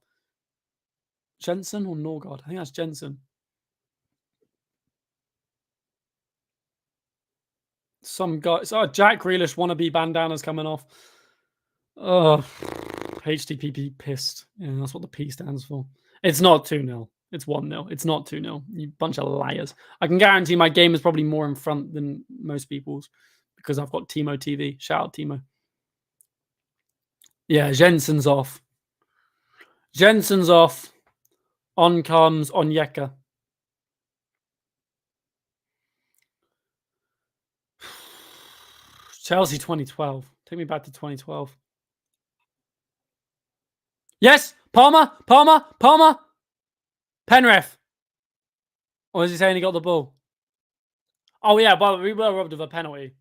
Jensen or Norgard? I think that's Jensen. Some guys. Oh, Jack Grealish wannabe bandana's coming off. Oh, HTPP pissed. Yeah, that's what the P stands for. It's not 2-0. It's 1-0. It's not 2-0. You bunch of liars. I can guarantee my game is probably more in front than most people's because I've got Timo TV. Shout out Timo. Yeah, Jensen's off. On comes Onyeka. Chelsea 2012. Take me back to 2012. Yes! Palmer! Penrith. Or is he saying he got the ball? Oh, yeah, but we were robbed of a penalty.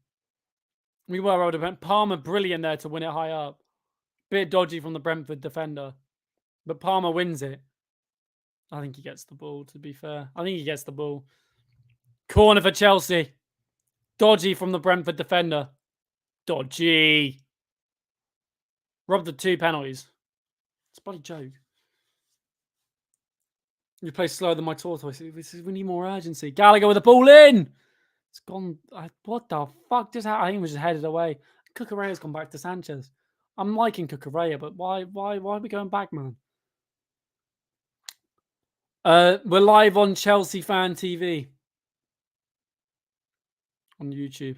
Palmer, brilliant there to win it high up. Bit dodgy from the Brentford defender. But Palmer wins it. I think he gets the ball, to be fair. Corner for Chelsea. Dodgy from the Brentford defender. Dodgy. Robbed the 2 penalties. It's a bloody joke. You play slower than my tortoise. We need more urgency. Gallagher with the ball in. It's gone. What the fuck just happened? I think it was just headed away. Cucurella's gone back to Sanchez. I'm liking Cucurella, but why are we going back, man? We're live on Chelsea Fan TV. On YouTube.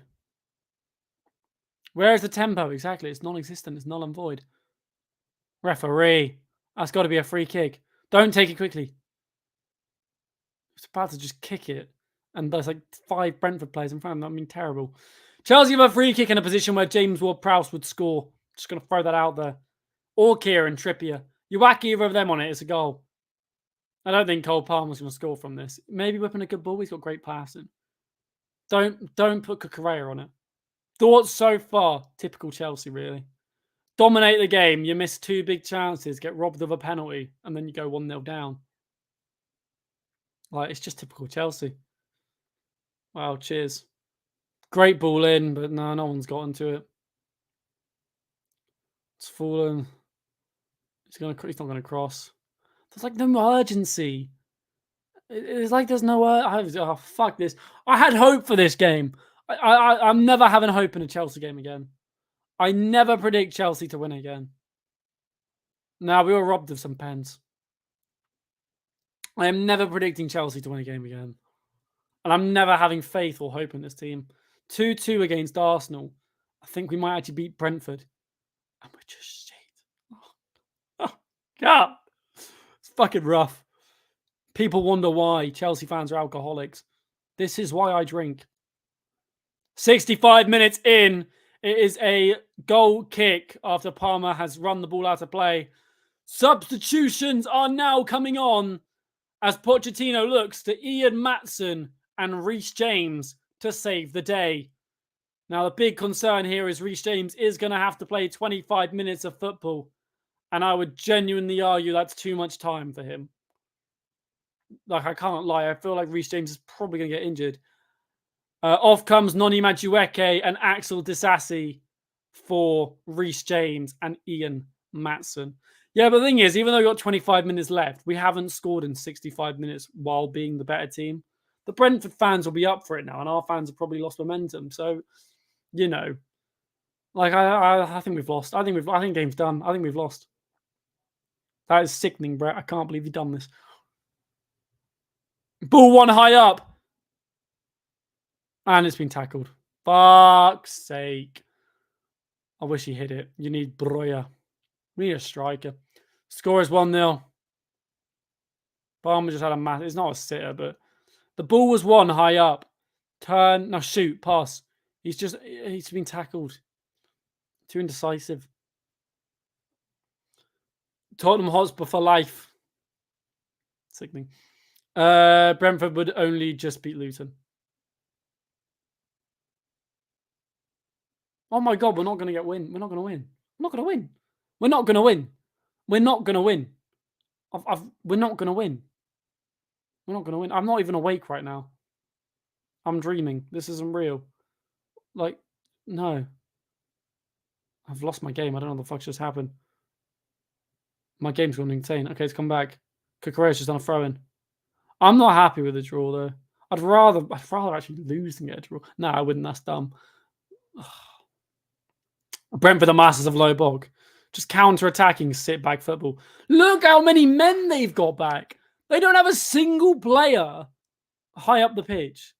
Where is the tempo? Exactly. It's non-existent. It's null and void. Referee. That's got to be a free kick. Don't take it quickly. It's about to just kick it. And there's 5 Brentford players in front of them. I mean, terrible. Chelsea have a free kick in a position where James Ward-Prowse would score. Just going to throw that out there. Or Kieran Trippier. You whack either of them on it, it's a goal. I don't think Cole Palmer's going to score from this. Maybe whipping a good ball. He's got great passing. Don't put Cucurella on it. Thoughts so far? Typical Chelsea, really. Dominate the game. You miss 2 big chances, get robbed of a penalty, and then you go 1-0 down. It's just typical Chelsea. Wow, cheers. Great ball in, but no one's gotten to it. It's fallen. He's not going to cross. There's no urgency. It's there's no... Oh, fuck this. I had hope for this game. I'm never having hope in a Chelsea game again. I never predict Chelsea to win again. Now, we were robbed of some pens. I am never predicting Chelsea to win a game again. And I'm never having faith or hope in this team. 2-2 against Arsenal. I think we might actually beat Brentford. And we're just shit. Oh, God. It's fucking rough. People wonder why Chelsea fans are alcoholics. This is why I drink. 65 minutes in. It is a goal kick after Palmer has run the ball out of play. Substitutions are now coming on as Pochettino looks to Ian Maatsen and Reece James to save the day. Now, the big concern here is Reece James is going to have to play 25 minutes of football. And I would genuinely argue that's too much time for him. Like, I can't lie. I feel like Reece James is probably going to get injured. Off comes Noni Madueke and Axel Disasi for Reece James and Ian Maatsen. Yeah, but the thing is, even though we've got 25 minutes left, we haven't scored in 65 minutes while being the better team. The Brentford fans will be up for it now, and our fans have probably lost momentum. So, you know, like I think we've lost. I think game's done. I think we've lost. That is sickening, Brett. I can't believe you've done this. Ball one high up. And it's been tackled. Fuck's sake. I wish he hit it. You need Breuer. We need a striker. Score is 1-0. Palmer just had a mass. It's not a sitter, but the ball was one high up. Turn. Now shoot. Pass. He's been tackled. Too indecisive. Tottenham Hotspur for life. Sickening. Brentford would only just beat Luton. Oh my God, we're not going to get win. We're not going to win. We're not going to win. We're not going to win. We're not going to win. We're not going to win. We're not going to win. I'm not even awake right now. I'm dreaming. This isn't real. Like, no. I've lost my game. I don't know what the fuck just happened. My game's gone insane. Okay, it's come back. Kukureya's just done a throw-in. I'm not happy with the draw, though. I'd rather actually lose than get a draw. No, I wouldn't. That's dumb. Brentford, the masters of low bog. Just counter-attacking sit-back football. Look how many men they've got back. They don't have a single player high up the pitch.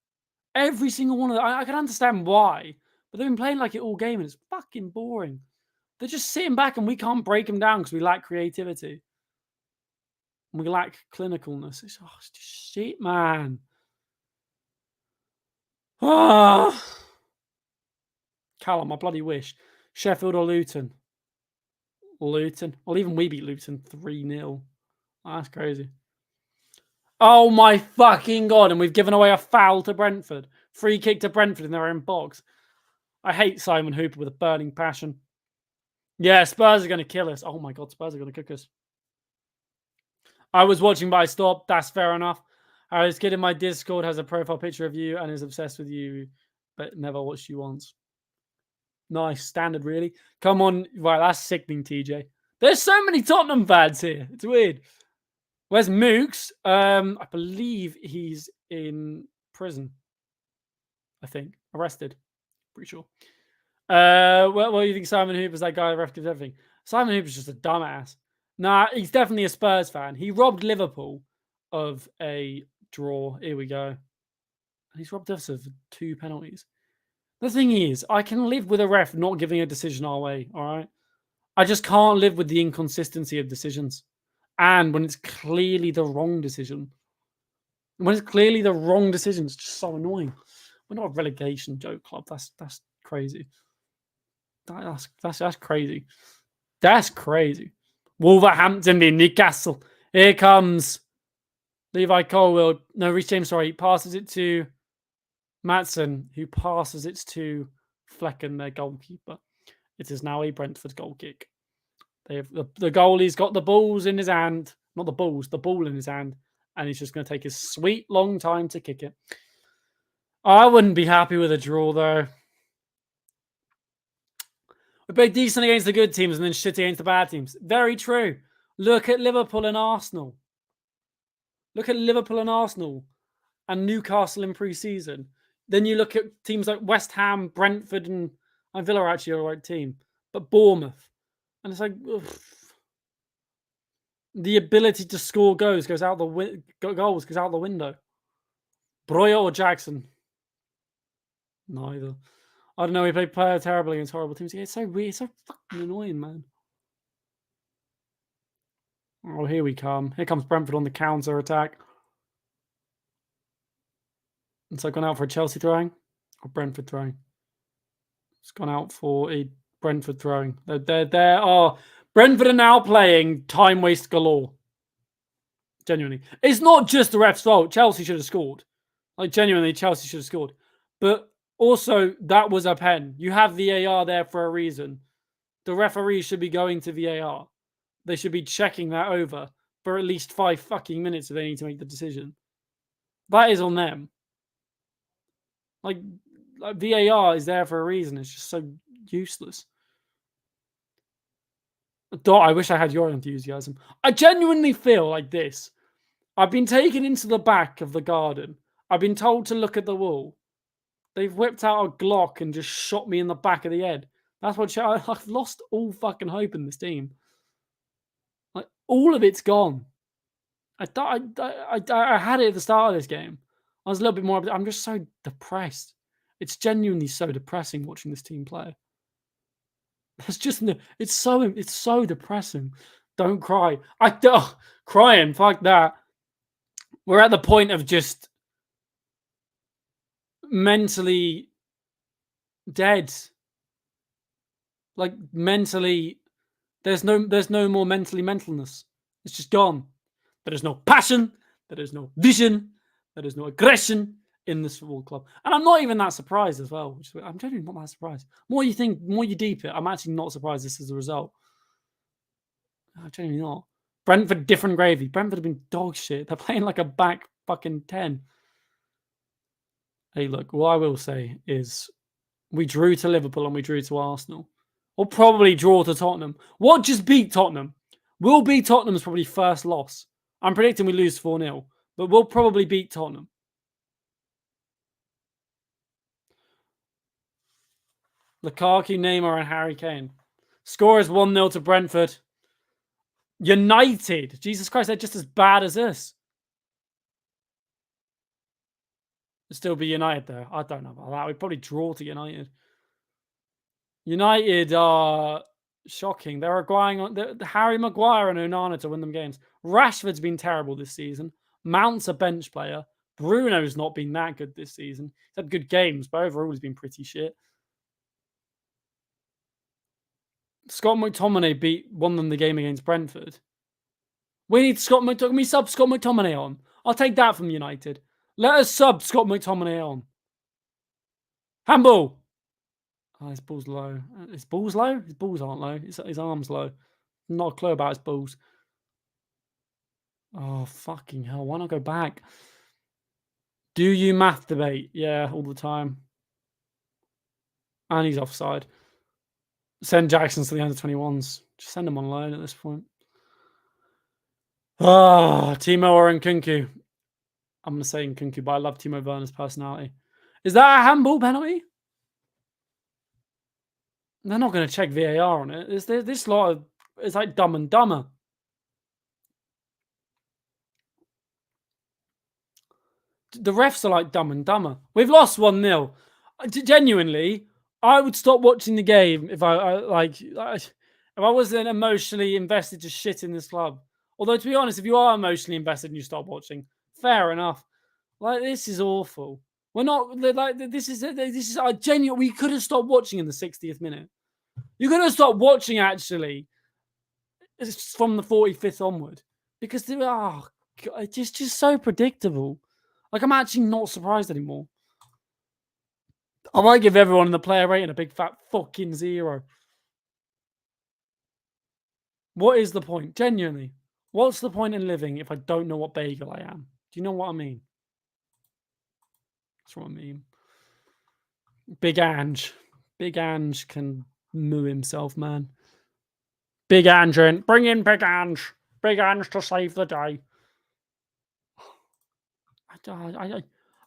Every single one of them. I can understand why. But they've been playing like it all game and it's fucking boring. They're just sitting back and we can't break them down because we lack creativity. We lack clinicalness. It's just shit, man. Ah. Callum, I bloody wish. Sheffield or Luton? Luton. Well, even we beat Luton 3-0. Oh, that's crazy. Oh my fucking God. And we've given away a foul to Brentford. Free kick to Brentford in their own box. I hate Simon Hooper with a burning passion. Yeah, Spurs are going to kill us. Oh my God, Spurs are going to cook us. I was watching, but I stopped. That's fair enough. This kid in my Discord has a profile picture of you and is obsessed with you, but never watched you once. Nice. Standard, really. Come on. Right, that's sickening, TJ. There's so many Tottenham fans here. It's weird. Where's Mooks? I believe he's in prison. I think. Arrested. Pretty sure. What do you think Simon Hooper's that guy that ref gives everything? Simon Hooper's just a dumbass. Nah, he's definitely a Spurs fan. He robbed Liverpool of a draw. Here we go. And he's robbed us of 2 penalties. The thing is, I can live with a ref not giving a decision our way, all right? I just can't live with the inconsistency of decisions. And when it's clearly the wrong decision. When it's clearly the wrong decision, it's just so annoying. We're not a relegation joke club. That's crazy. That's crazy. That's crazy. Wolverhampton v Newcastle. Here comes Levi Colwill. No, Reece James, sorry. He passes it to Maatsen, who passes it to Flecken, their goalkeeper. It is now a Brentford goal kick. They have the goalie's got the balls in his hand. Not the balls, the ball in his hand. And he's just going to take his sweet long time to kick it. I wouldn't be happy with a draw, though. We played decent against the good teams and then shit against the bad teams. Very true. Look at Liverpool and Arsenal. Look at Liverpool and Arsenal and Newcastle in pre-season. Then you look at teams like West Ham, Brentford, and Villa are actually a right team, but Bournemouth, and it's like ugh. The ability to score goals goes out the window. Breuer or Jackson? Neither. I don't know. We play terribly against horrible teams. It's so weird. It's so fucking annoying, man. Oh, here we come. Here comes Brentford on the counter attack. It's like gone out for a Chelsea throwing or Brentford throwing. It's gone out for a Brentford throwing. Brentford are now playing time waste galore. Genuinely. It's not just the ref's fault. Chelsea should have scored. Like, genuinely, Chelsea should have scored. But also, that was a pen. You have VAR there for a reason. The referee should be going to VAR. They should be checking that over for at least 5 fucking minutes if they need to make the decision. That is on them. Like VAR is there for a reason. It's just so useless. I wish I had your enthusiasm. I genuinely feel like this. I've been taken into the back of the garden. I've been told to look at the wall. They've whipped out a Glock and just shot me in the back of the head. That's what I've lost all fucking hope in this team. Like, all of it's gone. I had it at the start of this game. I was a little bit more. I'm just so depressed. It's genuinely so depressing watching this team play. It's so depressing. Don't cry. Crying. Fuck that. We're at the point of just mentally dead. Like, mentally, there's no more mentalness. It's just gone. There is no passion. There is no vision. There is no aggression in this football club. And I'm not even that surprised as well. I'm genuinely not that surprised. More you deep it, I'm actually not surprised this is the result. I'm genuinely not. Brentford, different gravy. Brentford have been dog shit. They're playing like a back fucking 10. Hey, look, what I will say is we drew to Liverpool and we drew to Arsenal. We'll probably draw to Tottenham. What just beat Tottenham? We'll beat Tottenham's probably first loss. I'm predicting we lose 4-0, but we'll probably beat Tottenham. Lukaku, Neymar, and Harry Kane. Score is 1-0 to Brentford. United. Jesus Christ, they're just as bad as us. It'll still be United, though. I don't know about that. We'd probably draw to United. United are shocking. They're relying on Harry Maguire and Onana to win them games. Rashford's been terrible this season. Mount's a bench player. Bruno's not been that good this season. He's had good games, but overall he's been pretty shit. Scott McTominay won them the game against Brentford. We need Scott McTominay. Can we sub Scott McTominay on? I'll take that from United. Let us sub Scott McTominay on. Handball. Oh, his ball's low. His ball's low? His balls aren't low. His arm's low. Not a clue about his balls. Oh, fucking hell. Why not go back? Do you masturbate? Yeah, all the time. And he's offside. Send Jackson to the under-21s. Just send him on loan at this point. Timo or Nkunku. I'm going to say Nkunku, but I love Timo Werner's personality. Is that a handball penalty? They're not going to check VAR on it. This lot is like Dumb and Dumber. The refs are like Dumb and Dumber. We've lost 1-0. Genuinely, I would stop watching the game if I wasn't emotionally invested to shit in this club. Although, to be honest, if you are emotionally invested and you stop watching, fair enough. Like, this is awful. We're not like this is a genuine. We could have stopped watching in the 60th minute. You could have stopped watching actually from the 45th onward because it's just so predictable. Like, I'm actually not surprised anymore. I might give everyone in the player rating a big fat fucking 0. What is the point? Genuinely. What's the point in living if I don't know what bagel I am? Do you know what I mean? That's what I mean. Big Ange. Big Ange can moo himself, man. Big Ange in. Bring in Big Ange. Big Ange to save the day.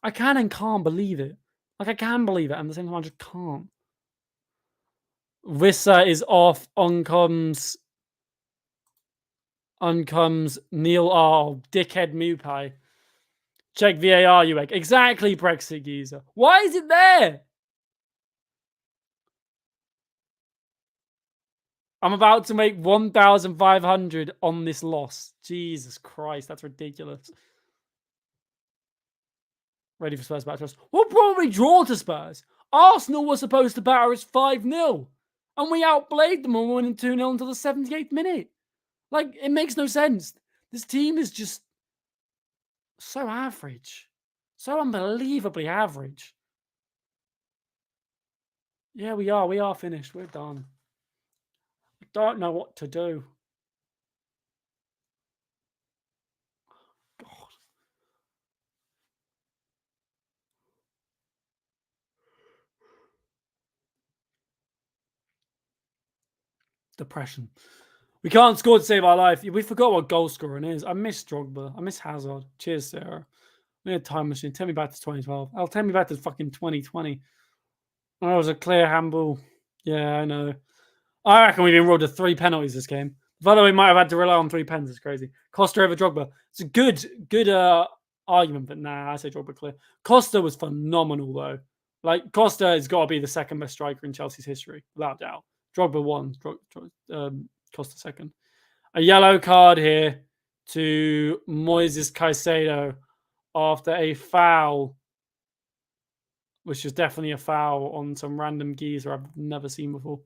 I can and can't believe it. Like, I can believe it, and at the same time, I just can't. Wissa is off. On comes Neil R. Dickhead Mupai. Check VAR, you egg. Exactly, Brexit geezer. Why is it there? I'm about to make 1,500 on this loss. Jesus Christ, that's ridiculous. Ready for Spurs batter us. We'll probably draw to Spurs. Arsenal was supposed to batter us 5-0. And we outplayed them and winning 2-0 until the 78th minute. Like, it makes no sense. This team is just so average. So unbelievably average. Yeah, we are. We are finished. We're done. I don't know what to do. God. Depression. We can't score to save our life. We forgot what goal scoring is. I miss Drogba. I miss Hazard. Cheers, Sarah. We need a time machine. Take me back to 2012. I'll take me back to fucking 2020. Oh, it was a clear handball. Yeah, I know. I reckon we've been rolled to 3 penalties this game. By the way, we might have had to rely on 3 pens. It's crazy. Costa over Drogba. It's a good argument, but nah, I say Drogba clear. Costa was phenomenal though. Like, Costa has got to be the second best striker in Chelsea's history, without doubt. Drogba won. Costa second. A yellow card here to Moises Caicedo after a foul, which is definitely a foul on some random geezer I've never seen before.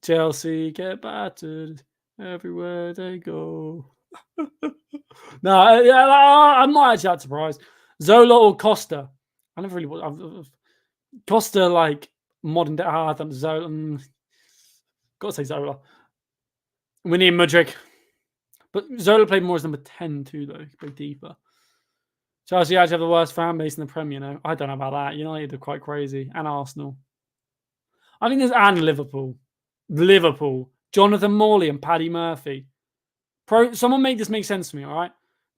Chelsea get battered everywhere they go. No, I'm not actually that surprised. Zola or Costa? I never really. Costa, like modern day. I don't Zola. Got to say Zola. We need Mudryk. But Zola played more as number 10 too, though. He played deeper. Chelsea actually have the worst fan base in the Premier now. I don't know about that. United are quite crazy. And Arsenal. I think there's and Liverpool. Jonathan Morley and Paddy Murphy. Someone make this make sense to me, all right?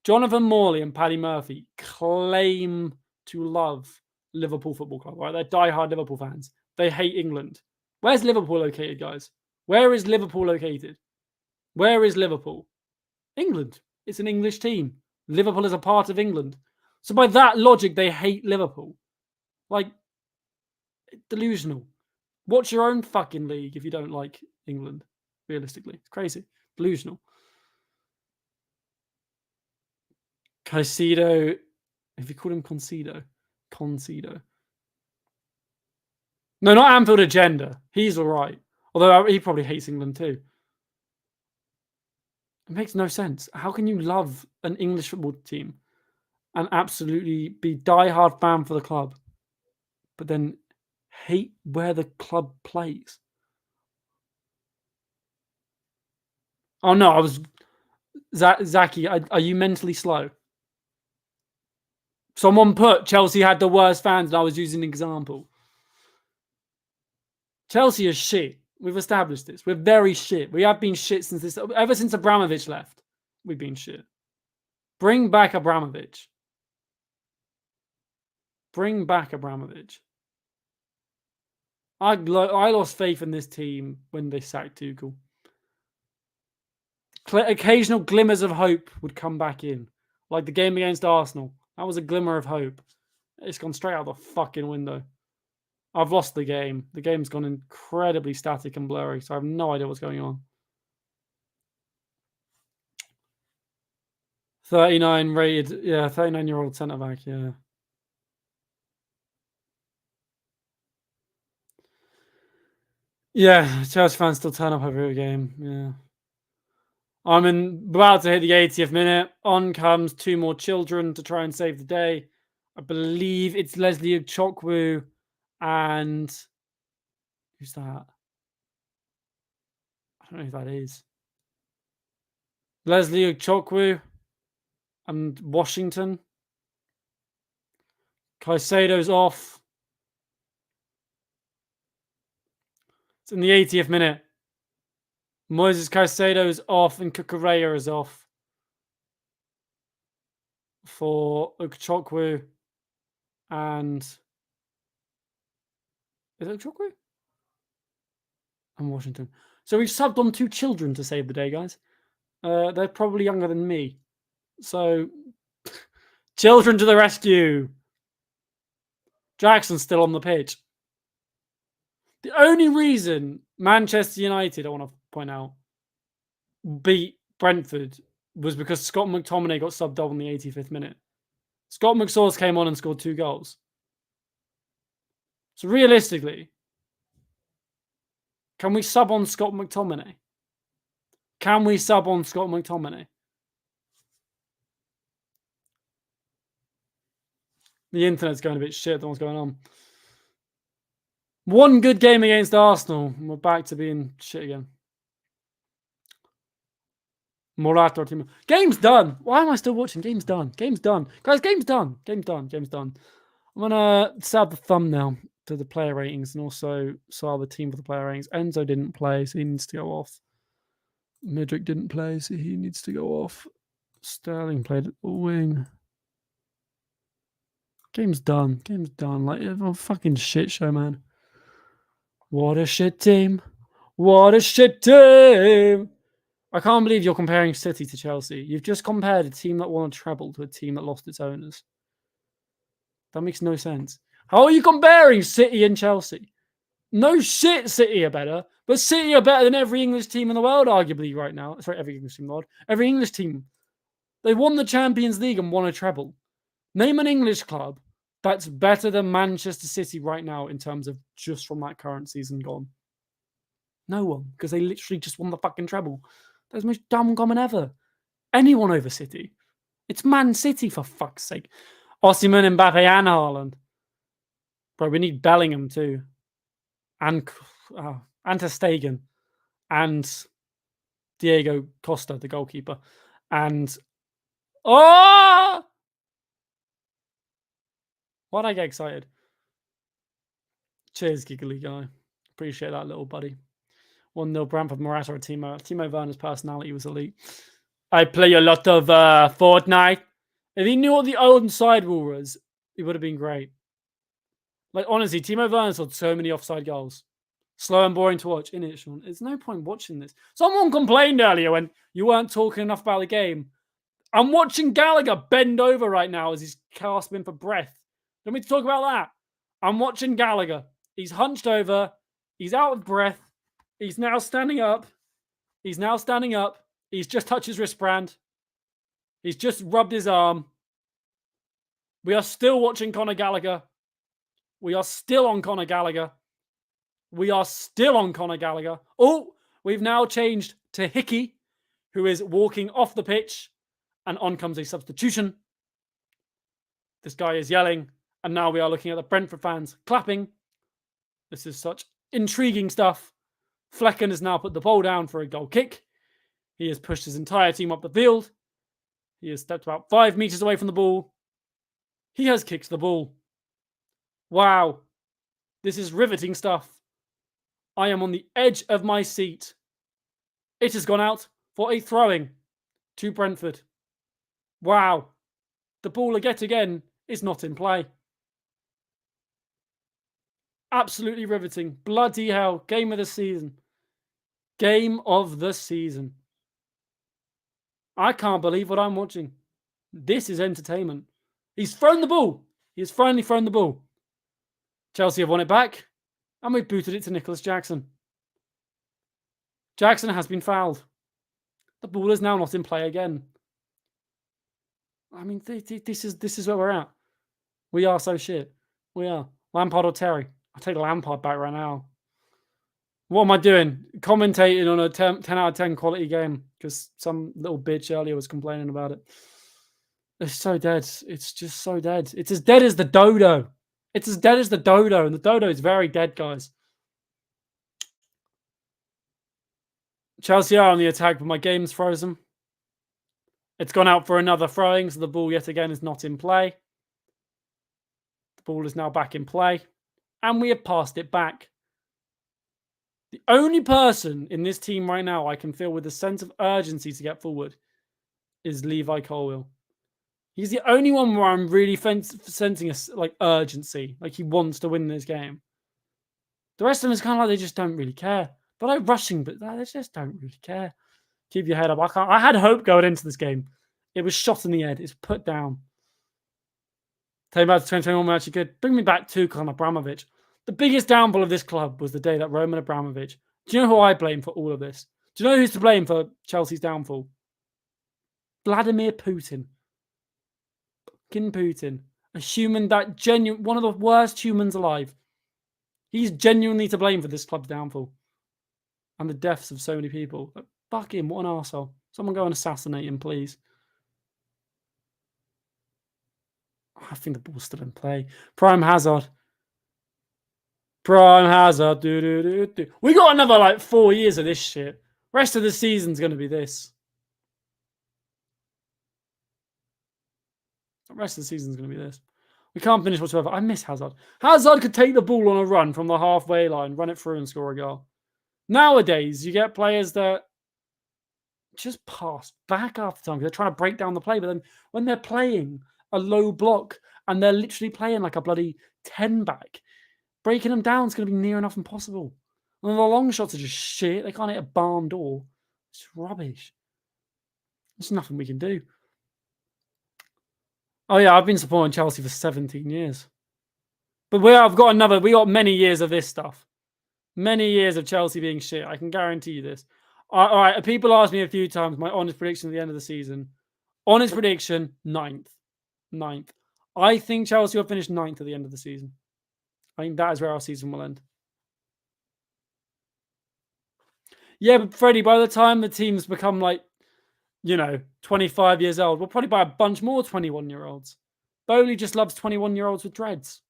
Jonathan Morley and Paddy Murphy claim to love Liverpool Football Club, right? They're diehard Liverpool fans. They hate England. Where's Liverpool located, guys? Where is Liverpool located? Where is Liverpool? England. It's an English team. Liverpool is a part of England. So by that logic, they hate Liverpool. Like, delusional. Watch your own fucking league if you don't like England. Realistically, it's crazy. Delusional. Caicedo, if you call him Concedo. No, not Anfield Agenda. He's all right. Although he probably hates England too. It makes no sense. How can you love an English football team and absolutely be diehard fan for the club, but then hate where the club plays? Oh no, I was Zaki. Are you mentally slow? Someone put Chelsea had the worst fans, and I was using an example. Chelsea is shit. We've established this. We're very shit. We have been shit since this. Ever since Abramovich left, we've been shit. Bring back Abramovich. Bring back Abramovich. I lost faith in this team when they sacked Tuchel. Occasional glimmers of hope would come back in, like the game against Arsenal. That was a glimmer of hope. It's gone straight out the fucking window. I've lost the game. The game's gone incredibly static and blurry, so I have no idea what's going on. 39 rated, yeah, 39-year-old centre back, yeah. Yeah, Chelsea fans still turn up every game, yeah. I'm about to hit the 80th minute. On comes 2 more children to try and save the day. I believe it's Leslie Chokwu and who's that? I don't know who that is. Leslie Chokwu and Washington. Caicedo's off. It's in the 80th minute. Moises Caicedo's off and Kukureya is off for Ukchukwu. and is it Chokwe? And Washington. So we've subbed on 2 children to save the day, guys. They're probably younger than me. So, children to the rescue. Jackson's still on the pitch. The only reason Manchester United, I want to point out, beat Brentford was because Scott McTominay got subbed up in the 85th minute. Scott McSauce came on and scored 2 goals. So realistically, can we sub on Scott McTominay? Can we sub on Scott McTominay? The internet's going a bit shit. Don't know what's going on. One good game against Arsenal, and we're back to being shit again. Morata team. Game's done. Why am I still watching? Game's done. Game's done. Guys, game's done. Game's done. Game's done. I'm going to set the thumbnail to the player ratings and also saw the team for the player ratings. Enzo didn't play, so he needs to go off. Midrick didn't play, so he needs to go off. Sterling played at the wing. Game's done. Game's done. Like, a fucking shit show, man. What a shit team. What a shit team. I can't believe you're comparing City to Chelsea. You've just compared a team that won a treble to a team that lost its owners. That makes no sense. How are you comparing City and Chelsea? No shit, City are better. But City are better than every English team in the world, arguably, right now. Sorry, every English team in the world. Every English team. They won the Champions League and won a treble. Name an English club that's better than Manchester City right now in terms of just from that current season gone. No one, because they literally just won the fucking treble. That's the most dumb comment ever. Anyone over City. It's Man City, for fuck's sake. Osimhen, Mbappe, and Haaland. Bro, we need Bellingham too. And Ter Stegen. And Diego Costa, the goalkeeper. And... Oh! Why'd I get excited? Cheers, giggly guy. Appreciate that, little buddy. 1-0 Brentford, Morata, or Timo. Timo Werner's personality was elite. I play a lot of Fortnite. If he knew what the onside rule was, it would have been great. Like, honestly, Timo Werner scored so many offside goals. Slow and boring to watch. In it, Sean. There's no point watching this. Someone complained earlier when you weren't talking enough about the game. I'm watching Gallagher bend over right now as he's gasping for breath. Don't need to talk about that. I'm watching Gallagher. He's hunched over. He's out of breath. He's now standing up. He's now standing up. He's just touched his wristband. He's just rubbed his arm. We are still watching Conor Gallagher. We are still on Conor Gallagher. We are still on Conor Gallagher. Oh, we've now changed to Hickey, who is walking off the pitch, and on comes a substitution. This guy is yelling, and now we are looking at the Brentford fans clapping. This is such intriguing stuff. Flecken has now put the ball down for a goal kick. He has pushed his entire team up the field. He has stepped about 5 meters away from the ball. He has kicked the ball. Wow. This is riveting stuff. I am on the edge of my seat. It has gone out for a throwing to Brentford. Wow. The ball yet again is not in play. Absolutely riveting. Bloody hell. Game of the season. Game of the season. I can't believe what I'm watching. This is entertainment. He's thrown the ball. He has finally thrown the ball. Chelsea have won it back. And we've booted it to Nicholas Jackson. Jackson has been fouled. The ball is now not in play again. I mean, this is where we're at. We are so shit. We are. Lampard or Terry? I'll take Lampard back right now. What am I doing? Commentating on a 10 out of 10 quality game because some little bitch earlier was complaining about it. It's so dead. It's just so dead. It's as dead as the dodo. It's as dead as the dodo, and the dodo is very dead, guys. Chelsea are on the attack, but my game's frozen. It's gone out for another throwing, so the ball yet again is not in play. The ball is now back in play, and we have passed it back. The only person in this team right now I can feel with a sense of urgency to get forward is Levi Colwill. He's the only one where I'm really sensing a like urgency, like he wants to win this game. The rest of them is kind of like they just don't really care. They're like rushing, but they just don't really care. Keep your head up. I had hope going into this game. It was shot in the head. It's put down. Tell you about the 2021 match. You could bring me back to Kon Abramovich. The biggest downfall of this club was the day that Roman Abramovich. Do you know who I blame for all of this? Do you know who's to blame for Chelsea's downfall? Vladimir Putin. Fucking Putin. A human that one of the worst humans alive. He's genuinely to blame for this club's downfall. And the deaths of so many people. Like, fuck him, what an arsehole. Someone go and assassinate him, please. I think the ball's still in play. Prime Hazard. Prime Hazard. We got another like 4 years of this shit. Rest of the season's going to be this. The rest of the season's going to be this. We can't finish whatsoever. I miss Hazard. Hazard could take the ball on a run from the halfway line, run it through and score a goal. Nowadays, you get players that just pass back after time. They're trying to break down the play, but then when they're playing a low block and they're literally playing like a bloody 10 back, breaking them down is going to be near enough impossible. And the long shots are just shit. They can't hit a barn door. It's rubbish. There's nothing we can do. Oh yeah, I've been supporting Chelsea for 17 years. But we got many years of this stuff. Many years of Chelsea being shit. I can guarantee you this. All right, people asked me a few times my honest prediction at the end of the season. Honest prediction, 9th. 9th. I think Chelsea will finish 9th at the end of the season. I think that is where our season will end. Yeah, but Freddie, by the time the teams become 25 years old, we'll probably buy a bunch more 21-year-olds. Bowley just loves 21-year-olds with dreads.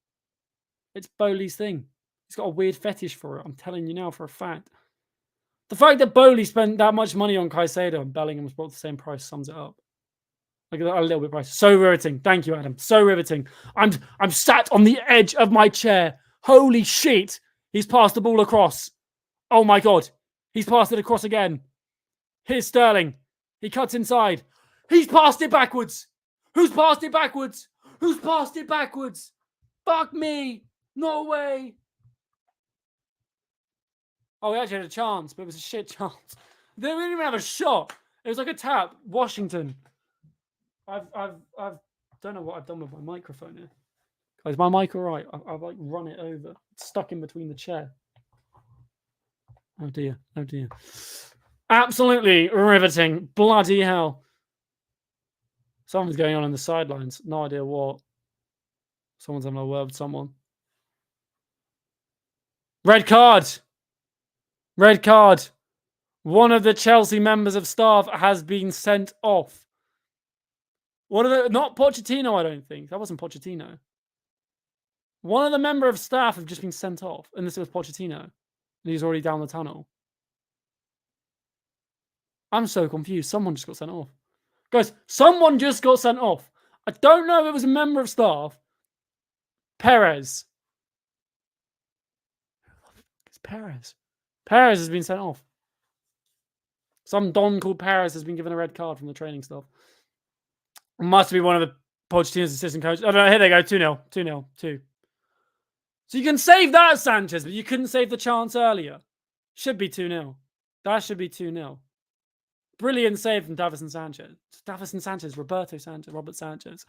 It's Bowley's thing. He's got a weird fetish for it. I'm telling you now for a fact. The fact that Bowley spent that much money on Caicedo and Bellingham was brought the same price sums it up. Like a little bit price. So riveting. Thank you, Adam. So riveting. I'm sat on the edge of my chair. Holy shit. He's passed the ball across. Oh my God. He's passed it across again. Here's Sterling. He cuts inside. He's passed it backwards. Who's passed it backwards? Who's passed it backwards? Fuck me. No way. Oh, we actually had a chance, but it was a shit chance. They didn't even have a shot. It was like a tap. Washington. I don't know what I've done with my microphone here. Is my mic all right? I've like run it over. It's stuck in between the chair. Oh dear. Oh dear. Absolutely riveting. Bloody hell. Something's going on in the sidelines. No idea what. Someone's having a word with someone. Red card. Red card. One of the Chelsea members of staff has been sent off. Not Pochettino, I don't think. That wasn't Pochettino. One of the member of staff have just been sent off. Unless it was Pochettino. And he's already down the tunnel. I'm so confused. Someone just got sent off. Guys, someone just got sent off. I don't know if it was a member of staff. Perez. It's Perez. Perez has been sent off. Some Don called Perez has been given a red card from the training staff. Must be one of the Pochettino's assistant coaches. Oh, no, here they go. 2-0. 2-0. 2. So you can save that, Sanchez, but you couldn't save the chance earlier. Should be 2-0. That should be 2-0. Brilliant save from Davison Sanchez. Davison Sanchez, Robert Sanchez.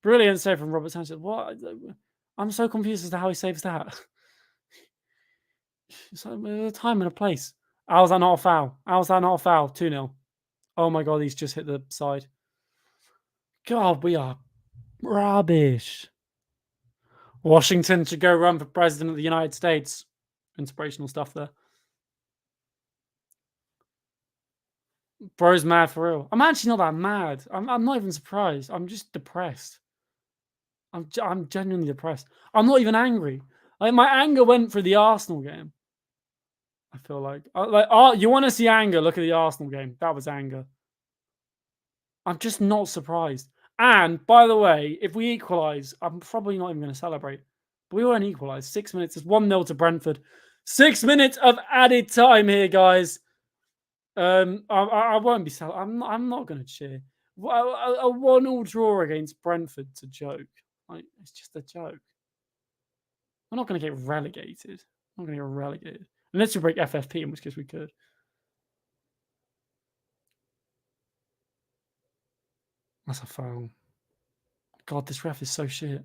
Brilliant save from Robert Sanchez. What? I'm so confused as to how he saves that. It's like a time and a place. How's that not a foul? 2-0. Oh my God, he's just hit the side. God, we are rubbish. Washington should go run for president of the United States. Inspirational stuff there. Bro's mad for real. I'm actually not that mad. I'm not even surprised. I'm just depressed. I'm genuinely depressed. I'm not even angry. Like my anger went through the Arsenal game. I feel like you want to see anger? Look at the Arsenal game. That was anger. I'm just not surprised. And by the way, if we equalise, I'm probably not even going to celebrate. But we won't equalise. 6 minutes. It's 1-0 to Brentford. 6 minutes of added time here, guys. I won't be celebrating. I'm not going to cheer. A 1-1 draw against Brentford's a joke. Like, it's just a joke. We're not going to get relegated. I'm not going to get relegated. Unless we break FFP, in which case we could. That's a foul. God, this ref is so shit.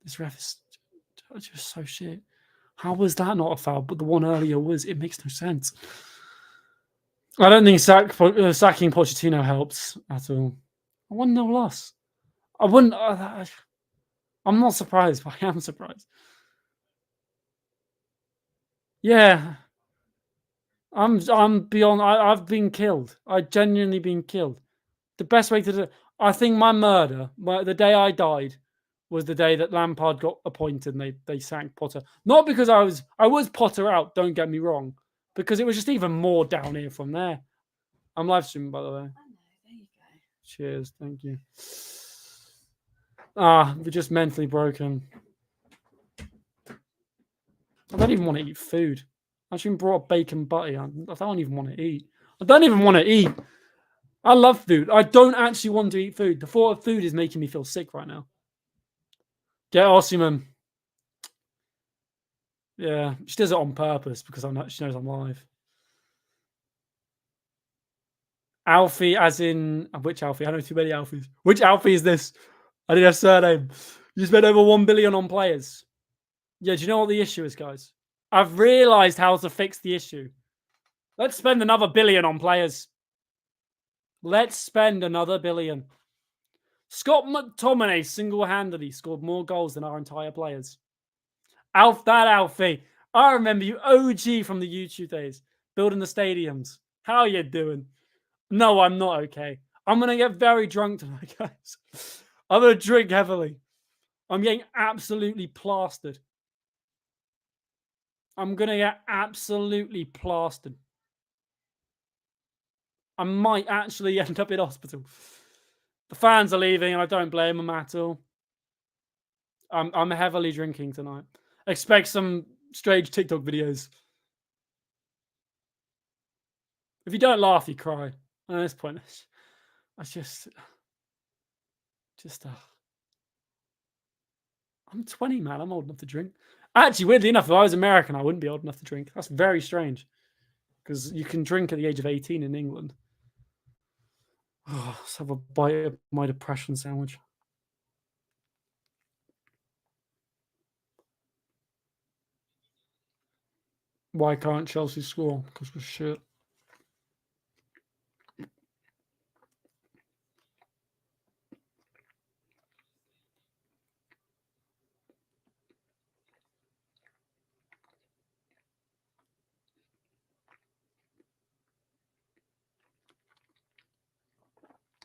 This ref is just so shit. How was that not a foul? But the one earlier was. It makes no sense. I don't think sacking Pochettino helps at all. A 1-0 loss. I wouldn't. I'm not surprised, but I am surprised. Yeah. I'm beyond. I've been killed. I genuinely been killed. The best way to do it, I think my murder, the day I died, was the day that Lampard got appointed and they sacked Potter. Not because I was Potter out, don't get me wrong, because it was just even more down here from there. I'm live streaming, by the way. Oh, no, there you go. Cheers, thank you. We're just mentally broken. I don't even want to eat food. I actually brought bacon butty. I don't even want to eat. I don't even want to eat. I love food. I don't actually want to eat food. The thought of food is making me feel sick right now. Get Osimhen. Yeah, she does it on purpose because she knows I'm live. Alfie, as in which Alfie? I know too many Alfies. Which Alfie is this? I didn't have surname. You spent over 1 billion on players. Yeah, do you know what the issue is, guys? I've realised how to fix the issue. Let's spend another billion on players. Let's spend another billion. Scott McTominay single-handedly scored more goals than our entire players. Alfie. I remember you, OG from the YouTube days, building the stadiums. How are you doing? No, I'm not okay. I'm going to get very drunk tonight, guys. I'm going to drink heavily. I'm getting absolutely plastered. I'm going to get absolutely plastered. I might actually end up in hospital. The fans are leaving, and I don't blame them at all. I'm heavily drinking tonight. Expect some strange TikTok videos. If you don't laugh, you cry. At this point, I just I'm 20, man. I'm old enough to drink. Actually, weirdly enough, if I was American, I wouldn't be old enough to drink. That's very strange. Because you can drink at the age of 18 in England. Oh, let's have a bite of my depression sandwich. Why can't Chelsea score? Because we're shit.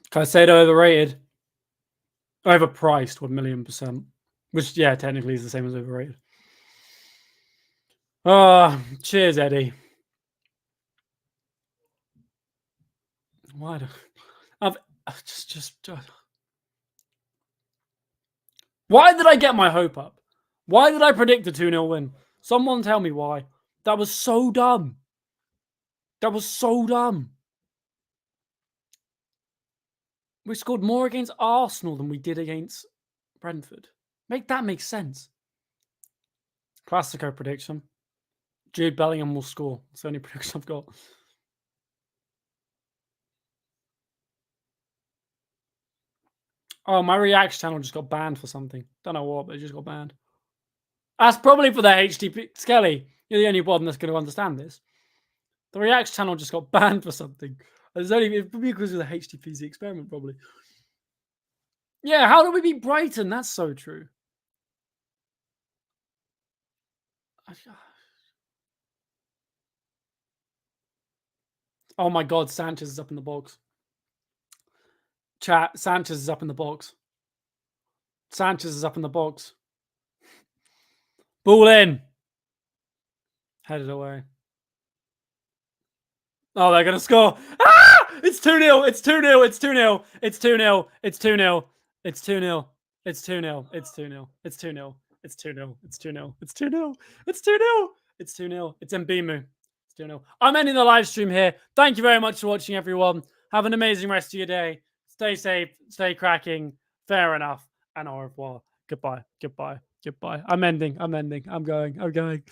Can I say they're overrated? Overpriced, 1,000,000%. Which, yeah, technically is the same as overrated. Cheers, Eddie. Why do I've just why did I get my hope up? Why did I predict a 2-0 win? Someone tell me why. That was so dumb. That was so dumb. We scored more against Arsenal than we did against Brentford. Make that make sense. Classico prediction. Jude Bellingham will score. It's the only prediction I've got. Oh, my React channel just got banned for something. Don't know what, but it just got banned. That's probably for the HTTP. Skelly, you're the only one that's going to understand this. The React channel just got banned for something. It's only because of the HTPC experiment, probably. Yeah, how do we beat Brighton? That's so true. Oh my God, Sanchez is up in the box. Chat, Sanchez is up in the box. Sanchez is up in the box. Ball in. Headed away. Oh, they're going to score. Ah! It's 2-0. It's 2-0. It's 2-0. It's 2-0. It's 2-0. It's 2-0. It's 2-0. It's 2-0. It's 2-0. It's 2-0. It's 2-0. It's 2-0. It's 2-0. It's 2-0. It's Mbimu. It's 2-0. I'm ending the live stream here. Thank you very much for watching, everyone. Have an amazing rest of your day. Stay safe, stay cracking. Fair enough. And au revoir. Goodbye. I'm ending. I'm going.